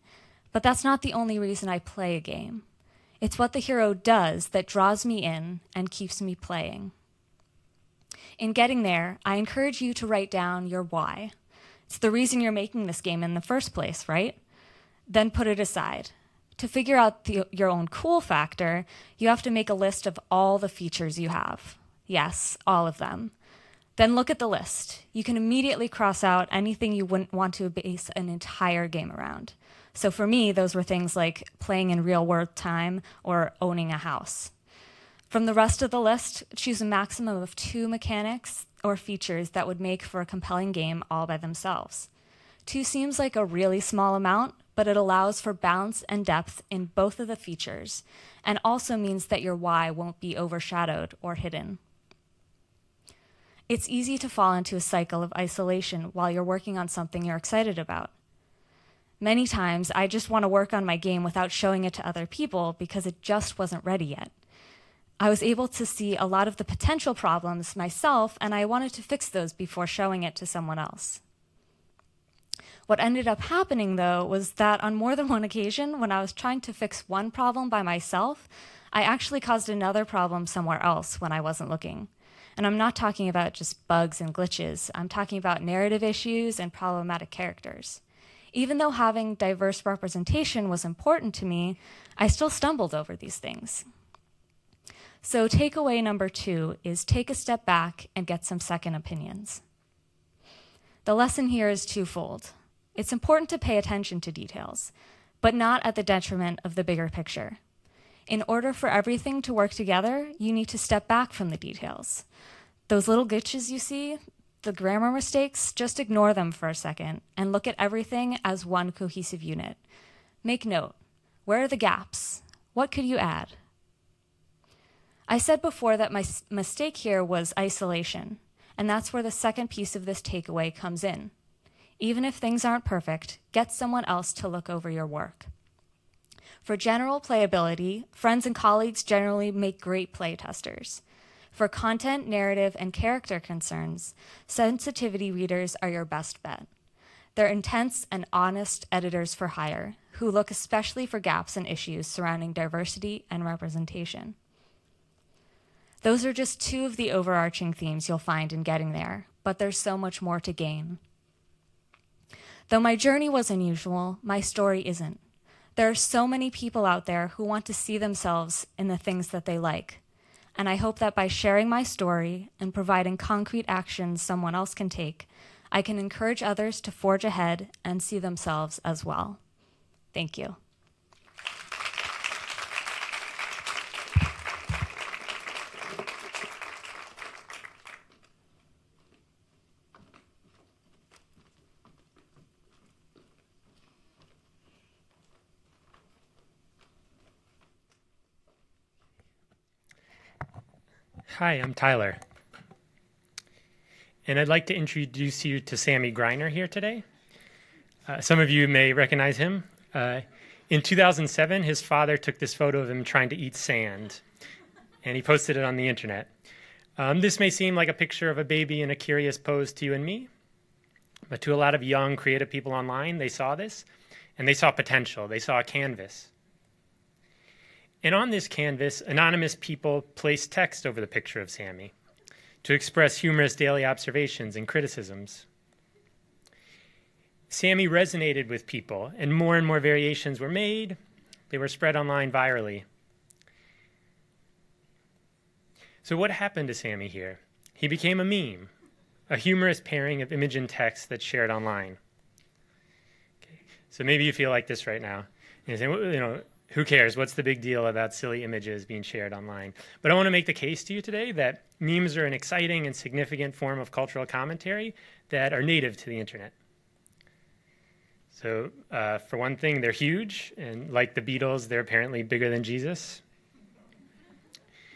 but that's not the only reason I play a game. It's what the hero does that draws me in and keeps me playing. In Getting There, I encourage you to write down your why. It's the reason you're making this game in the first place, right? Then put it aside. To figure out your own cool factor, you have to make a list of all the features you have. Yes, all of them. Then look at the list. You can immediately cross out anything you wouldn't want to base an entire game around. So for me, those were things like playing in real-world time or owning a house. From the rest of the list, choose a maximum of 2 mechanics or features that would make for a compelling game all by themselves. 2 seems like a really small amount, but it allows for balance and depth in both of the features, and also means that your why won't be overshadowed or hidden. It's easy to fall into a cycle of isolation while you're working on something you're excited about. Many times, I just want to work on my game without showing it to other people because it just wasn't ready yet. I was able to see a lot of the potential problems myself, and I wanted to fix those before showing it to someone else. What ended up happening, though, was that on more than one occasion, when I was trying to fix one problem by myself, I actually caused another problem somewhere else when I wasn't looking. And I'm not talking about just bugs and glitches. I'm talking about narrative issues and problematic characters. Even though having diverse representation was important to me, I still stumbled over these things. So takeaway number 2 is take a step back and get some second opinions. The lesson here is twofold. It's important to pay attention to details, but not at the detriment of the bigger picture. In order for everything to work together, you need to step back from the details. Those little glitches you see, the grammar mistakes, just ignore them for a second and look at everything as one cohesive unit. Make note. Where are the gaps? What could you add? I said before that my mistake here was isolation, and that's where the second piece of this takeaway comes in. Even if things aren't perfect, get someone else to look over your work. For general playability, friends and colleagues generally make great play testers. For content, narrative, and character concerns, sensitivity readers are your best bet. They're intense and honest editors for hire, who look especially for gaps and issues surrounding diversity and representation. Those are just two of the overarching themes you'll find in getting there, but there's so much more to gain. Though my journey was unusual, my story isn't. There are so many people out there who want to see themselves in the things that they like. And I hope that by sharing my story and providing concrete actions someone else can take, I can encourage others to forge ahead and see themselves as well. Thank you. Hi, I'm Tyler. And I'd like to introduce you to Sammy Greiner here today. Some of you may recognize him. In 2007, his father took this photo of him trying to eat sand, and he posted it on the internet. This may seem like a picture of a baby in a curious pose to you and me, but to a lot of young, creative people online, they saw this, and they saw potential. They saw a canvas. And on this canvas, anonymous people placed text over the picture of Sammy to express humorous daily observations and criticisms. Sammy resonated with people, and more variations were made. They were spread online virally. So what happened to Sammy here? He became a meme, a humorous pairing of image and text that's shared online. Okay. So maybe you feel like this right now. You say, well, you know, who cares? What's the big deal about silly images being shared online? But I want to make the case to you today that memes are an exciting and significant form of cultural commentary that are native to the internet. So for one thing, they're huge, and like the Beatles, they're apparently bigger than Jesus.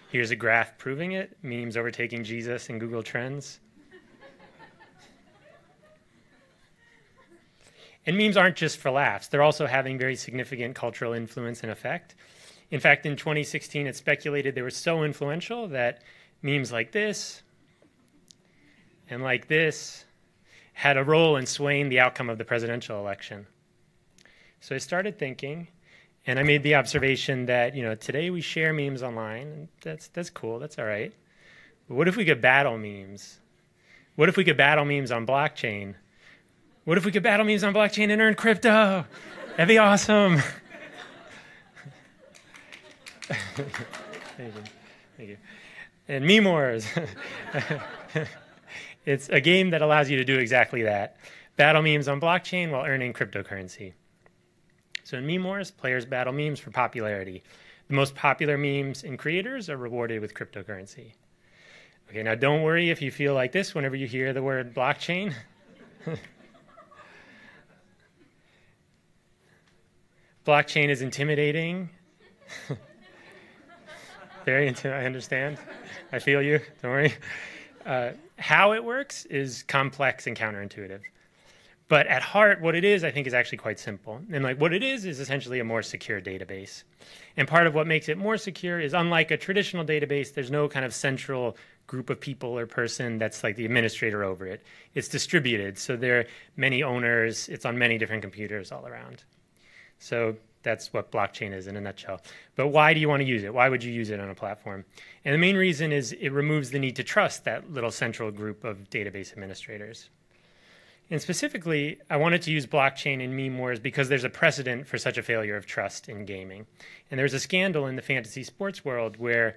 Here's a graph proving it, memes overtaking Jesus in Google Trends. And memes aren't just for laughs. They're also having very significant cultural influence and effect. In fact, in 2016, it's speculated they were so influential that memes like this and like this had a role in swaying the outcome of the presidential election. So I started thinking, and I made the observation that, you know, today we share memes online, and that's cool, that's all right. But what if we could battle memes? What if we could battle memes on blockchain? What if we could battle memes on blockchain and earn crypto? That'd be awesome. Thank you. Thank you. And Meme Wars. It's a game that allows you to do exactly that. Battle memes on blockchain while earning cryptocurrency. So in Meme Wars, players battle memes for popularity. The most popular memes and creators are rewarded with cryptocurrency. Okay, now don't worry if you feel like this whenever you hear the word blockchain. Blockchain is intimidating. Very intimidating, I understand. I feel you, don't worry. How it works is complex and counterintuitive. But at heart, what it is, I think, is actually quite simple. And like what it is essentially a more secure database. And part of what makes it more secure is, unlike a traditional database, there's no kind of central group of people or person that's like the administrator over it. It's distributed, so there are many owners. It's on many different computers all around. So that's what blockchain is in a nutshell. But why do you want to use it? Why would you use it on a platform? And the main reason is it removes the need to trust that little central group of database administrators. And specifically, I wanted to use blockchain in Meme Wars because there's a precedent for such a failure of trust in gaming. And there's a scandal in the fantasy sports world where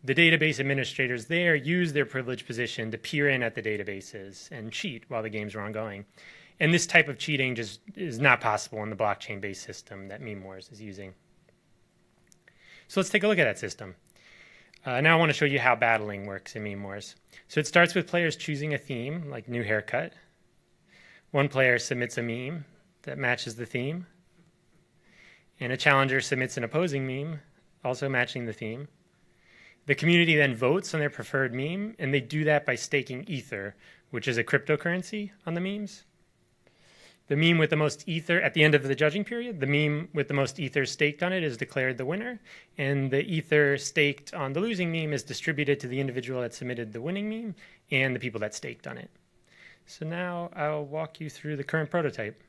the database administrators there use their privileged position to peer in at the databases and cheat while the games are ongoing. And this type of cheating just is not possible in the blockchain-based system that Meme Wars is using. So let's take a look at that system. Now I want to show you how battling works in Meme Wars. So it starts with players choosing a theme, like new haircut. One player submits a meme that matches the theme. And a challenger submits an opposing meme, also matching the theme. The community then votes on their preferred meme, and they do that by staking Ether, which is a cryptocurrency on the memes. The meme with the most Ether, at the end of the judging period, the meme with the most Ether staked on it is declared the winner, and the Ether staked on the losing meme is distributed to the individual that submitted the winning meme and the people that staked on it. So now I'll walk you through the current prototype.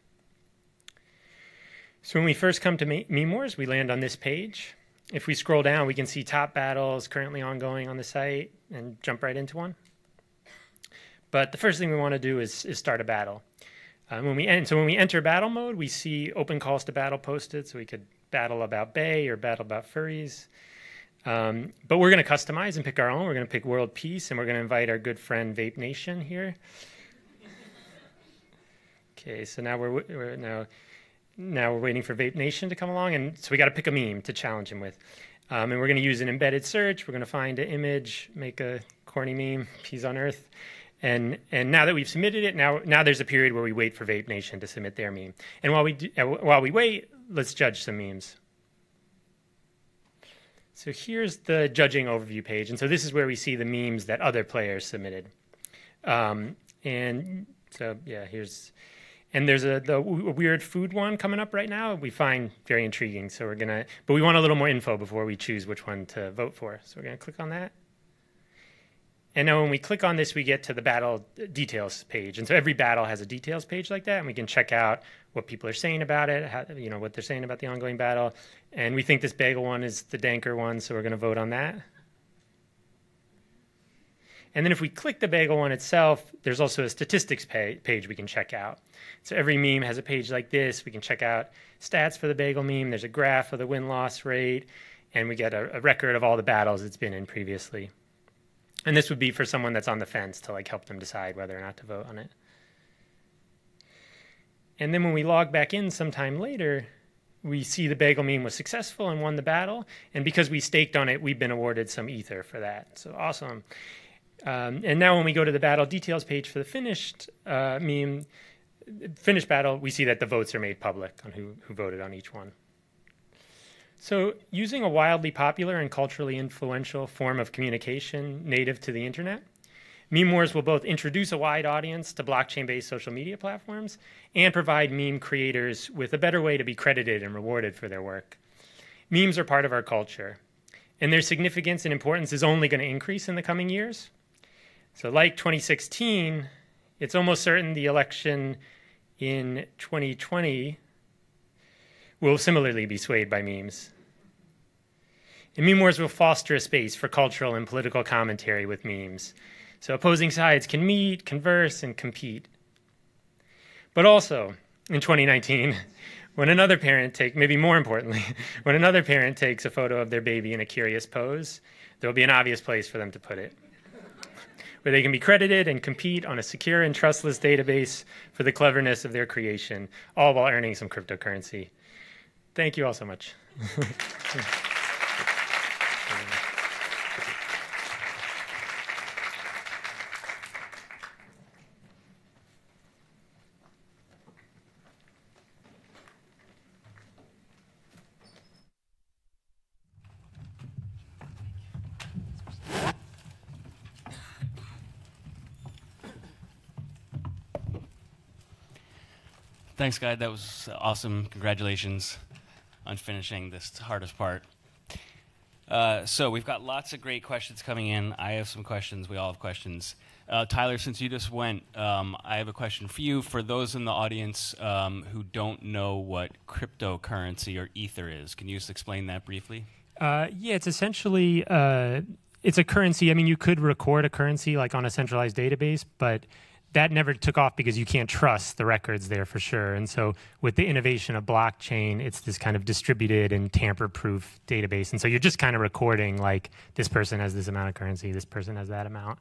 So when we first come to Meme Wars, we land on this page, if we scroll down, we can see top battles currently ongoing on the site and jump right into one. But the first thing we want to do is start a battle. When we enter battle mode, we see open calls to battle posted, so we could battle about Bay or battle about furries. But we're going to customize and pick our own. We're going to pick World Peace, and we're going to invite our good friend Vape Nation here. Okay, so now we're waiting for Vape Nation to come along, and so we got to pick a meme to challenge him with. And we're going to use an embedded search. We're going to find an image, make a corny meme, peas on earth. And now that we've submitted it, now there's a period where we wait for Vape Nation to submit their meme. And while we wait, let's judge some memes. So here's the judging overview page. And so this is where we see the memes that other players submitted. And so, yeah, there's the weird food one coming up right now. We find very intriguing. So but we want a little more info before we choose which one to vote for. So we're going to click on that. And now when we click on this, we get to the battle details page. And so every battle has a details page like that, and we can check out what people are saying about it, what they're saying about the ongoing battle. And we think this bagel one is the danker one, so we're going to vote on that. And then if we click the bagel one itself, there's also a statistics page we can check out. So every meme has a page like this. We can check out stats for the bagel meme. There's a graph of the win-loss rate, and we get a record of all the battles it's been in previously. And this would be for someone that's on the fence to help them decide whether or not to vote on it. And then when we log back in sometime later, we see the bagel meme was successful and won the battle. And because we staked on it, we've been awarded some ether for that. So awesome. And now when we go to the battle details page for the finished battle, we see that the votes are made public on who voted on each one. So using a wildly popular and culturally influential form of communication native to the internet, Meme Wars will both introduce a wide audience to blockchain-based social media platforms and provide meme creators with a better way to be credited and rewarded for their work. Memes are part of our culture, and their significance and importance is only going to increase in the coming years. So like 2016, it's almost certain the election in 2020 will similarly be swayed by memes. And Meme Wars will foster a space for cultural and political commentary with memes. So opposing sides can meet, converse, and compete. But also, in 2019, when another parent maybe more importantly, when another parent takes a photo of their baby in a curious pose, there will be an obvious place for them to put it, where they can be credited and compete on a secure and trustless database for the cleverness of their creation, all while earning some cryptocurrency. Thank you all so much. Thanks, guys. That was awesome. Congratulations on finishing this hardest part. So we've got lots of great questions coming in. I have some questions. We all have questions. Tyler, since you just went, I have a question for you. For those in the audience who don't know what cryptocurrency or Ether is, can you just explain that briefly? Yeah, it's essentially it's a currency. I mean, you could record a currency like on a centralized database, but that never took off because you can't trust the records there for sure. And so with the innovation of blockchain, it's this kind of distributed and tamper-proof database. And so you're just kind of recording like this person has this amount of currency, this person has that amount.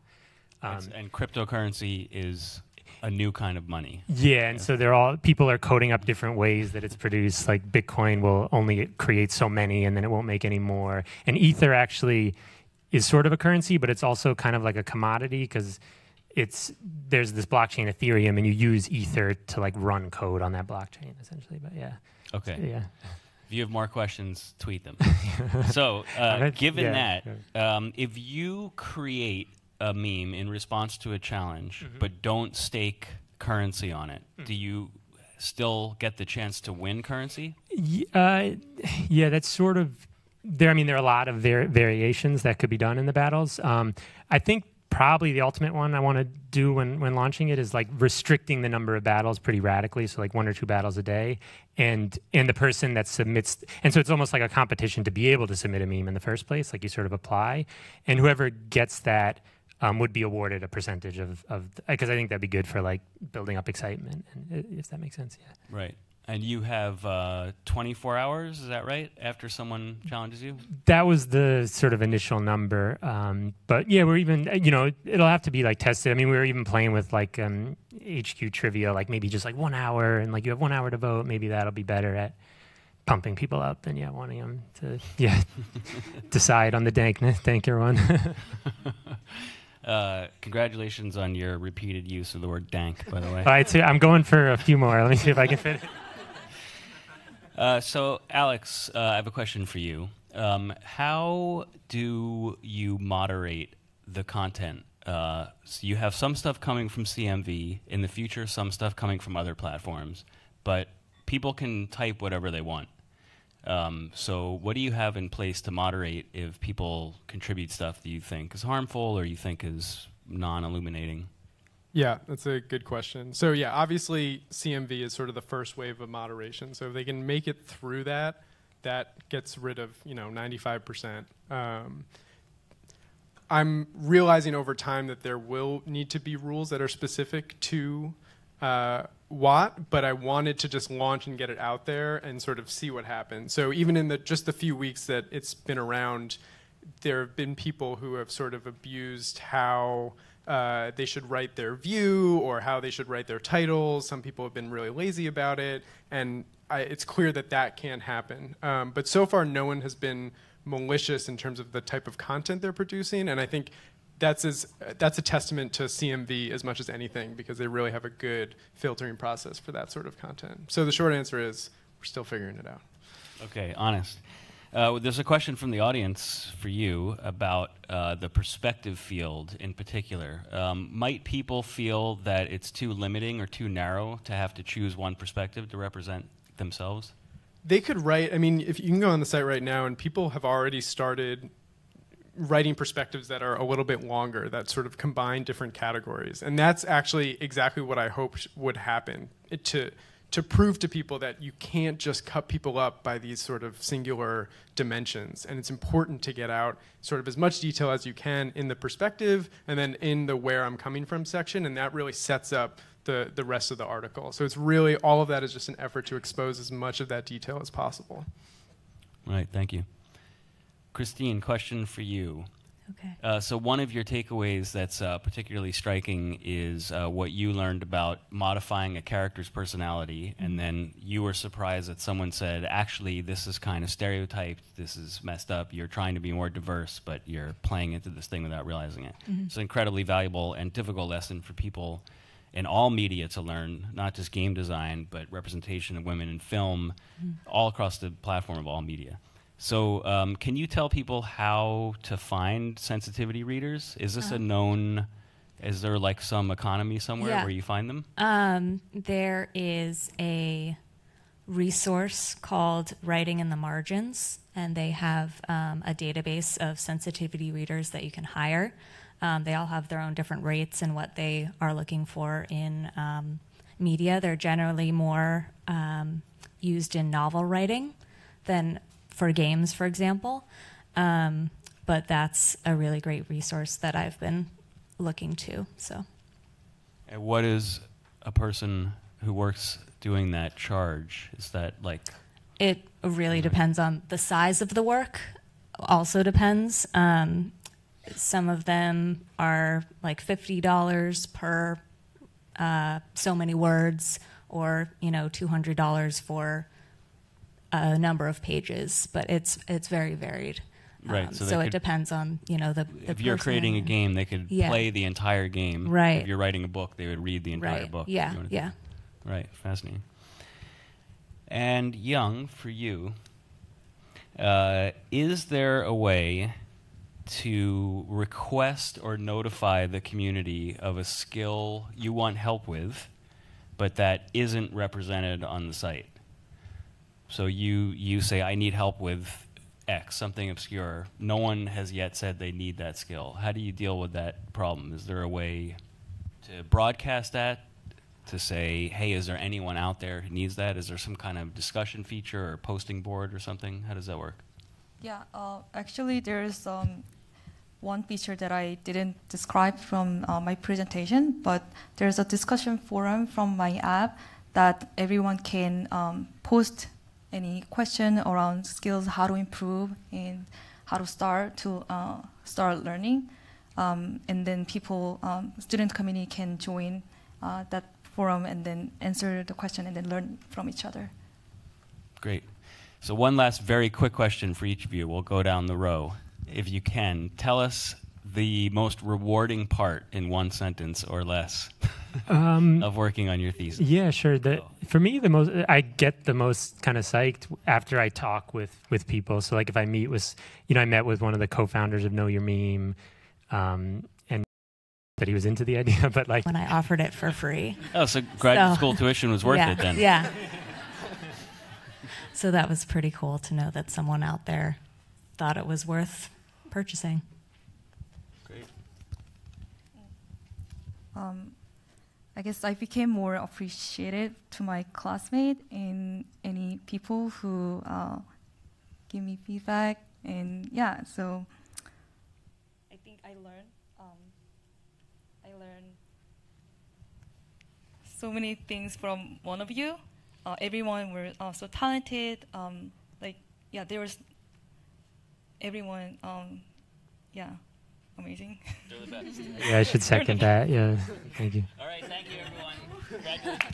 And cryptocurrency is a new kind of money. Yeah, and so people are coding up different ways that it's produced. Like Bitcoin will only create so many and then it won't make any more. And Ether actually is sort of a currency, but it's also kind of like a commodity because there's this blockchain Ethereum and you use Ether to like run code on that blockchain essentially. But yeah. Okay. So, yeah. If you have more questions, tweet them. So given that, if you create a meme in response to a challenge, but don't stake currency on it, do you still get the chance to win currency? Yeah, that's sort of there. I mean, there are a lot of variations that could be done in the battles. I think probably the ultimate one I want to do when launching it is like restricting the number of battles pretty radically, so like 1 or 2 battles a day, and the person that submits, and so it's almost like a competition to be able to submit a meme in the first place, like you sort of apply, and whoever gets that would be awarded a percentage of, because I think that'd be good for like building up excitement, and if that makes sense, yeah. Right. And you have 24 hours, is that right, after someone challenges you? That was the sort of initial number. But yeah, we're even, it'll have to be like tested. I mean, we were even playing with like HQ trivia, like maybe just like 1 hour, and like you have 1 hour to vote. Maybe that'll be better at pumping people up than, wanting them to, decide on the danker one. Congratulations on your repeated use of the word dank, by the way. All right, I'm going for a few more. Let me see if I can fit it. So, Alex, I have a question for you. How do you moderate the content? So you have some stuff coming from CMV, in the future some stuff coming from other platforms, but people can type whatever they want. So what do you have in place to moderate if people contribute stuff that you think is harmful or you think is non-illuminating? Yeah, that's a good question. So yeah, obviously CMV is sort of the first wave of moderation. So if they can make it through that, that gets rid of 95%. I'm realizing over time that there will need to be rules that are specific to Watt, but I wanted to just launch and get it out there and sort of see what happens. So even in just the few weeks that it's been around, there have been people who have sort of abused how they should write their view or how they should write their titles. Some people have been really lazy about it, and it's clear that that can't happen. But so far, no one has been malicious in terms of the type of content they're producing, and I think that's a testament to CMV as much as anything, because they really have a good filtering process for that sort of content. So the short answer is we're still figuring it out. Okay, honest. There's a question from the audience for you about the perspective field in particular. Might people feel that it's too limiting or too narrow to have to choose one perspective to represent themselves? They could write, I mean, if you can go on the site right now, and people have already started writing perspectives that are a little bit longer, that sort of combine different categories. And that's actually exactly what I hoped would happen, to prove to people that you can't just cut people up by these sort of singular dimensions. And it's important to get out sort of as much detail as you can in the perspective and then in the where I'm coming from section, and that really sets up the rest of the article. So it's really, all of that is just an effort to expose as much of that detail as possible. Right, thank you. Christine, question for you. Okay. So one of your takeaways that's particularly striking is what you learned about modifying a character's personality, and then you were surprised that someone said, actually, this is kind of stereotyped, this is messed up, you're trying to be more diverse, but you're playing into this thing without realizing it. Mm-hmm. It's an incredibly valuable and difficult lesson for people in all media to learn, not just game design, but representation of women in film, all across the platform of all media. So can you tell people how to find sensitivity readers? Is this a known, is there like some economy somewhere where you find them? There is a resource called Writing in the Margins, and they have a database of sensitivity readers that you can hire. They all have their own different rates and what they are looking for in media. They're generally more used in novel writing than for games, for example. But that's a really great resource that I've been looking to. So. And what is a person who works doing that charge? Is that like? It really depends on the size of the work. Also depends. Some of them are like $50 per so many words, or $200 for a number of pages, but it's very varied. Right. So it depends on the if you're creating a game, they could play the entire game. Right. If you're writing a book, they would read the entire right. book. Yeah. Yeah. Right. Fascinating. And Young, for you, is there a way to request or notify the community of a skill you want help with, but that isn't represented on the site? So you say, I need help with X, something obscure. No one has yet said they need that skill. How do you deal with that problem? Is there a way to broadcast that, to say, hey, is there anyone out there who needs that? Is there some kind of discussion feature or posting board or something? How does that work? Yeah, actually there's one feature that I didn't describe from my presentation, but there's a discussion forum from my app that everyone can post any question around skills, how to improve, and how to start learning. And then people, student community can join that forum and then answer the question and then learn from each other. Great. So one last very quick question for each of you. We'll go down the row. If you can, tell us the most rewarding part in one sentence or less of working on your thesis. Yeah, sure. For me, I get the most kind of psyched after I talk with people. So like if I meet with, I met with one of the co-founders of Know Your Meme, and that he was into the idea, but like when I offered it for free. Oh, so graduate school tuition was worth it then. Yeah. So that was pretty cool to know that someone out there thought it was worth purchasing. Great. I guess I became more appreciative to my classmate and any people who give me feedback, and yeah, so I think I learned so many things from one of you. Everyone were so talented. There was everyone. Amazing. They're the best. Yeah, I should second that. Yeah, thank you. All right, thank you, everyone. Congratulations.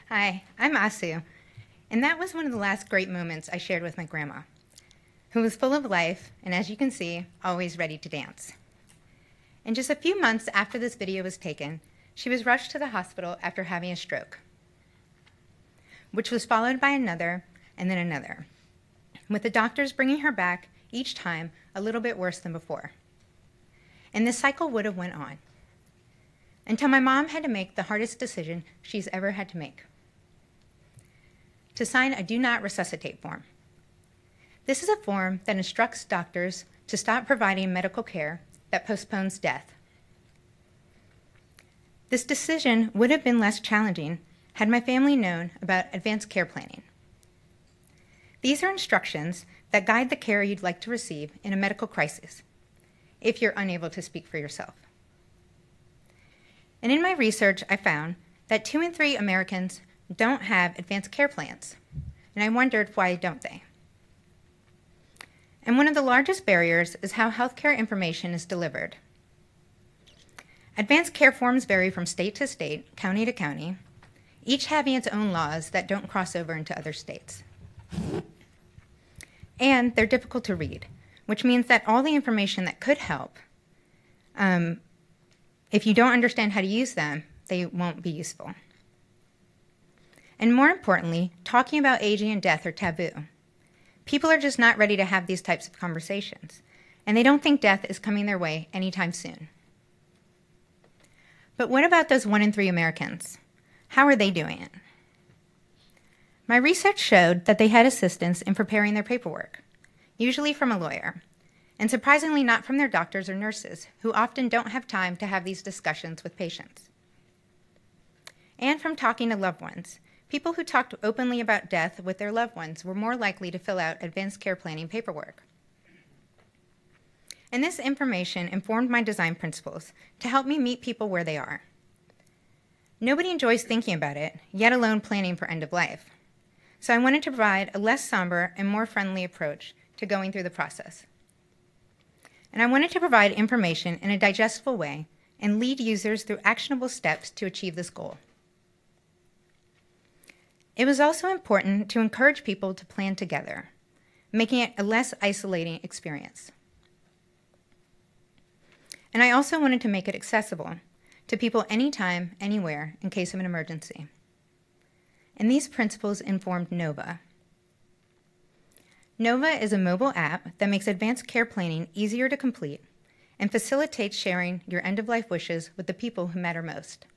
Hi, I'm Asu, and that was one of the last great moments I shared with my grandma, who was full of life and, as you can see, always ready to dance. And just a few months after this video was taken, she was rushed to the hospital after having a stroke, which was followed by another and then another, with the doctors bringing her back each time a little bit worse than before. And this cycle would have went on until my mom had to make the hardest decision she's ever had to make: to sign a Do Not Resuscitate form. This is a form that instructs doctors to stop providing medical care that postpones death. This decision would have been less challenging had my family known about advanced care planning. These are instructions that guide the care you'd like to receive in a medical crisis, if you're unable to speak for yourself. And in my research, I found that 2 in 3 Americans don't have advanced care plans, and I wondered why don't they? And one of the largest barriers is how healthcare information is delivered. Advanced care forms vary from state to state, county to county, each having its own laws that don't cross over into other states. And they're difficult to read, which means that all the information that could help, if you don't understand how to use them, they won't be useful. And more importantly, talking about aging and death are taboo. People are just not ready to have these types of conversations, and they don't think death is coming their way anytime soon. But what about those 1 in 3 Americans? How are they doing it? My research showed that they had assistance in preparing their paperwork, usually from a lawyer, and surprisingly not from their doctors or nurses, who often don't have time to have these discussions with patients. And from talking to loved ones. People who talked openly about death with their loved ones were more likely to fill out advanced care planning paperwork. And this information informed my design principles to help me meet people where they are. Nobody enjoys thinking about it, yet alone planning for end of life. So I wanted to provide a less somber and more friendly approach to going through the process. And I wanted to provide information in a digestible way and lead users through actionable steps to achieve this goal. It was also important to encourage people to plan together, making it a less isolating experience. And I also wanted to make it accessible to people anytime, anywhere, in case of an emergency. And these principles informed Nova. Nova is a mobile app that makes advanced care planning easier to complete and facilitates sharing your end-of-life wishes with the people who matter most.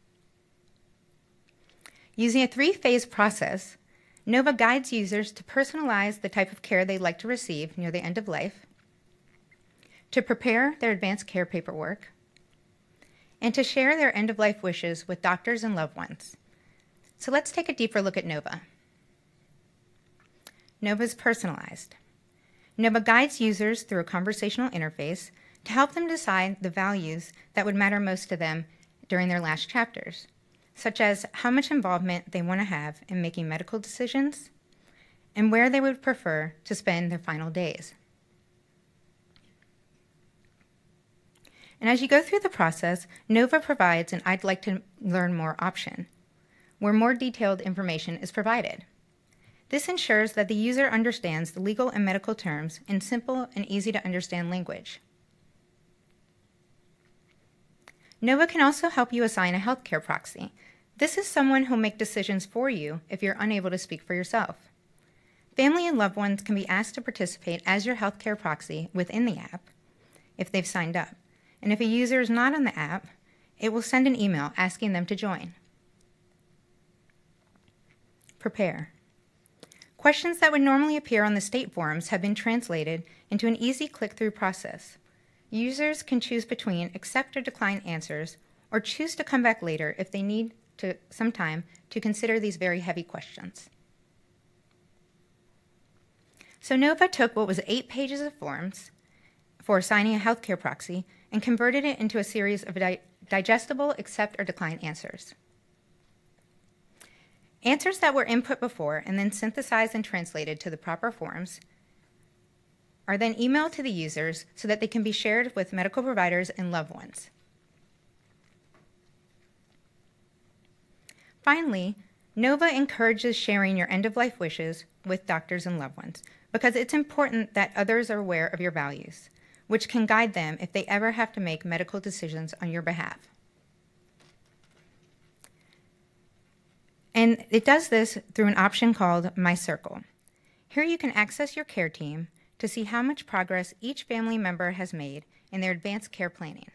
Using a 3-phase process, Nova guides users to personalize the type of care they'd like to receive near the end of life, to prepare their advanced care paperwork, and to share their end-of-life wishes with doctors and loved ones. So let's take a deeper look at Nova. Nova is personalized. Nova guides users through a conversational interface to help them decide the values that would matter most to them during their last chapters, such as how much involvement they want to have in making medical decisions and where they would prefer to spend their final days. And as you go through the process, Nova provides an I'd like to learn more option, where more detailed information is provided. This ensures that the user understands the legal and medical terms in simple and easy to understand language. Nova can also help you assign a healthcare proxy. This is someone who will make decisions for you if you're unable to speak for yourself. Family and loved ones can be asked to participate as your healthcare proxy within the app if they've signed up. And if a user is not on the app, it will send an email asking them to join. Prepare. Questions that would normally appear on the state forums have been translated into an easy click-through process. Users can choose between accept or decline answers or choose to come back later if they need some time to consider these very heavy questions. So Nova took what was 8 pages of forms for assigning a healthcare proxy and converted it into a series of digestible accept or decline answers. Answers that were input before and then synthesized and translated to the proper forms are then emailed to the users so that they can be shared with medical providers and loved ones. Finally, Nova encourages sharing your end-of-life wishes with doctors and loved ones because it's important that others are aware of your values, which can guide them if they ever have to make medical decisions on your behalf. And it does this through an option called My Circle. Here you can access your care team to see how much progress each family member has made in their advanced care planning.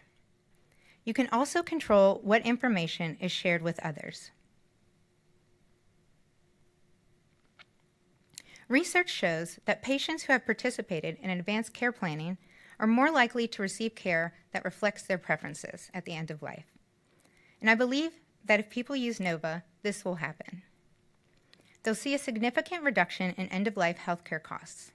You can also control what information is shared with others. Research shows that patients who have participated in advanced care planning are more likely to receive care that reflects their preferences at the end of life. And I believe that if people use Nova, this will happen. They'll see a significant reduction in end-of-life healthcare costs.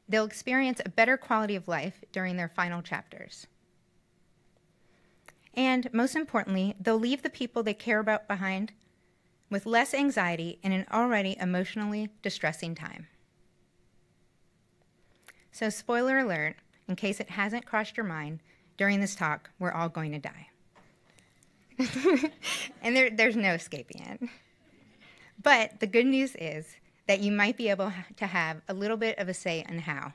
They'll experience a better quality of life during their final chapters. And most importantly, they'll leave the people they care about behind with less anxiety in an already emotionally distressing time. So spoiler alert, in case it hasn't crossed your mind, during this talk, we're all going to die. And there's no escaping it. But the good news is that you might be able to have a little bit of a say in how.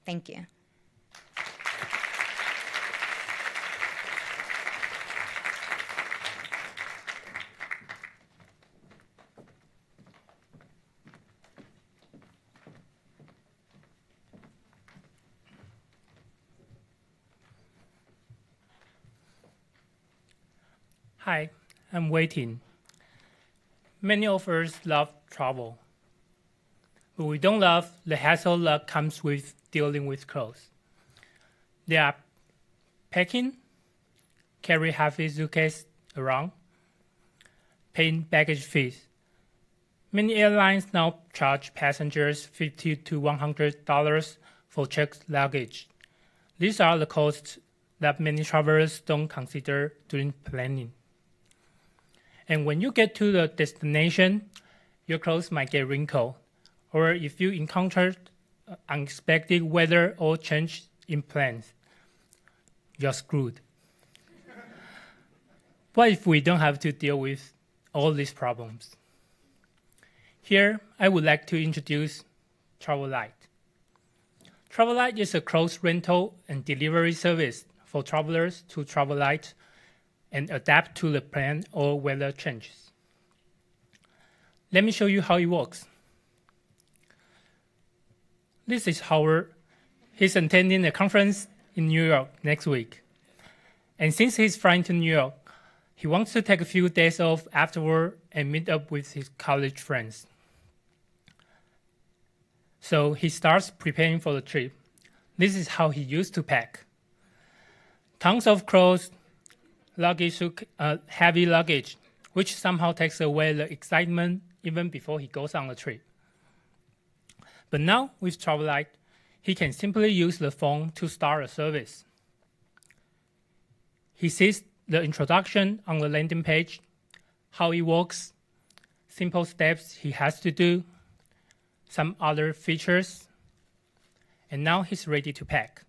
Thank you. Hi, I'm Waiting. Many of us love travel, but we don't love the hassle that comes with dealing with clothes. They are packing, carry heavy suitcase around, paying baggage fees. Many airlines now charge passengers $50 to $100 for checked luggage. These are the costs that many travelers don't consider during planning. And when you get to the destination, your clothes might get wrinkled. Or if you encounter unexpected weather or change in plans, you're screwed. What if we don't have to deal with all these problems? Here, I would like to introduce TravelLite. TravelLite is a clothes rental and delivery service for travelers to TravelLite and adapt to the plan or weather changes. Let me show you how it works. This is Howard. He's attending a conference in New York next week. And since he's flying to New York, he wants to take a few days off afterward and meet up with his college friends. So he starts preparing for the trip. This is how he used to pack. Tons of clothes, luggage, heavy luggage, which somehow takes away the excitement even before he goes on the trip. But now with TravelLite, he can simply use the phone to start a service. He sees the introduction on the landing page, how it works, simple steps he has to do, some other features, and now he's ready to pack.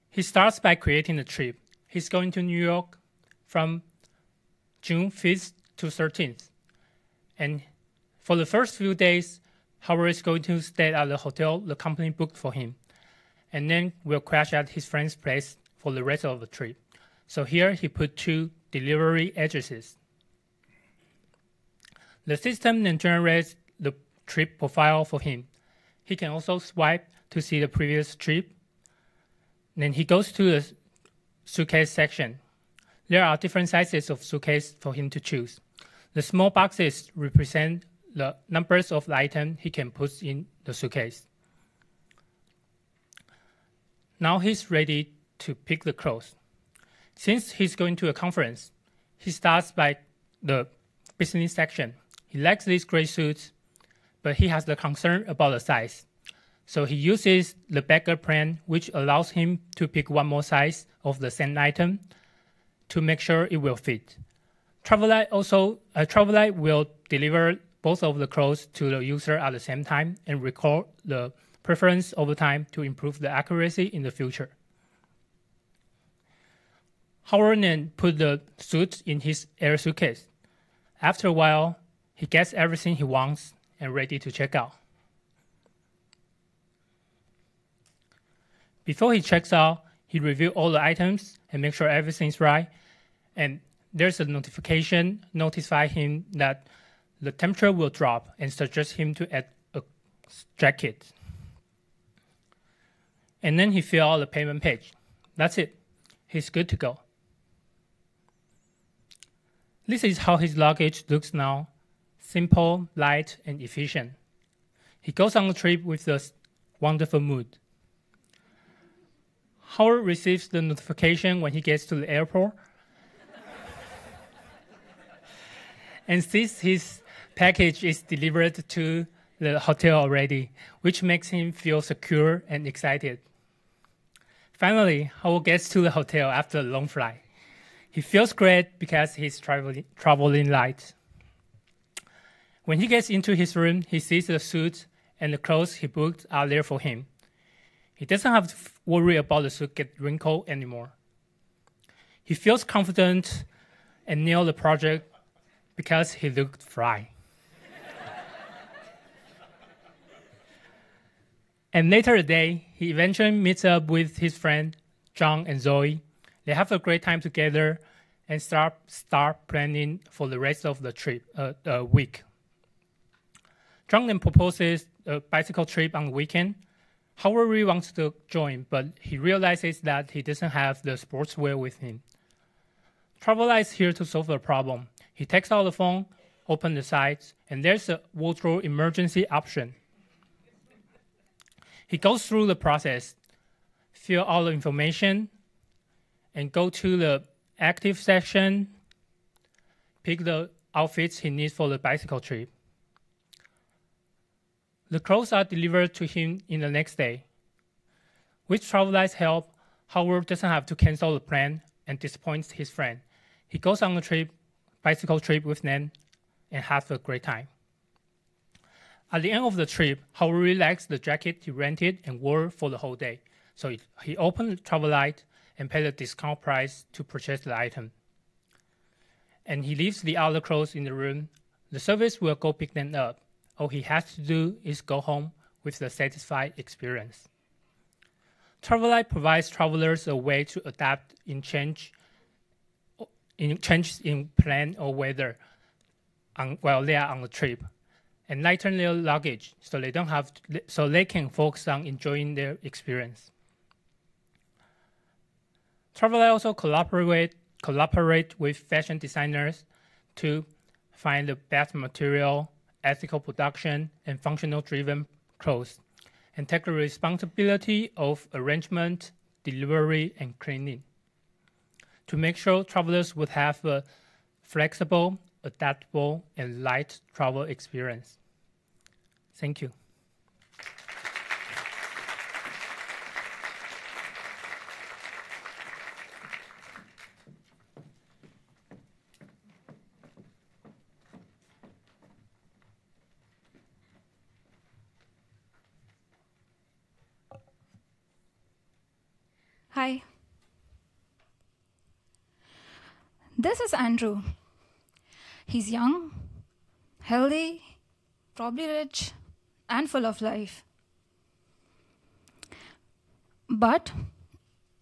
He starts by creating a trip. He's going to New York from June 5th to 13th. And for the first few days, Howard is going to stay at the hotel the company booked for him, and then will crash at his friend's place for the rest of the trip. So here he put 2 delivery addresses. The system then generates the trip profile for him. He can also swipe to see the previous trip. Then he goes to the suitcase section. There are different sizes of suitcase for him to choose. The small boxes represent the numbers of the item he can put in the suitcase. Now he's ready to pick the clothes. Since he's going to a conference, he starts by the business section. He likes these gray suits, but he has the concern about the size. So he uses the backup plan, which allows him to pick one more size of the same item to make sure it will fit. TravelLite will deliver both of the clothes to the user at the same time and record the preference over time to improve the accuracy in the future. Howard then put the suit in his air suitcase. After a while, he gets everything he wants and ready to check out. Before he checks out, he reviews all the items and makes sure everything's right. And there's a notification notify him that the temperature will drop and suggest him to add a jacket. And then he fills out the payment page. That's it. He's good to go. This is how his luggage looks now. Simple, light, and efficient. He goes on the trip with a wonderful mood. Howard receives the notification when he gets to the airport and sees his package is delivered to the hotel already, which makes him feel secure and excited. Finally, Howard gets to the hotel after a long flight. He feels great because he's traveling light. When he gets into his room, he sees the suit and the clothes he booked are there for him. He doesn't have to worry about the suit getting wrinkled anymore. He feels confident and nailed the project because he looked fly. And later that day, he eventually meets up with his friend, John and Zoe. They have a great time together and start planning for the rest of the trip, week. John then proposes a bicycle trip on the weekend. Howard really wants to join, but he realizes that he doesn't have the sportswear with him. TravelLite is here to solve the problem. He takes out the phone, opens the site, and there's a wardrobe emergency option. He goes through the process, fill all the information, and go to the active section, pick the outfits he needs for the bicycle trip. The clothes are delivered to him in the next day. With TravelLite's help, Howard doesn't have to cancel the plan and disappoint his friend. He goes on a bicycle trip with them and has a great time. At the end of the trip, Howard relaxed the jacket he rented and wore for the whole day. So he opened Travelite and paid a discount price to purchase the item. And he leaves the other clothes in the room. The service will go pick them up. All he has to do is go home with the satisfied experience. Travelite provides travelers a way to adapt in change in plan or weather while they are on the trip, and lighten their luggage so they can focus on enjoying their experience. Travelite also collaborate with fashion designers to find the best material, ethical production, and functional-driven clothes, and take the responsibility of arrangement, delivery, and cleaning to make sure travelers would have a flexible, adaptable, and light travel experience. Thank you. Hi. This is Andrew. He's young, healthy, probably rich, and full of life. But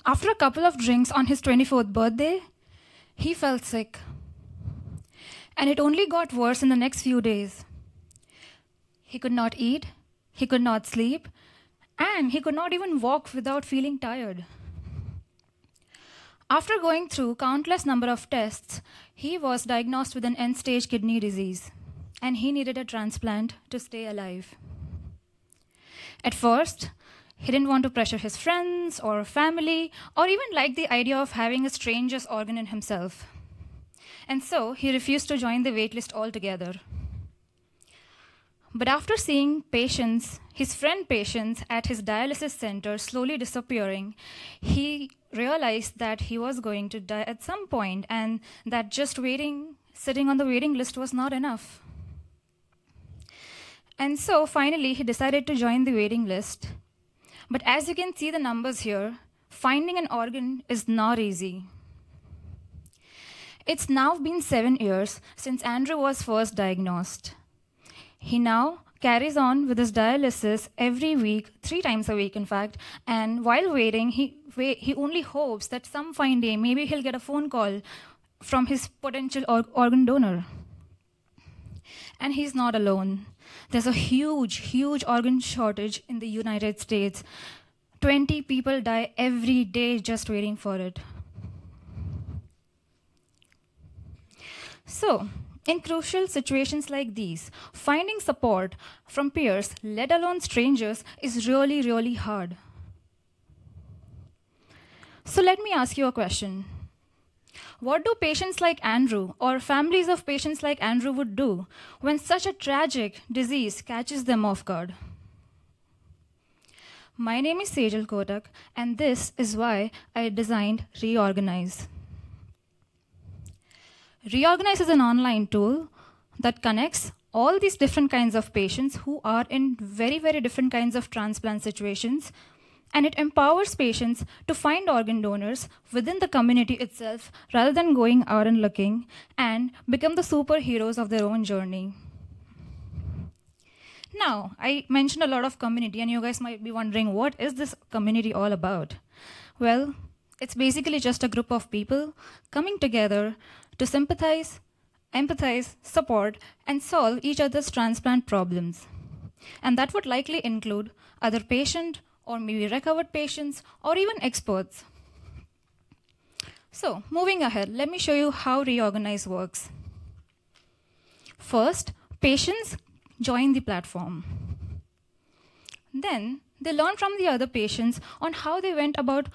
after a couple of drinks on his 24th birthday, he felt sick. And it only got worse in the next few days. He could not eat, he could not sleep, and he could not even walk without feeling tired. After going through countless number of tests, he was diagnosed with an end-stage kidney disease, and he needed a transplant to stay alive. At first, he didn't want to pressure his friends or family, or even like the idea of having a stranger's organ in himself. And so, he refused to join the waitlist altogether. But after seeing patients, his friend patients at his dialysis center slowly disappearing, he realized that he was going to die at some point, and that just sitting on the waiting list was not enough. And so finally he decided to join the waiting list. But as you can see the numbers here, finding an organ is not easy. It's now been 7 years since Andrew was first diagnosed. He now carries on with his dialysis every week, 3 times a week in fact, and while waiting, he only hopes that some fine day, maybe he'll get a phone call from his potential organ donor. And he's not alone. There's a huge organ shortage in the United States. 20 people die every day just waiting for it. So, in crucial situations like these, finding support from peers, let alone strangers, is really, really hard. So let me ask you a question. What do patients like Andrew or families of patients like Andrew would do when such a tragic disease catches them off guard? My name is Sejal Kotak, and this is why I designed Reorganize. Reorganize is an online tool that connects all these different kinds of patients who are in very, very different kinds of transplant situations, and it empowers patients to find organ donors within the community itself rather than going out and looking, and become the superheroes of their own journey. Now, I mentioned a lot of community, and you guys might be wondering, what is this community all about? Well, it's basically just a group of people coming together to sympathize, empathize, support, and solve each other's transplant problems. And that would likely include other patient, or maybe recovered patients, or even experts. So, moving ahead, let me show you how Reorganize works. First, patients join the platform. Then, they learn from the other patients on how they went about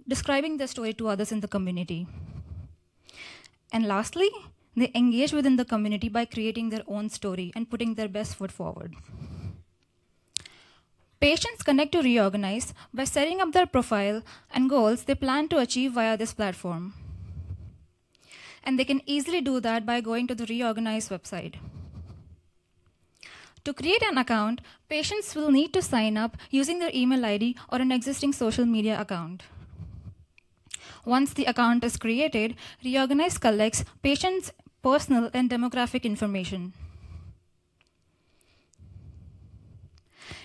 describing their story to others in the community. And lastly, they engage within the community by creating their own story and putting their best foot forward. Patients connect to Reorganize by setting up their profile and goals they plan to achieve via this platform. and they can easily do that by going to the Reorganize website. To create an account, patients will need to sign up using their email ID or an existing social media account. Once the account is created, Reorganize collects patients' personal and demographic information.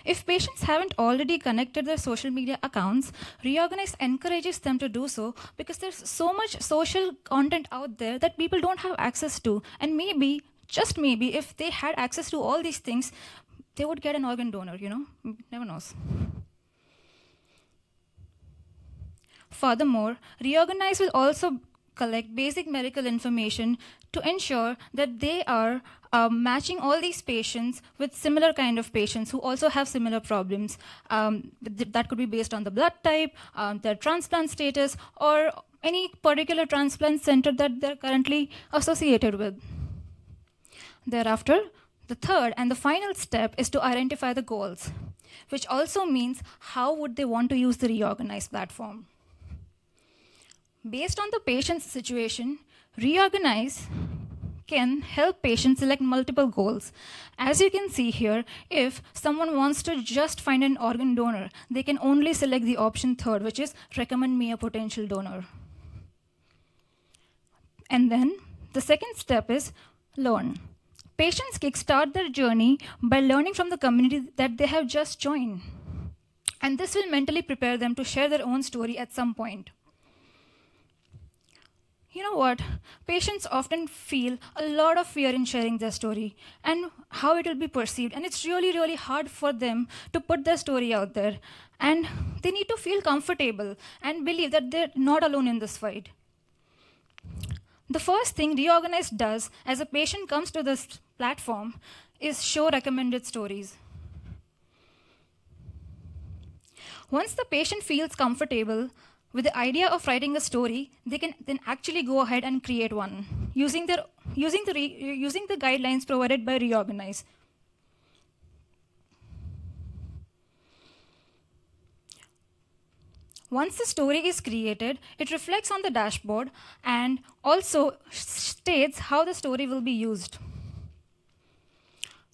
If patients haven't already connected their social media accounts, Reorganize encourages them to do so because there's so much social content out there that people don't have access to. And maybe, just maybe, if they had access to all these things, they would get an organ donor, you know? Never knows. Furthermore, Reorganize will also collect basic medical information to ensure that they are matching all these patients with similar kind of patients who also have similar problems. That could be based on the blood type, their transplant status, or any particular transplant center that they're currently associated with. Thereafter, the third and the final step is to identify the goals, which also means how would they want to use the Reorganize platform. Based on the patient's situation, Reorganize can help patients select multiple goals. As you can see here, if someone wants to just find an organ donor, they can only select the option third, which is recommend me a potential donor. And then the second step is learn. Patients kickstart their journey by learning from the community that they have just joined. And this will mentally prepare them to share their own story at some point. You know what? Patients often feel a lot of fear in sharing their story and how it will be perceived. And it's really, really hard for them to put their story out there. And they need to feel comfortable and believe that they're not alone in this fight. The first thing Reorganize does as a patient comes to this platform is show recommended stories. Once the patient feels comfortable with the idea of writing a story, they can then actually go ahead and create one using the guidelines provided by Reorganize. Once the story is created, it reflects on the dashboard and also states how the story will be used.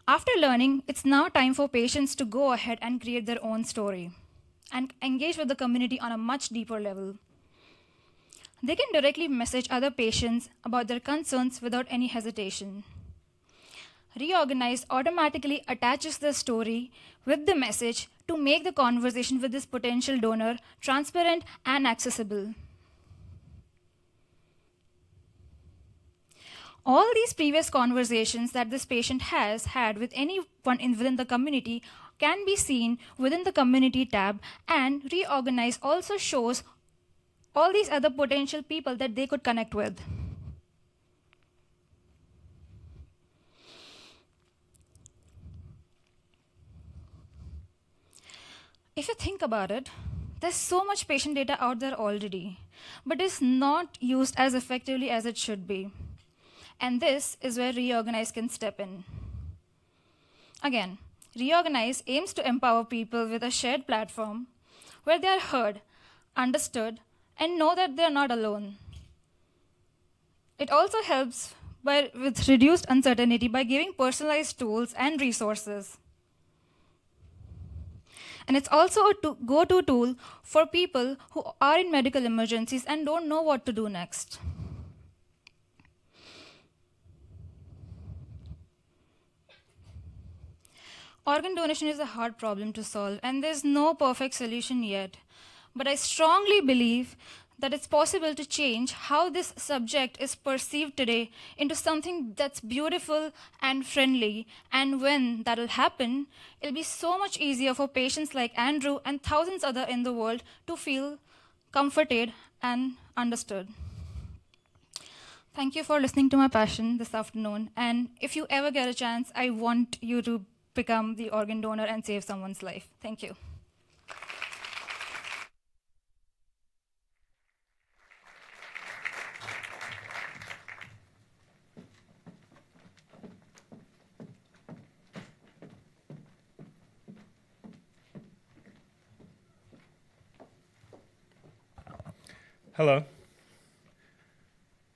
After learning, it's now time for patients to go ahead and create their own story and engage with the community on a much deeper level. They can directly message other patients about their concerns without any hesitation. Reorganize automatically attaches the story with the message to make the conversation with this potential donor transparent and accessible. All these previous conversations that this patient has had with anyone within the community can be seen within the community tab, and Reorganize also shows all these other potential people that they could connect with. If you think about it, there's so much patient data out there already, but it's not used as effectively as it should be. And this is where Reorganize can step in. Again, Reorganize aims to empower people with a shared platform where they are heard, understood, and know that they are not alone. It also helps with reduced uncertainty by giving personalized tools and resources. And it's also a go-to tool for people who are in medical emergencies and don't know what to do next. Organ donation is a hard problem to solve, and there's no perfect solution yet. But I strongly believe that it's possible to change how this subject is perceived today into something that's beautiful and friendly. And when that'll happen, it'll be so much easier for patients like Andrew and thousands other in the world to feel comforted and understood. Thank you for listening to my passion this afternoon. And if you ever get a chance, I want you to become the organ donor and save someone's life. Thank you. Hello.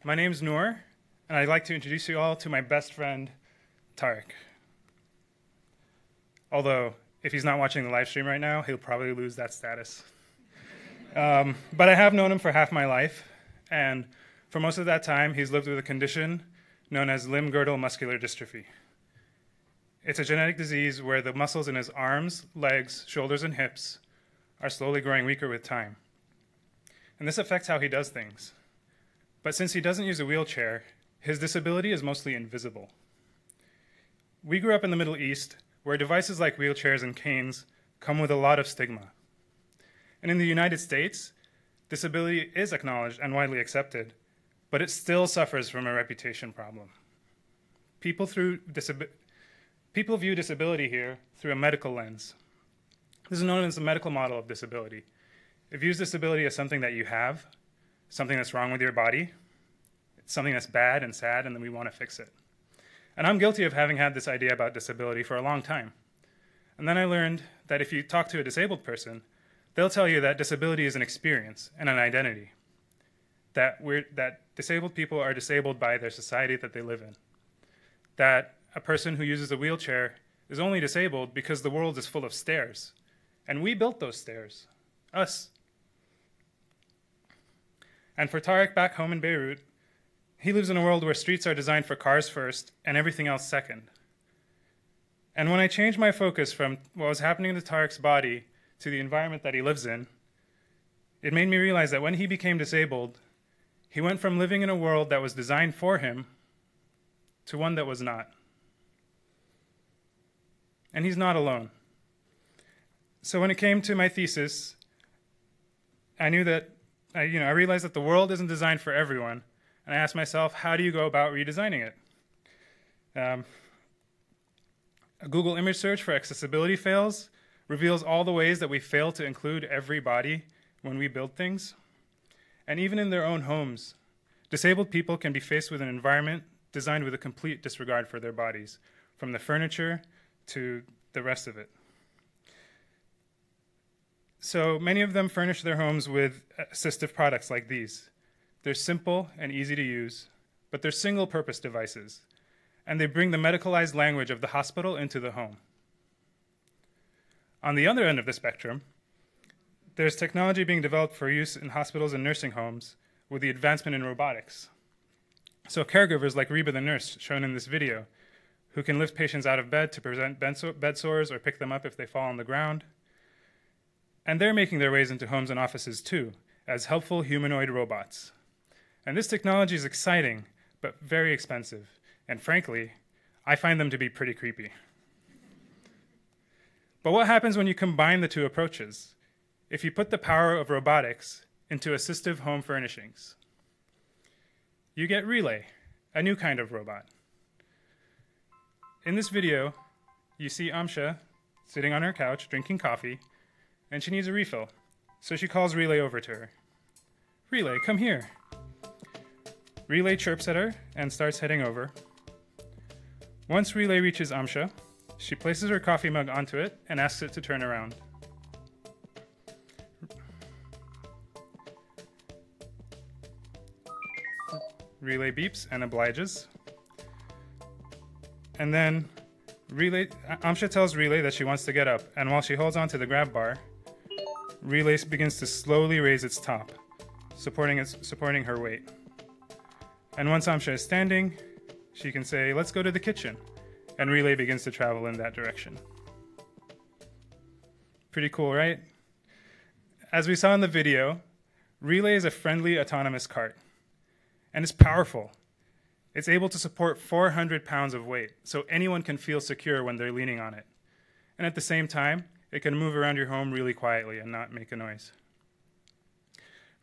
My name's Noor, and I'd like to introduce you all to my best friend, Tarek. Although, if he's not watching the live stream right now, he'll probably lose that status. But I have known him for half my life, and for most of that time, he's lived with a condition known as limb-girdle muscular dystrophy. It's a genetic disease where the muscles in his arms, legs, shoulders, and hips are slowly growing weaker with time. And this affects how he does things. But since he doesn't use a wheelchair, his disability is mostly invisible. We grew up in the Middle East, where devices like wheelchairs and canes come with a lot of stigma. And in the United States, disability is acknowledged and widely accepted, but it still suffers from a reputation problem. People view disability here through a medical lens. This is known as the medical model of disability. It views disability as something that you have, something that's wrong with your body, it's something that's bad and sad, and then we want to fix it. And I'm guilty of having had this idea about disability for a long time. And then I learned that if you talk to a disabled person, they'll tell you that disability is an experience and an identity, that disabled people are disabled by their society that they live in, that a person who uses a wheelchair is only disabled because the world is full of stairs, and we built those stairs, us. And for Tarek back home in Beirut, he lives in a world where streets are designed for cars first and everything else second. And when I changed my focus from what was happening to Tarek's body to the environment that he lives in, it made me realize that when he became disabled, he went from living in a world that was designed for him to one that was not. And he's not alone. So when it came to my thesis, I knew that, I realized that the world isn't designed for everyone, and I asked myself, how do you go about redesigning it? A Google image search for accessibility fails reveals all the ways that we fail to include every body when we build things. And even in their own homes, disabled people can be faced with an environment designed with a complete disregard for their bodies, from the furniture to the rest of it. So many of them furnish their homes with assistive products like these. They're simple and easy to use, but they're single-purpose devices, and they bring the medicalized language of the hospital into the home. On the other end of the spectrum, there's technology being developed for use in hospitals and nursing homes with the advancement in robotics. So caregivers like Reba the nurse, shown in this video, who can lift patients out of bed to prevent bed sores or pick them up if they fall on the ground. And they're making their ways into homes and offices too, as helpful humanoid robots. And this technology is exciting, but very expensive. And frankly, I find them to be pretty creepy. But what happens when you combine the two approaches? If you put the power of robotics into assistive home furnishings, you get Relay, a new kind of robot. In this video, you see Amsha sitting on her couch drinking coffee, and she needs a refill. So she calls Relay over to her. Relay, come here. Relay chirps at her and starts heading over. Once Relay reaches Amsha, she places her coffee mug onto it and asks it to turn around. Relay beeps and obliges. And then Amsha tells Relay that she wants to get up, and while she holds onto the grab bar, Relay begins to slowly raise its top, supporting her weight. And once Amsha is standing, she can say, "Let's go to the kitchen," and Relay begins to travel in that direction. Pretty cool, right? As we saw in the video, Relay is a friendly autonomous cart, and it's powerful. It's able to support 400 pounds of weight, so anyone can feel secure when they're leaning on it. And at the same time, it can move around your home really quietly and not make a noise.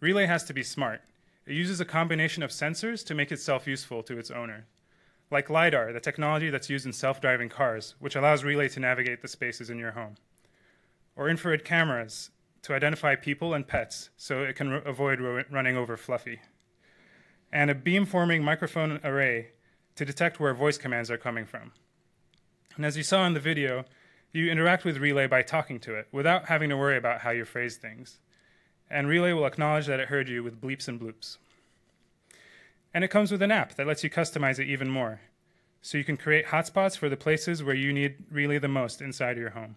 Relay has to be smart. It uses a combination of sensors to make itself useful to its owner, like LiDAR, the technology that's used in self-driving cars, which allows Relay to navigate the spaces in your home, or infrared cameras to identify people and pets so it can avoid running over Fluffy, and a beam-forming microphone array to detect where voice commands are coming from. And as you saw in the video, you interact with Relay by talking to it without having to worry about how you phrase things. And Relay will acknowledge that it heard you with bleeps and bloops. And it comes with an app that lets you customize it even more, so you can create hotspots for the places where you need Relay the most inside your home.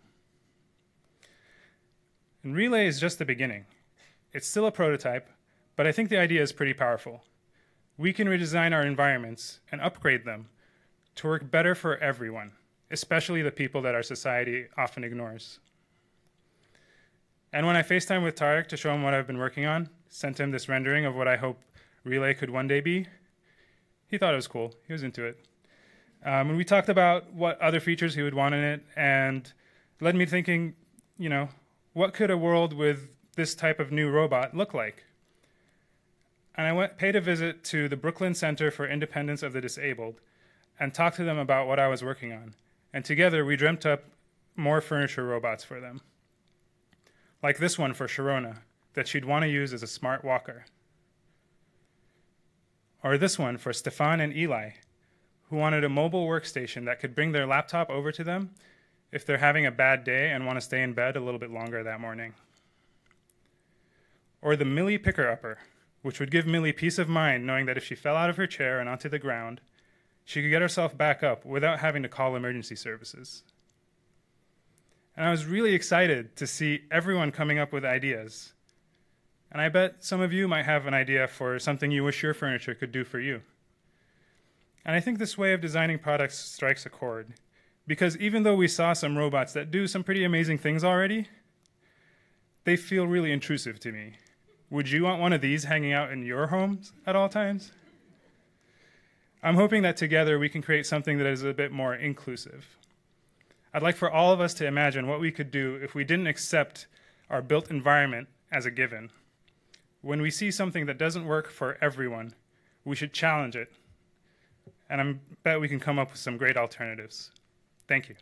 And Relay is just the beginning. It's still a prototype, but I think the idea is pretty powerful. We can redesign our environments and upgrade them to work better for everyone, especially the people that our society often ignores. And when I FaceTime with Tarek to show him what I've been working on, sent him this rendering of what I hope Relay could one day be, he thought it was cool. He was into it. And we talked about what other features he would want in it, and led me thinking, you know, what could a world with this type of new robot look like? And I paid a visit to the Brooklyn Center for Independence of the Disabled and talked to them about what I was working on. And together we dreamt up more furniture robots for them. Like this one for Sharona, that she'd want to use as a smart walker. Or this one for Stefan and Eli, who wanted a mobile workstation that could bring their laptop over to them if they're having a bad day and want to stay in bed a little bit longer that morning. Or the Millie Picker-Upper, which would give Millie peace of mind knowing that if she fell out of her chair and onto the ground, she could get herself back up without having to call emergency services. And I was really excited to see everyone coming up with ideas. And I bet some of you might have an idea for something you wish your furniture could do for you. And I think this way of designing products strikes a chord, because even though we saw some robots that do some pretty amazing things already, they feel really intrusive to me. Would you want one of these hanging out in your homes at all times? I'm hoping that together we can create something that is a bit more inclusive. I'd like for all of us to imagine what we could do if we didn't accept our built environment as a given. When we see something that doesn't work for everyone, we should challenge it. And I bet we can come up with some great alternatives. Thank you.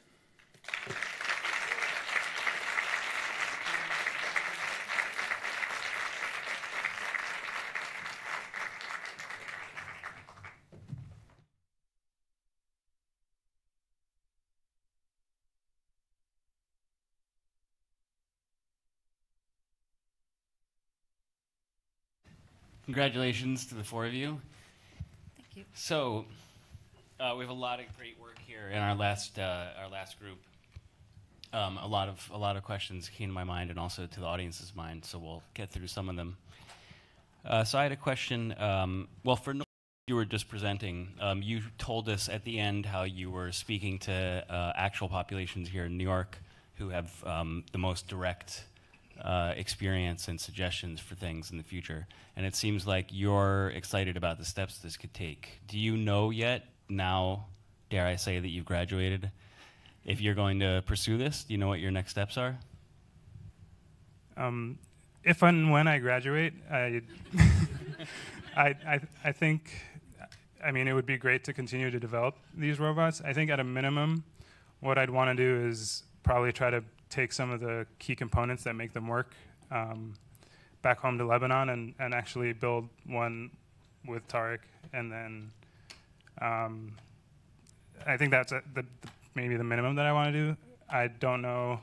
Congratulations to the four of you. Thank you. So we have a lot of great work here in our last group. A lot of questions came to my mind and also to the audience's mind. So we'll get through some of them. So I had a question. Well, for you were just presenting, you told us at the end how you were speaking to actual populations here in New York who have the most direct experience and suggestions for things in the future. And it seems like you're excited about the steps this could take. Do you know yet, now, dare I say that you've graduated, if you're going to pursue this? Do you know what your next steps are? If and when I graduate, I think, I mean, it would be great to continue to develop these robots. I think at a minimum, what I'd want to do is probably try to take some of the key components that make them work back home to Lebanon and actually build one with Tarek. And then I think that's maybe the minimum that I want to do. I don't know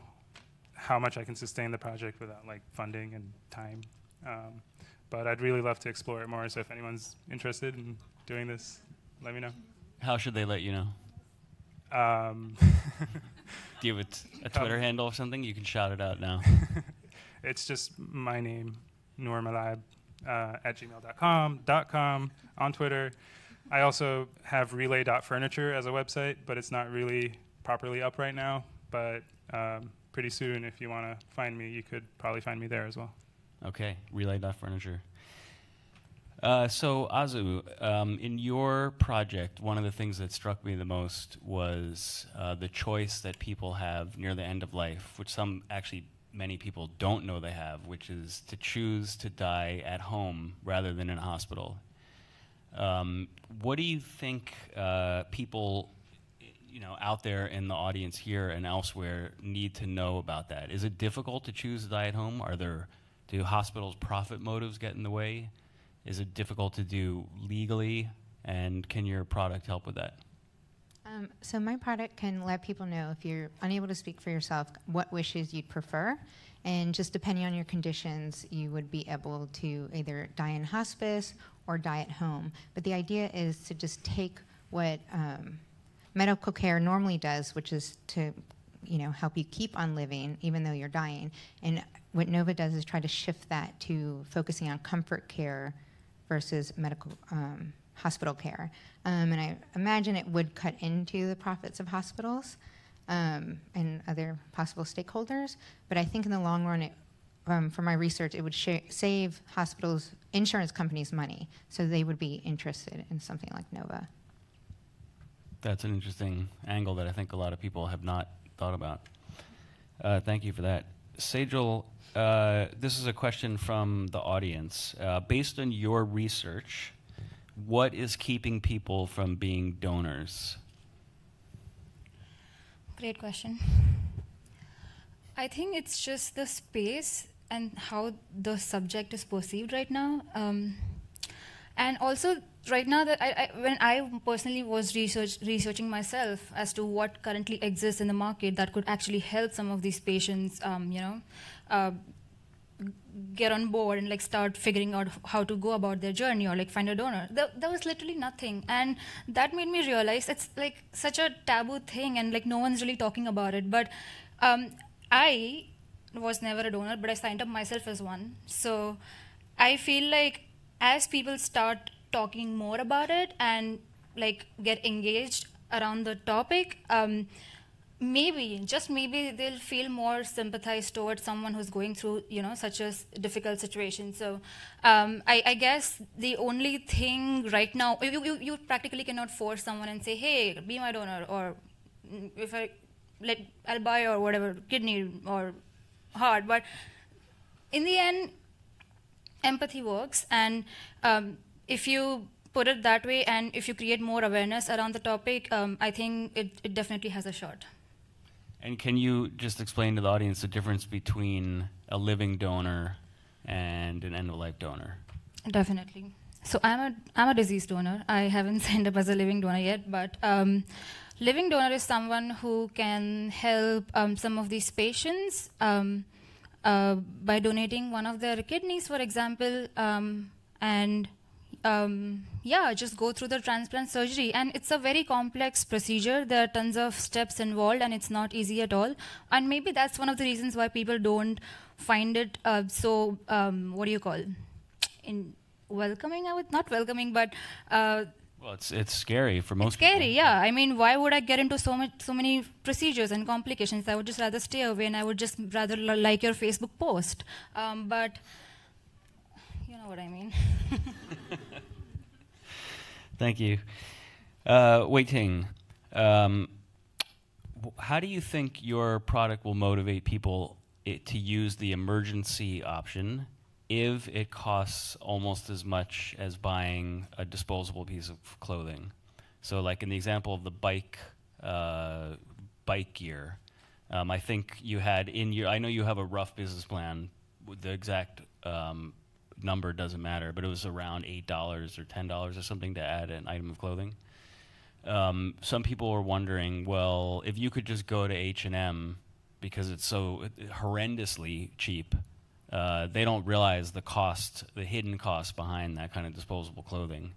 how much I can sustain the project without like funding and time. But I'd really love to explore it more. So if anyone's interested in doing this, let me know. How should they let you know? Do you have a Twitter handle or something? You can shout it out now. It's just my name, noormalab, at gmail.com, on Twitter. I also have relay.furniture as a website, but it's not really properly up right now. But pretty soon, if you want to find me, you could probably find me there as well. Okay, relay.furniture. So Azu, in your project, one of the things that struck me the most was the choice that people have near the end of life, which many people don't know they have, which is to choose to die at home rather than in a hospital. What do you think people, out there in the audience here and elsewhere need to know about that? Is it difficult to choose to die at home? Do hospitals' profit motives get in the way? Is it difficult to do legally? And can your product help with that? So my product can let people know, if you're unable to speak for yourself, what wishes you'd prefer. And just depending on your conditions, you would be able to either die in hospice or die at home. But the idea is to just take what medical care normally does, which is to help you keep on living even though you're dying. And what Nova does is try to shift that to focusing on comfort care versus medical hospital care. And I imagine it would cut into the profits of hospitals and other possible stakeholders. But I think in the long run, from my research, it would save hospitals, insurance companies money. So they would be interested in something like Nova. That's an interesting angle that I think a lot of people have not thought about. Thank you for that. Sejal, this is a question from the audience. Based on your research, what is keeping people from being donors? Great question. I think it's just the space and how the subject is perceived right now. And also, right now, that when I personally was researching myself as to what currently exists in the market that could actually help some of these patients, get on board and like start figuring out how to go about their journey or like find a donor. There was literally nothing, and that made me realize it's like such a taboo thing, and like no one's really talking about it. But I was never a donor, but I signed up myself as one. So I feel like as people start talking more about it and like get engaged around the topic, maybe, just maybe, they'll feel more sympathized towards someone who's going through, such a difficult situation. So I guess the only thing right now, you practically cannot force someone and say, hey, be my donor, or if I'll buy or whatever, kidney or heart. But in the end, empathy works, and if you put it that way and if you create more awareness around the topic, I think it definitely has a shot. And can you just explain to the audience the difference between a living donor and an end-of-life donor? Definitely. So I'm a deceased donor. I haven't signed up as a living donor yet, but living donor is someone who can help some of these patients by donating one of their kidneys, for example, and just go through the transplant surgery. And it's a very complex procedure. There are tons of steps involved, and it's not easy at all. And maybe that's one of the reasons why people don't find it so, welcoming? Not welcoming, but... well, it's scary for most people. Scary, yeah. I mean, why would I get into so many procedures and complications? I would just rather stay away, and I would just rather like your Facebook post. But you know what I mean. Thank you. Wei Ting, how do you think your product will motivate people to use the emergency option if it costs almost as much as buying a disposable piece of clothing? So like in the example of the bike gear, I think you had I know you have a rough business plan. The exact number doesn't matter, but it was around $8 or $10 or something to add an item of clothing. Some people were wondering, well, if you could just go to H&M because it's so horrendously cheap, they don't realize the hidden cost behind that kind of disposable clothing.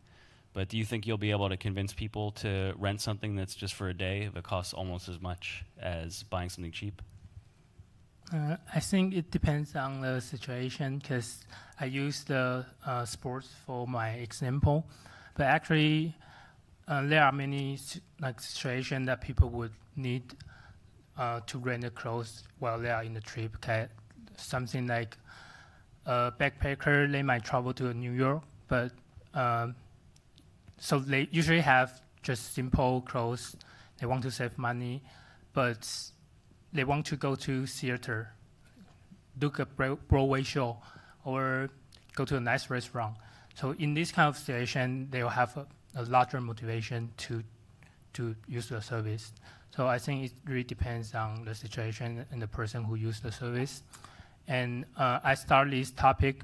But do you think you'll be able to convince people to rent something that's just for a day if it costs almost as much as buying something cheap? I think it depends on the situation, because I use the sports for my example. But actually, there are many situations that people would need to rent the clothes while they are in the trip. Something like a backpacker, they might travel to New York, but so they usually have just simple clothes. They want to save money, but they want to go to theater, look at Broadway show, or go to a nice restaurant. So in this kind of situation, they will have a larger motivation to use the service. So I think it really depends on the situation and the person who uses the service. And I started this topic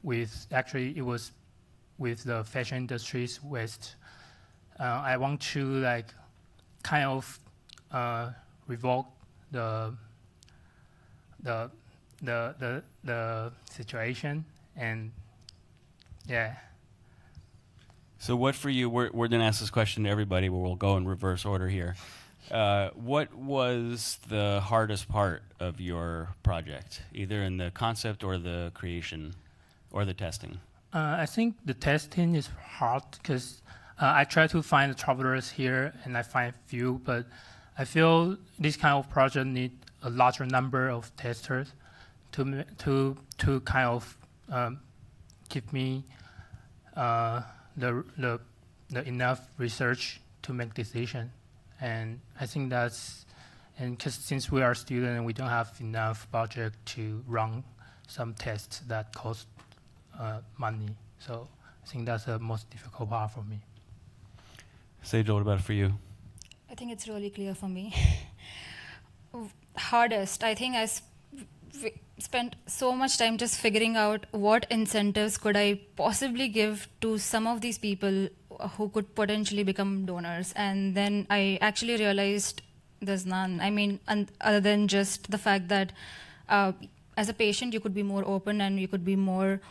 with, actually it was with the fashion industry's waste. I want to kind of revoke the situation, and yeah. So what for you, we're going to ask this question to everybody, but we'll go in reverse order here. What was the hardest part of your project, either in the concept or the creation or the testing? I think the testing is hard because I try to find the travelers here and I find few, but I feel this kind of project need a larger number of testers to kind of give me the enough research to make decision. And I think that's, and because since we are students and we don't have enough budget to run some tests that cost money, so I think that's the most difficult part for me. Sejal, what about for you? I think it's really clear for me. Hardest, I think I spent so much time just figuring out what incentives could I possibly give to some of these people who could potentially become donors. And then I actually realized there's none. I mean, other than just the fact that as a patient, you could be more open and you could be more,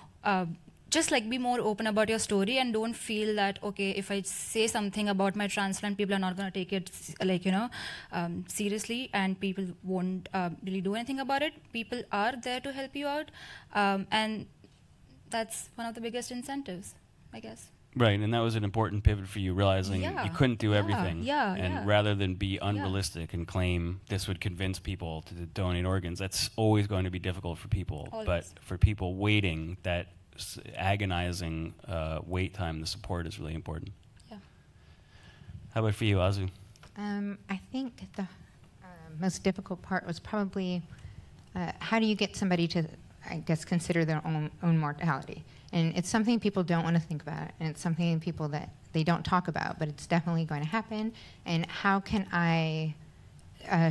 just like be more open about your story and don't feel that, okay, if I say something about my transplant, people are not going to take it like, seriously, and people won't really do anything about it. People are there to help you out. And that's one of the biggest incentives, I guess. Right, and that was an important pivot for you, realizing you couldn't do everything. And rather than be unrealistic and claim this would convince people to donate organs, that's always going to be difficult for people. Always. But for people waiting, that agonizing wait time, the support is really important. Yeah. How about for you, Azu? I think the most difficult part was probably how do you get somebody to, I guess, consider their own mortality? And it's something people don't want to think about, and it's something people that they don't talk about, but it's definitely going to happen. And how can I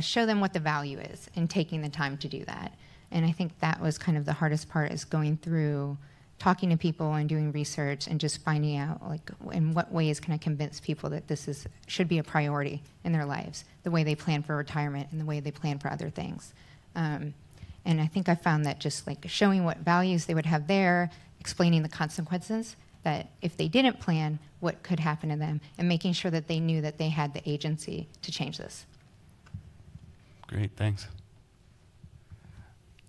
show them what the value is in taking the time to do that? And I think that was kind of the hardest part, is going through talking to people and doing research and just finding out, like, in what ways can I convince people that this should be a priority in their lives, the way they plan for retirement and the way they plan for other things. And I think I found that just like showing what values they would have there, explaining the consequences, that if they didn't plan, what could happen to them, and making sure that they knew that they had the agency to change this. Great, thanks.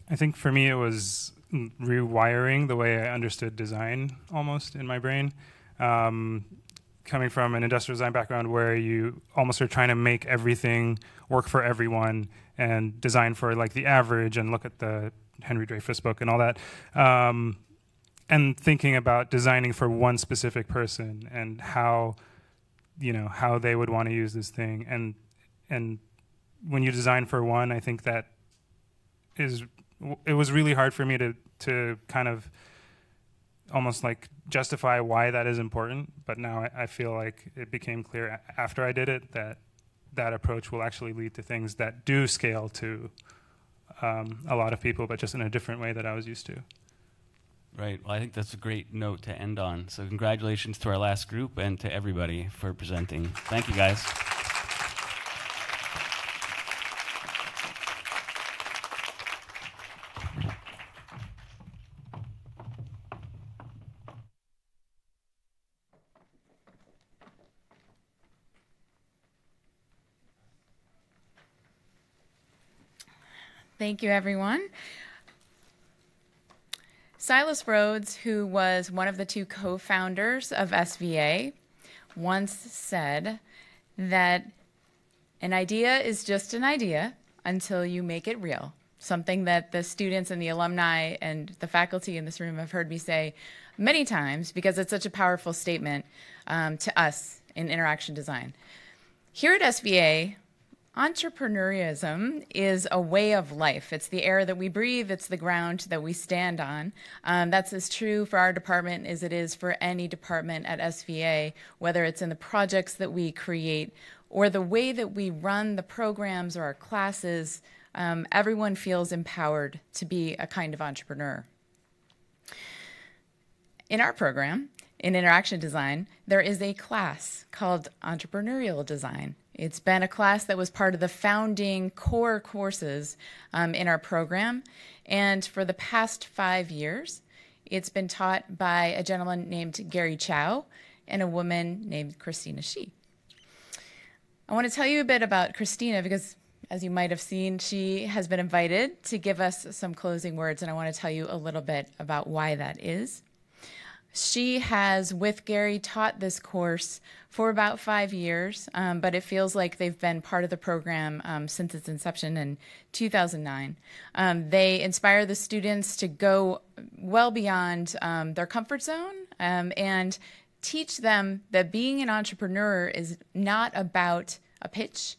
I think for me it was rewiring the way I understood design almost in my brain. Coming from an industrial design background where you almost are trying to make everything work for everyone and design for like the average, and look at the Henry Dreyfuss book and all that. And thinking about designing for one specific person and how they would want to use this thing. And when you design for one, I think that it was really hard for me to kind of almost like justify why that is important. But now I feel like it became clear after I did it that that approach will actually lead to things that do scale to a lot of people, but just in a different way that I was used to. Right. Well, I think that's a great note to end on. So congratulations to our last group and to everybody for presenting. Thank you, guys. Thank you, everyone. Silas Rhodes, who was one of the two co-founders of SVA, once said that an idea is just an idea until you make it real. Something that the students and the alumni and the faculty in this room have heard me say many times, because it's such a powerful statement to us in interaction design. Here at SVA, entrepreneurism is a way of life. It's the air that we breathe. It's the ground that we stand on. That's as true for our department as it is for any department at SVA, whether it's in the projects that we create or the way that we run the programs or our classes. Everyone feels empowered to be a kind of entrepreneur. In our program, in interaction design, there is a class called entrepreneurial design. It's been a class that was part of the founding core courses in our program. And for the past 5 years, it's been taught by a gentleman named Gary Chow. and a woman named Christina Shi. I want to tell you a bit about Christina because, as you might have seen, she has been invited to give us some closing words, and I want to tell you a little bit about why that is. She has, with Gary, taught this course for about 5 years, but it feels like they've been part of the program since its inception in 2009. They inspire the students to go well beyond their comfort zone and teach them that being an entrepreneur is not about a pitch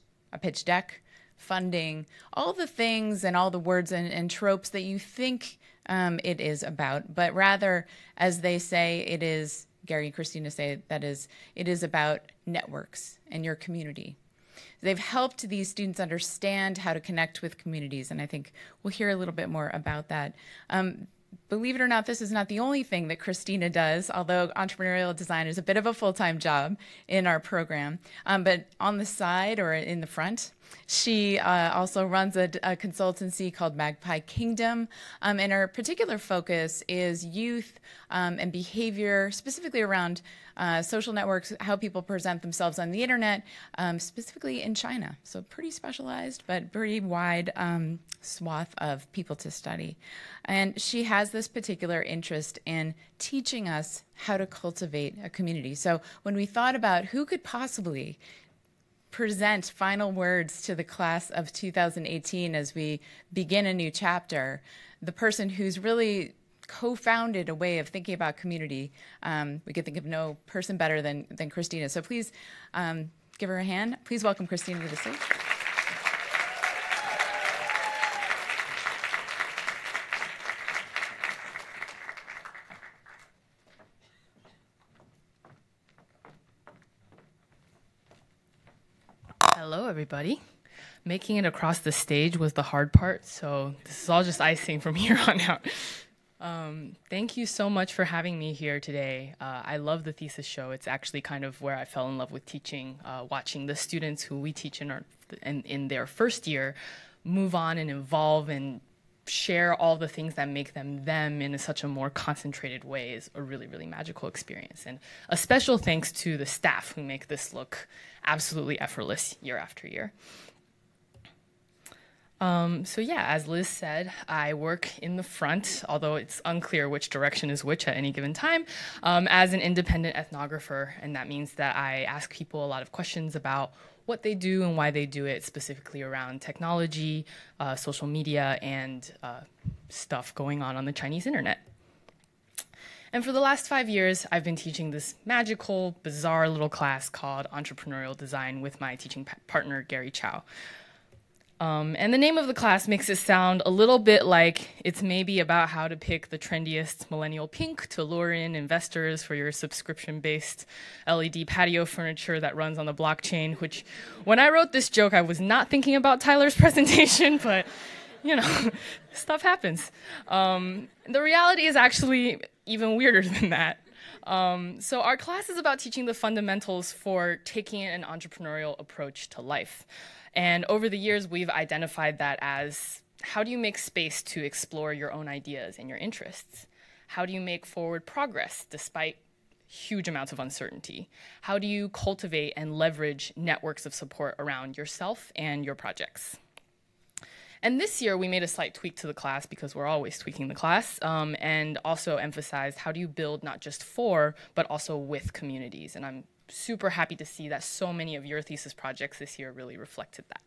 deck, funding, all the things and all the words and tropes that you think it is about, but rather, as they say, it is, Gary and Christina say, that is, it is about networks and your community. They've helped these students understand how to connect with communities, and I think we'll hear a little bit more about that. Believe it or not, this is not the only thing that Christina does, although entrepreneurial design is a bit of a full-time job in our program. But on the side or in the front, she also runs a consultancy called Magpie Kingdom, and her particular focus is youth and behavior, specifically around social networks, how people present themselves on the internet, specifically in China. So pretty specialized, but pretty wide swath of people to study. And she has this particular interest in teaching us how to cultivate a community. So when we thought about who could possibly present final words to the class of 2018 as we begin a new chapter, the person who's really co-founded a way of thinking about community, we could think of no person better than Christina. So please give her a hand. Please welcome Christina to the stage. Hello, everybody. Making it across the stage was the hard part, so this is all just icing from here on out. Thank you so much for having me here today. I love the thesis show. It's actually kind of where I fell in love with teaching, watching the students who we teach in their first year move on and evolve and share all the things that make them them in such a more concentrated way is a really, really magical experience. And a special thanks to the staff who make this look absolutely effortless year after year. So yeah, as Liz said, I work in the front, although it's unclear which direction is which at any given time, as an independent ethnographer. And that means that I ask people a lot of questions about what they do and why they do it, specifically around technology, social media, and stuff going on the Chinese internet. And for the last 5 years, I've been teaching this magical, bizarre little class called Entrepreneurial Design with my teaching partner, Gary Chow. And the name of the class makes it sound a little bit like it's maybe about how to pick the trendiest millennial pink to lure in investors for your subscription-based LED patio furniture that runs on the blockchain, which when I wrote this joke, I was not thinking about Tyler's presentation, but you know, stuff happens. The reality is actually even weirder than that. So our class is about teaching the fundamentals for taking an entrepreneurial approach to life. And over the years, we've identified that as how do you make space to explore your own ideas and your interests? How do you make forward progress despite huge amounts of uncertainty? How do you cultivate and leverage networks of support around yourself and your projects? And this year, we made a slight tweak to the class because we're always tweaking the class, and also emphasized how do you build not just for, but also with communities. And I'm super happy to see that so many of your thesis projects this year really reflected that.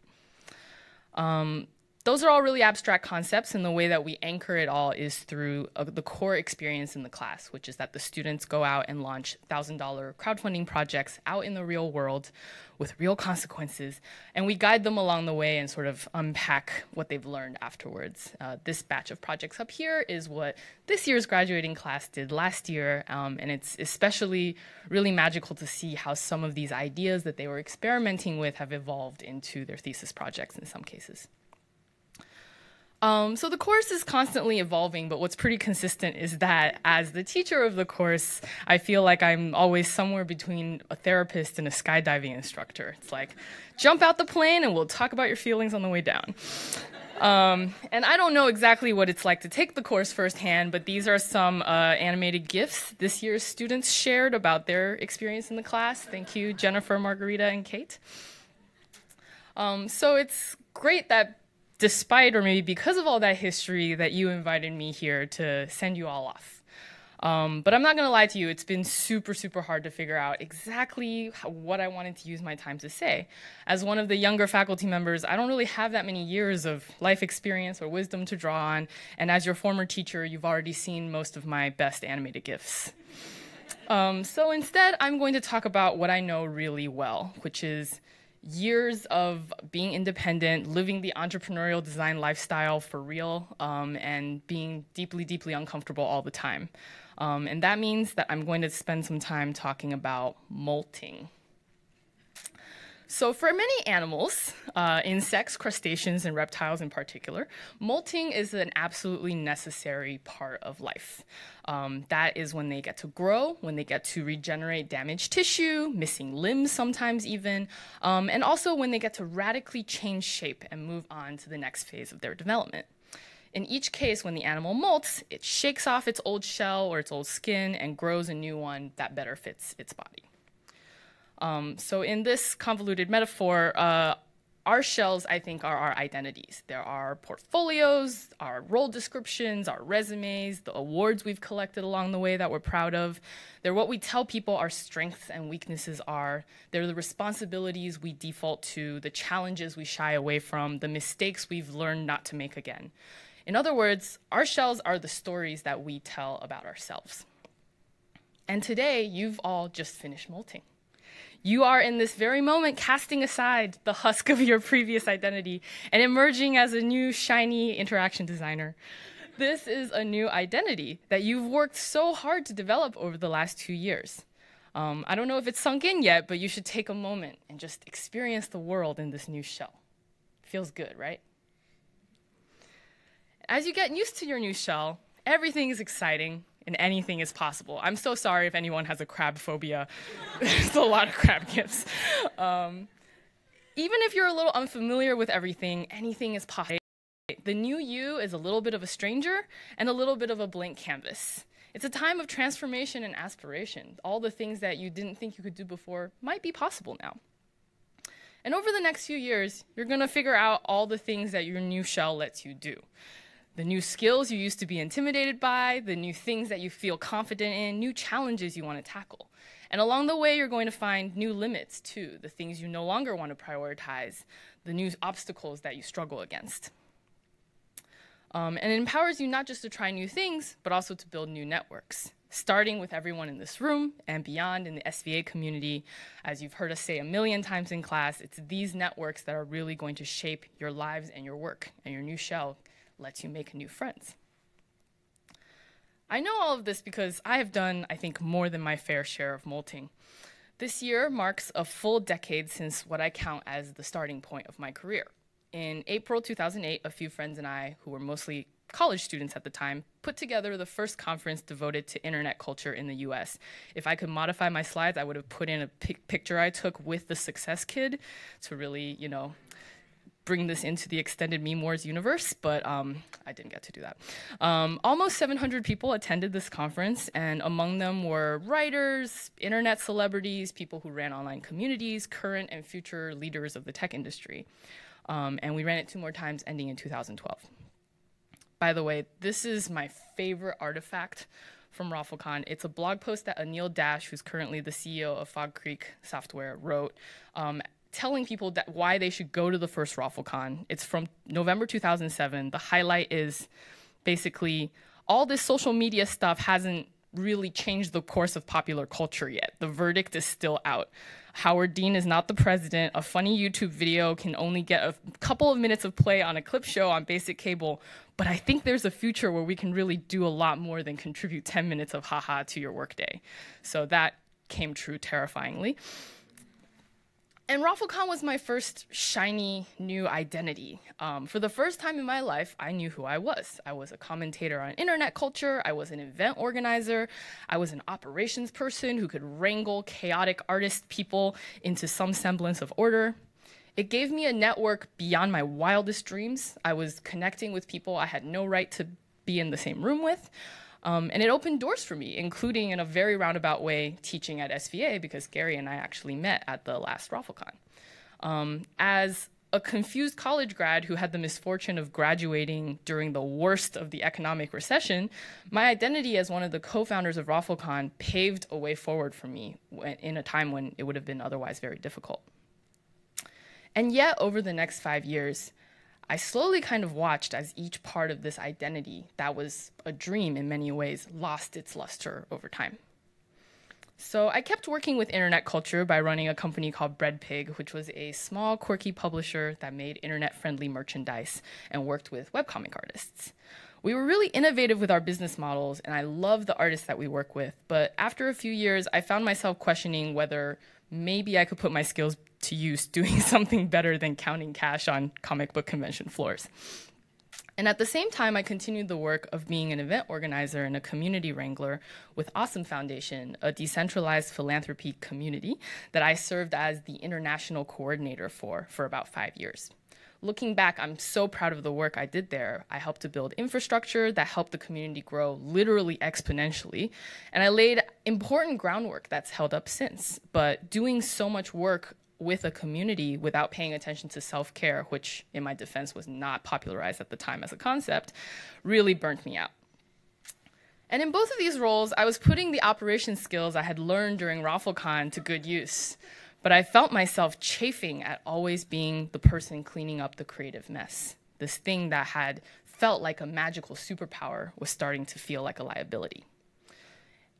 Those are all really abstract concepts, and the way that we anchor it all is through the core experience in the class, which is that the students go out and launch $1,000 crowdfunding projects out in the real world with real consequences, and we guide them along the way and sort of unpack what they've learned afterwards. This batch of projects up here is what this year's graduating class did last year, and it's especially really magical to see how some of these ideas that they were experimenting with have evolved into their thesis projects in some cases. So the course is constantly evolving, but what's pretty consistent is that as the teacher of the course, I feel like I'm always somewhere between a therapist and a skydiving instructor. It's like, jump out the plane and we'll talk about your feelings on the way down. And I don't know exactly what it's like to take the course firsthand, but these are some animated GIFs this year's students shared about their experience in the class. Thank you, Jennifer, Margarita, and Kate. So it's great that despite or maybe because of all that history that you invited me here to send you all off. But I'm not going to lie to you, it's been super, super hard to figure out exactly what I wanted to use my time to say. As one of the younger faculty members, I don't really have that many years of life experience or wisdom to draw on, and as your former teacher, you've already seen most of my best animated GIFs. So instead, I'm going to talk about what I know really well, which is years of being independent, living the entrepreneurial design lifestyle for real, and being deeply, deeply uncomfortable all the time. And that means that I'm going to spend some time talking about molting. So for many animals, insects, crustaceans, and reptiles in particular, molting is an absolutely necessary part of life. That is when they get to grow, when they get to regenerate damaged tissue, missing limbs sometimes even, and also when they get to radically change shape and move on to the next phase of their development. In each case, when the animal molts, it shakes off its old shell or its old skin and grows a new one that better fits its body. So in this convoluted metaphor, our shells, I think, are our identities. There are portfolios, our role descriptions, our resumes, the awards we've collected along the way that we're proud of. They're what we tell people our strengths and weaknesses are. They're the responsibilities we default to, the challenges we shy away from, the mistakes we've learned not to make again. In other words, our shells are the stories that we tell about ourselves. And today, you've all just finished molting. You are in this very moment casting aside the husk of your previous identity and emerging as a new, shiny interaction designer. This is a new identity that you've worked so hard to develop over the last 2 years. I don't know if it's sunk in yet, but you should take a moment and just experience the world in this new shell. Feels good, right? As you get used to your new shell, everything is exciting and anything is possible. I'm so sorry if anyone has a crab phobia. There's a lot of crab gifts. Even if you're a little unfamiliar with everything, anything is possible. The new you is a little bit of a stranger and a little bit of a blank canvas. It's a time of transformation and aspiration. All the things that you didn't think you could do before might be possible now. And over the next few years, you're gonna figure out all the things that your new shell lets you do. The new skills you used to be intimidated by, the new things that you feel confident in, new challenges you want to tackle. And along the way, you're going to find new limits too, the things you no longer want to prioritize, the new obstacles that you struggle against. And it empowers you not just to try new things, but also to build new networks, starting with everyone in this room and beyond in the SVA community. As you've heard us say a million times in class, it's these networks that are really going to shape your lives and your work, and your new shell lets you make new friends. I know all of this because I have done, I think, more than my fair share of molting. This year marks a full decade since what I count as the starting point of my career. In April 2008, a few friends and I, who were mostly college students at the time, put together the first conference devoted to internet culture in the US. If I could modify my slides, I would have put in a picture I took with the Success Kid to really, bring this into the extended Meme Wars universe, but I didn't get to do that. Almost 700 people attended this conference, and among them were writers, internet celebrities, people who ran online communities, current and future leaders of the tech industry. And we ran it 2 more times, ending in 2012. By the way, this is my favorite artifact from ROFLCon. It's a blog post that Anil Dash, who's currently the CEO of Fog Creek Software, wrote, telling people that why they should go to the first ROFLCon. It's from November 2007. The highlight is basically all this social media stuff hasn't really changed the course of popular culture yet. The verdict is still out. Howard Dean is not the president. A funny YouTube video can only get a couple of minutes of play on a clip show on basic cable. But I think there's a future where we can really do a lot more than contribute 10 minutes of haha to your workday. So that came true terrifyingly. And ROFLCon was my first shiny new identity. For the first time in my life, I knew who I was. I was a commentator on internet culture. I was an event organizer. I was an operations person who could wrangle chaotic artist people into some semblance of order. It gave me a network beyond my wildest dreams. I was connecting with people I had no right to be in the same room with. And it opened doors for me, including in a very roundabout way, teaching at SVA, because Gary and I actually met at the last ROFLCon. As a confused college grad who had the misfortune of graduating during the worst of the economic recession, my identity as one of the co-founders of ROFLCon paved a way forward for me in a time when it would have been otherwise very difficult. And yet, over the next 5 years, I slowly kind of watched as each part of this identity that was a dream in many ways lost its luster over time. So I kept working with internet culture by running a company called Breadpig, which was a small, quirky publisher that made internet-friendly merchandise and worked with webcomic artists. We were really innovative with our business models, and I love the artists that we work with. But after a few years, I found myself questioning whether maybe I could put my skills to use doing something better than counting cash on comic book convention floors. And at the same time, I continued the work of being an event organizer and a community wrangler with Awesome Foundation, a decentralized philanthropy community that I served as the international coordinator for about 5 years. Looking back, I'm so proud of the work I did there. I helped to build infrastructure that helped the community grow literally exponentially, and I laid important groundwork that's held up since. But doing so much work with a community without paying attention to self-care, which in my defense was not popularized at the time as a concept, really burnt me out. And in both of these roles, I was putting the operations skills I had learned during ROFLCon to good use, but I felt myself chafing at always being the person cleaning up the creative mess. This thing that had felt like a magical superpower was starting to feel like a liability.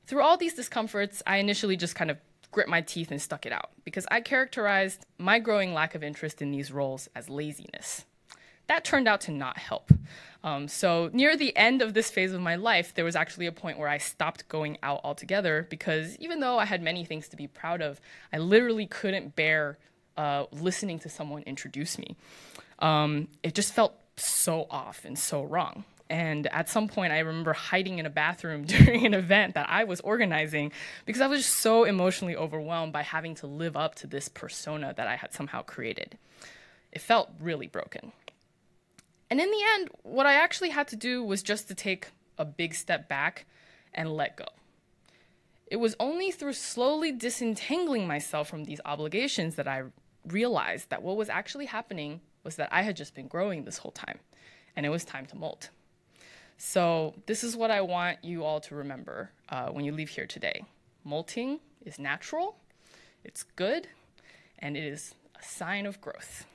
Through all these discomforts, I initially just kind of grit my teeth and stuck it out, because I characterized my growing lack of interest in these roles as laziness. That turned out to not help. So near the end of this phase of my life, there was actually a point where I stopped going out altogether, because even though I had many things to be proud of, I literally couldn't bear listening to someone introduce me. It just felt so off and so wrong. And at some point, I remember hiding in a bathroom during an event that I was organizing because I was just so emotionally overwhelmed by having to live up to this persona that I had somehow created. It felt really broken. And in the end, what I actually had to do was just to take a big step back and let go. It was only through slowly disentangling myself from these obligations that I realized that what was actually happening was that I had just been growing this whole time, and it was time to molt. So this is what I want you all to remember when you leave here today. Molting is natural, it's good, and it is a sign of growth.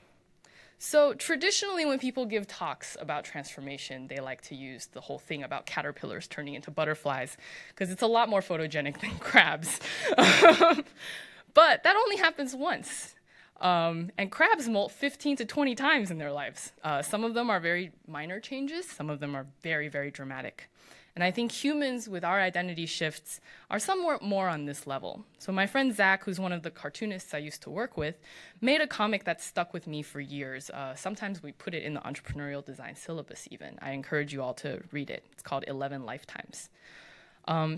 So traditionally, when people give talks about transformation, they like to use the whole thing about caterpillars turning into butterflies, because it's a lot more photogenic than crabs. But that only happens once. And crabs molt 15 to 20 times in their lives. Some of them are very minor changes. Some of them are very, very dramatic. And I think humans with our identity shifts are somewhat more on this level. So my friend Zach, who's one of the cartoonists I used to work with, made a comic that stuck with me for years. Sometimes we put it in the entrepreneurial design syllabus even. I encourage you all to read it. It's called 11 Lifetimes.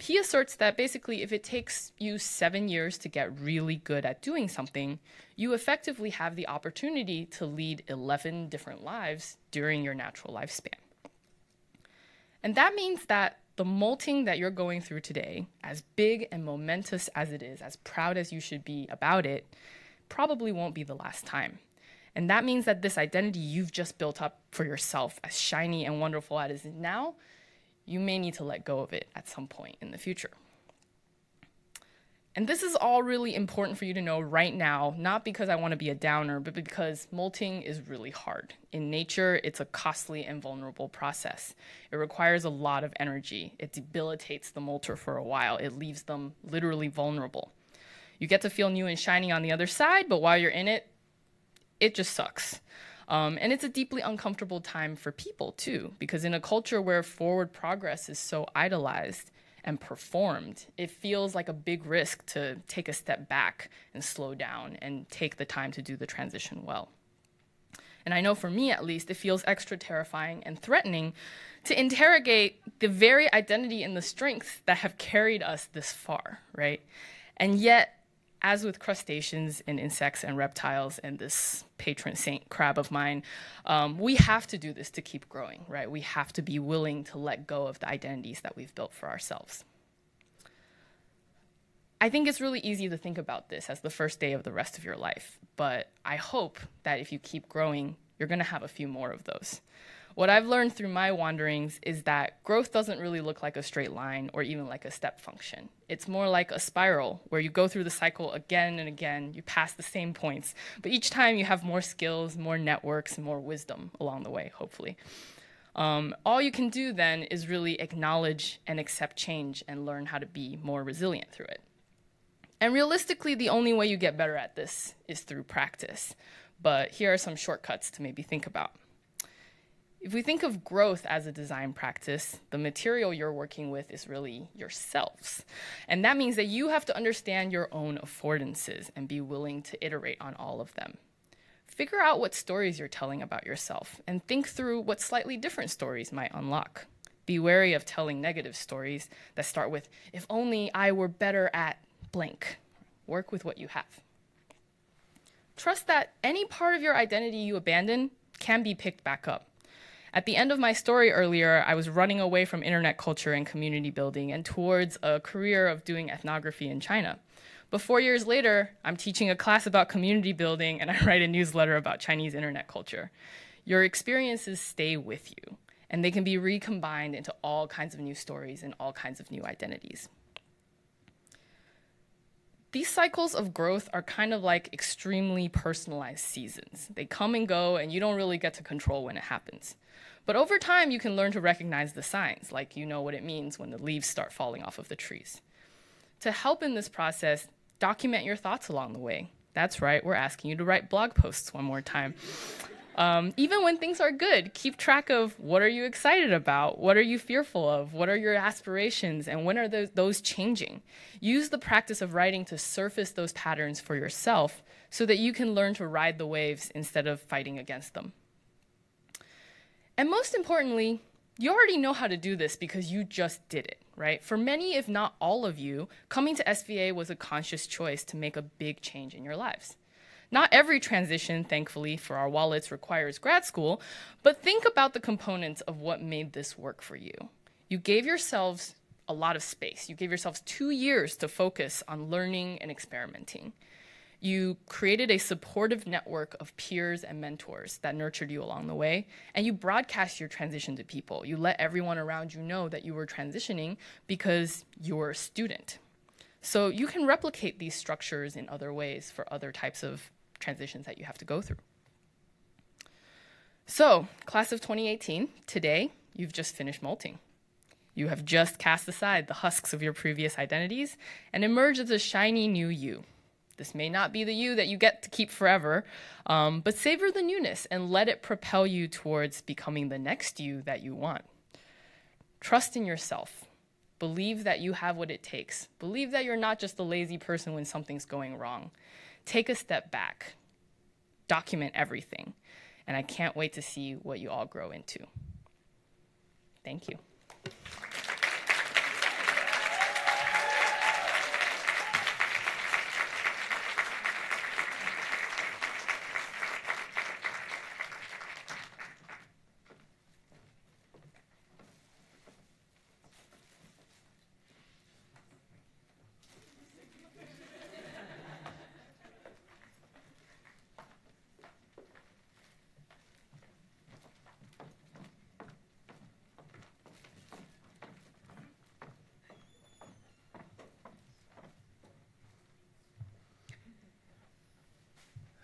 He asserts that basically if it takes you 7 years to get really good at doing something, you effectively have the opportunity to lead 11 different lives during your natural lifespan. And that means that the molting that you're going through today, as big and momentous as it is, as proud as you should be about it, probably won't be the last time. And that means that this identity you've just built up for yourself, as shiny and wonderful as it is now, you may need to let go of it at some point in the future. And this is all really important for you to know right now, not because I want to be a downer, but because molting is really hard. In nature, it's a costly and vulnerable process. It requires a lot of energy. It debilitates the molter for a while. It leaves them literally vulnerable. You get to feel new and shiny on the other side, but while you're in it, it just sucks. And it's a deeply uncomfortable time for people too, because in a culture where forward progress is so idolized and performed, it feels like a big risk to take a step back and slow down and take the time to do the transition well. And I know for me, at least, it feels extra terrifying and threatening to interrogate the very identity and the strengths that have carried us this far, right? And yet, as with crustaceans and insects and reptiles and this patron saint crab of mine, we have to do this to keep growing, right? We have to be willing to let go of the identities that we've built for ourselves. I think it's really easy to think about this as the first day of the rest of your life, but I hope that if you keep growing, you're going to have a few more of those. What I've learned through my wanderings is that growth doesn't really look like a straight line or even like a step function. It's more like a spiral where you go through the cycle again and again, you pass the same points, but each time you have more skills, more networks, and more wisdom along the way, hopefully. All you can do then is really acknowledge and accept change and learn how to be more resilient through it. And realistically, the only way you get better at this is through practice. But here are some shortcuts to maybe think about. If we think of growth as a design practice, the material you're working with is really yourselves. And that means that you have to understand your own affordances and be willing to iterate on all of them. Figure out what stories you're telling about yourself and think through what slightly different stories might unlock. Be wary of telling negative stories that start with, if only I were better at blank. Work with what you have. Trust that any part of your identity you abandon can be picked back up. At the end of my story earlier, I was running away from internet culture and community building and towards a career of doing ethnography in China. But 4 years later, I'm teaching a class about community building and I write a newsletter about Chinese internet culture. Your experiences stay with you, and they can be recombined into all kinds of new stories and all kinds of new identities. These cycles of growth are kind of like extremely personalized seasons. They come and go, and you don't really get to control when it happens. But over time, you can learn to recognize the signs, like you know what it means when the leaves start falling off of the trees. To help in this process, document your thoughts along the way. That's right, we're asking you to write blog posts one more time. Even when things are good, keep track of what are you excited about, what are you fearful of, what are your aspirations, and when are those changing. Use the practice of writing to surface those patterns for yourself so that you can learn to ride the waves instead of fighting against them. And most importantly, you already know how to do this because you just did it, right? For many, if not all of you, coming to SVA was a conscious choice to make a big change in your lives. Not every transition, thankfully, for our wallets requires grad school, but think about the components of what made this work for you. You gave yourselves a lot of space. You gave yourselves 2 years to focus on learning and experimenting. You created a supportive network of peers and mentors that nurtured you along the way, and you broadcast your transition to people. You let everyone around you know that you were transitioning because you were a student. So you can replicate these structures in other ways for other types of transitions that you have to go through. So, class of 2018, today, you've just finished molting. You have just cast aside the husks of your previous identities and emerged as a shiny new you. This may not be the you that you get to keep forever, but savor the newness and let it propel you towards becoming the next you that you want. Trust in yourself. Believe that you have what it takes. Believe that you're not just a lazy person when something's going wrong. Take a step back. Document everything. And I can't wait to see what you all grow into. Thank you.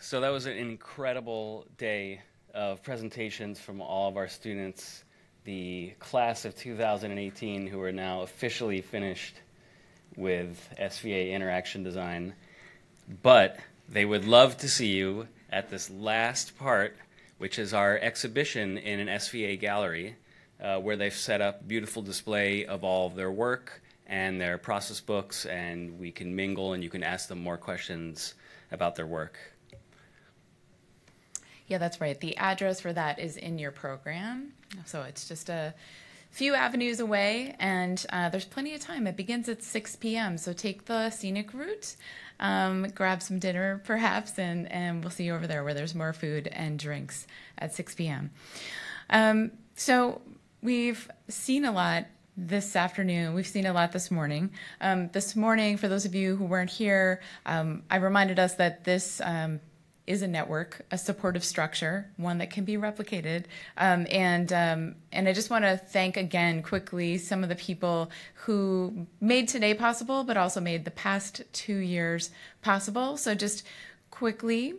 So that was an incredible day of presentations from all of our students, the class of 2018 who are now officially finished with SVA Interaction Design. But they would love to see you at this last part, which is our exhibition in an SVA gallery, where they've set up a beautiful display of all of their work and their process books, and we can mingle and you can ask them more questions about their work. Yeah, that's right. The address for that is in your program. So it's just a few avenues away, and there's plenty of time. It begins at 6 p.m., so take the scenic route, grab some dinner perhaps, and we'll see you over there where there's more food and drinks at 6 p.m. So we've seen a lot this afternoon. We've seen a lot this morning. This morning, for those of you who weren't here, I reminded us that this is a network, a supportive structure, one that can be replicated. And I just want to thank again quickly some of the people who made today possible, but also made the past 2 years possible. So just quickly,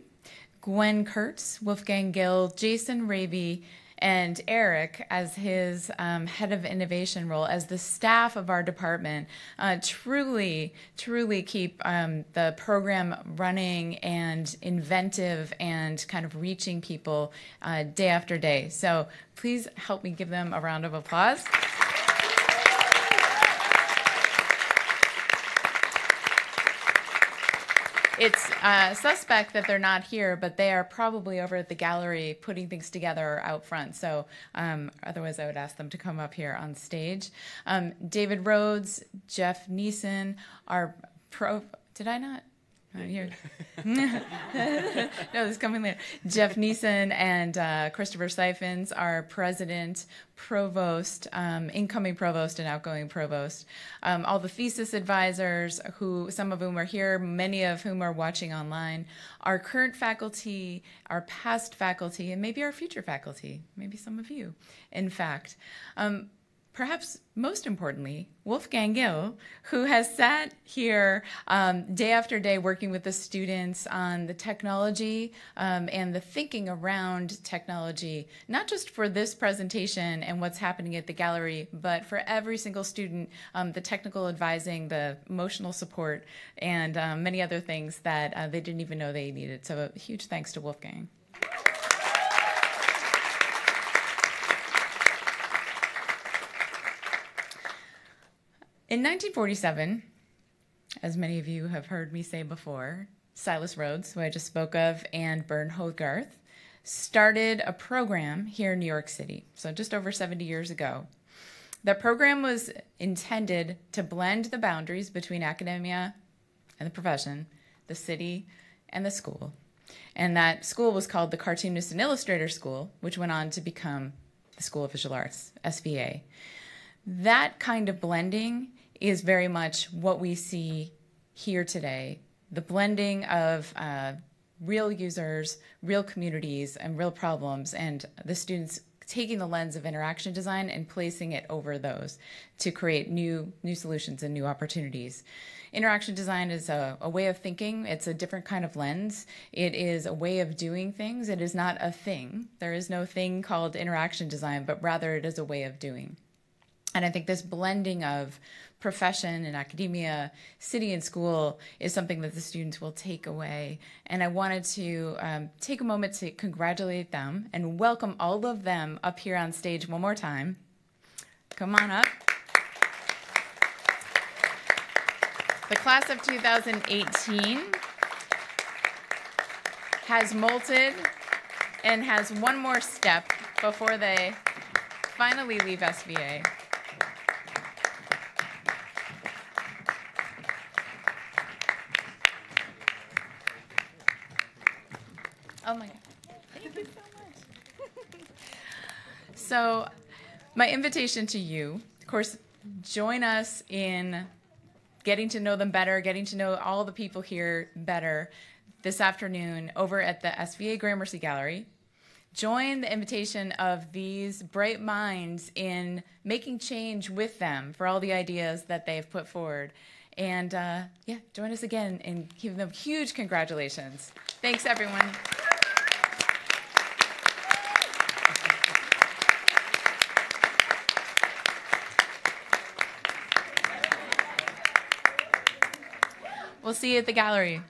Gwen Kurtz, Wolfgang Gill, Jason Raby, and Eric as his head of innovation role, as the staff of our department, truly keep the program running and inventive and kind of reaching people day after day. So please help me give them a round of applause. It's suspect that they're not here, but they are probably over at the gallery putting things together out front. So otherwise, I would ask them to come up here on stage. David Rhodes, Jeff Neeson, our did I not? Here. No, this is coming later. Jeff Neeson and Christopher Siphons, our president, provost, incoming provost and outgoing provost. All the thesis advisors, who some of whom are here, many of whom are watching online. Our current faculty, our past faculty, and maybe our future faculty, maybe some of you, in fact. Perhaps most importantly, Wolfgang Gill, who has sat here day after day working with the students on the technology and the thinking around technology, not just for this presentation and what's happening at the gallery, but for every single student, the technical advising, the emotional support, and many other things that they didn't even know they needed. So a huge thanks to Wolfgang. In 1947, as many of you have heard me say before, Silas Rhodes, who I just spoke of, and Bern Hogarth started a program here in New York City, so just over 70 years ago. That program was intended to blend the boundaries between academia and the profession, the city and the school. And that school was called the Cartoonist and Illustrator School, which went on to become the School of Visual Arts, SVA. That kind of blending is very much what we see here today. The blending of real users, real communities, and real problems, and the students taking the lens of interaction design and placing it over those to create new solutions and new opportunities. Interaction design is a way of thinking. It's a different kind of lens. It is a way of doing things. It is not a thing. There is no thing called interaction design, but rather it is a way of doing. And I think this blending of profession and academia, city and school, is something that the students will take away. And I wanted to take a moment to congratulate them and welcome all of them up here on stage one more time. Come on up. The class of 2018 has molted and has one more step before they finally leave SVA. Oh my God. Thank you so much. So my invitation to you, of course, join us in getting to know them better, getting to know all the people here better this afternoon over at the SVA Gramercy Gallery. Join the invitation of these bright minds in making change with them for all the ideas that they've put forward. And yeah, join us again and give them huge congratulations. Thanks, everyone. We'll see you at the gallery.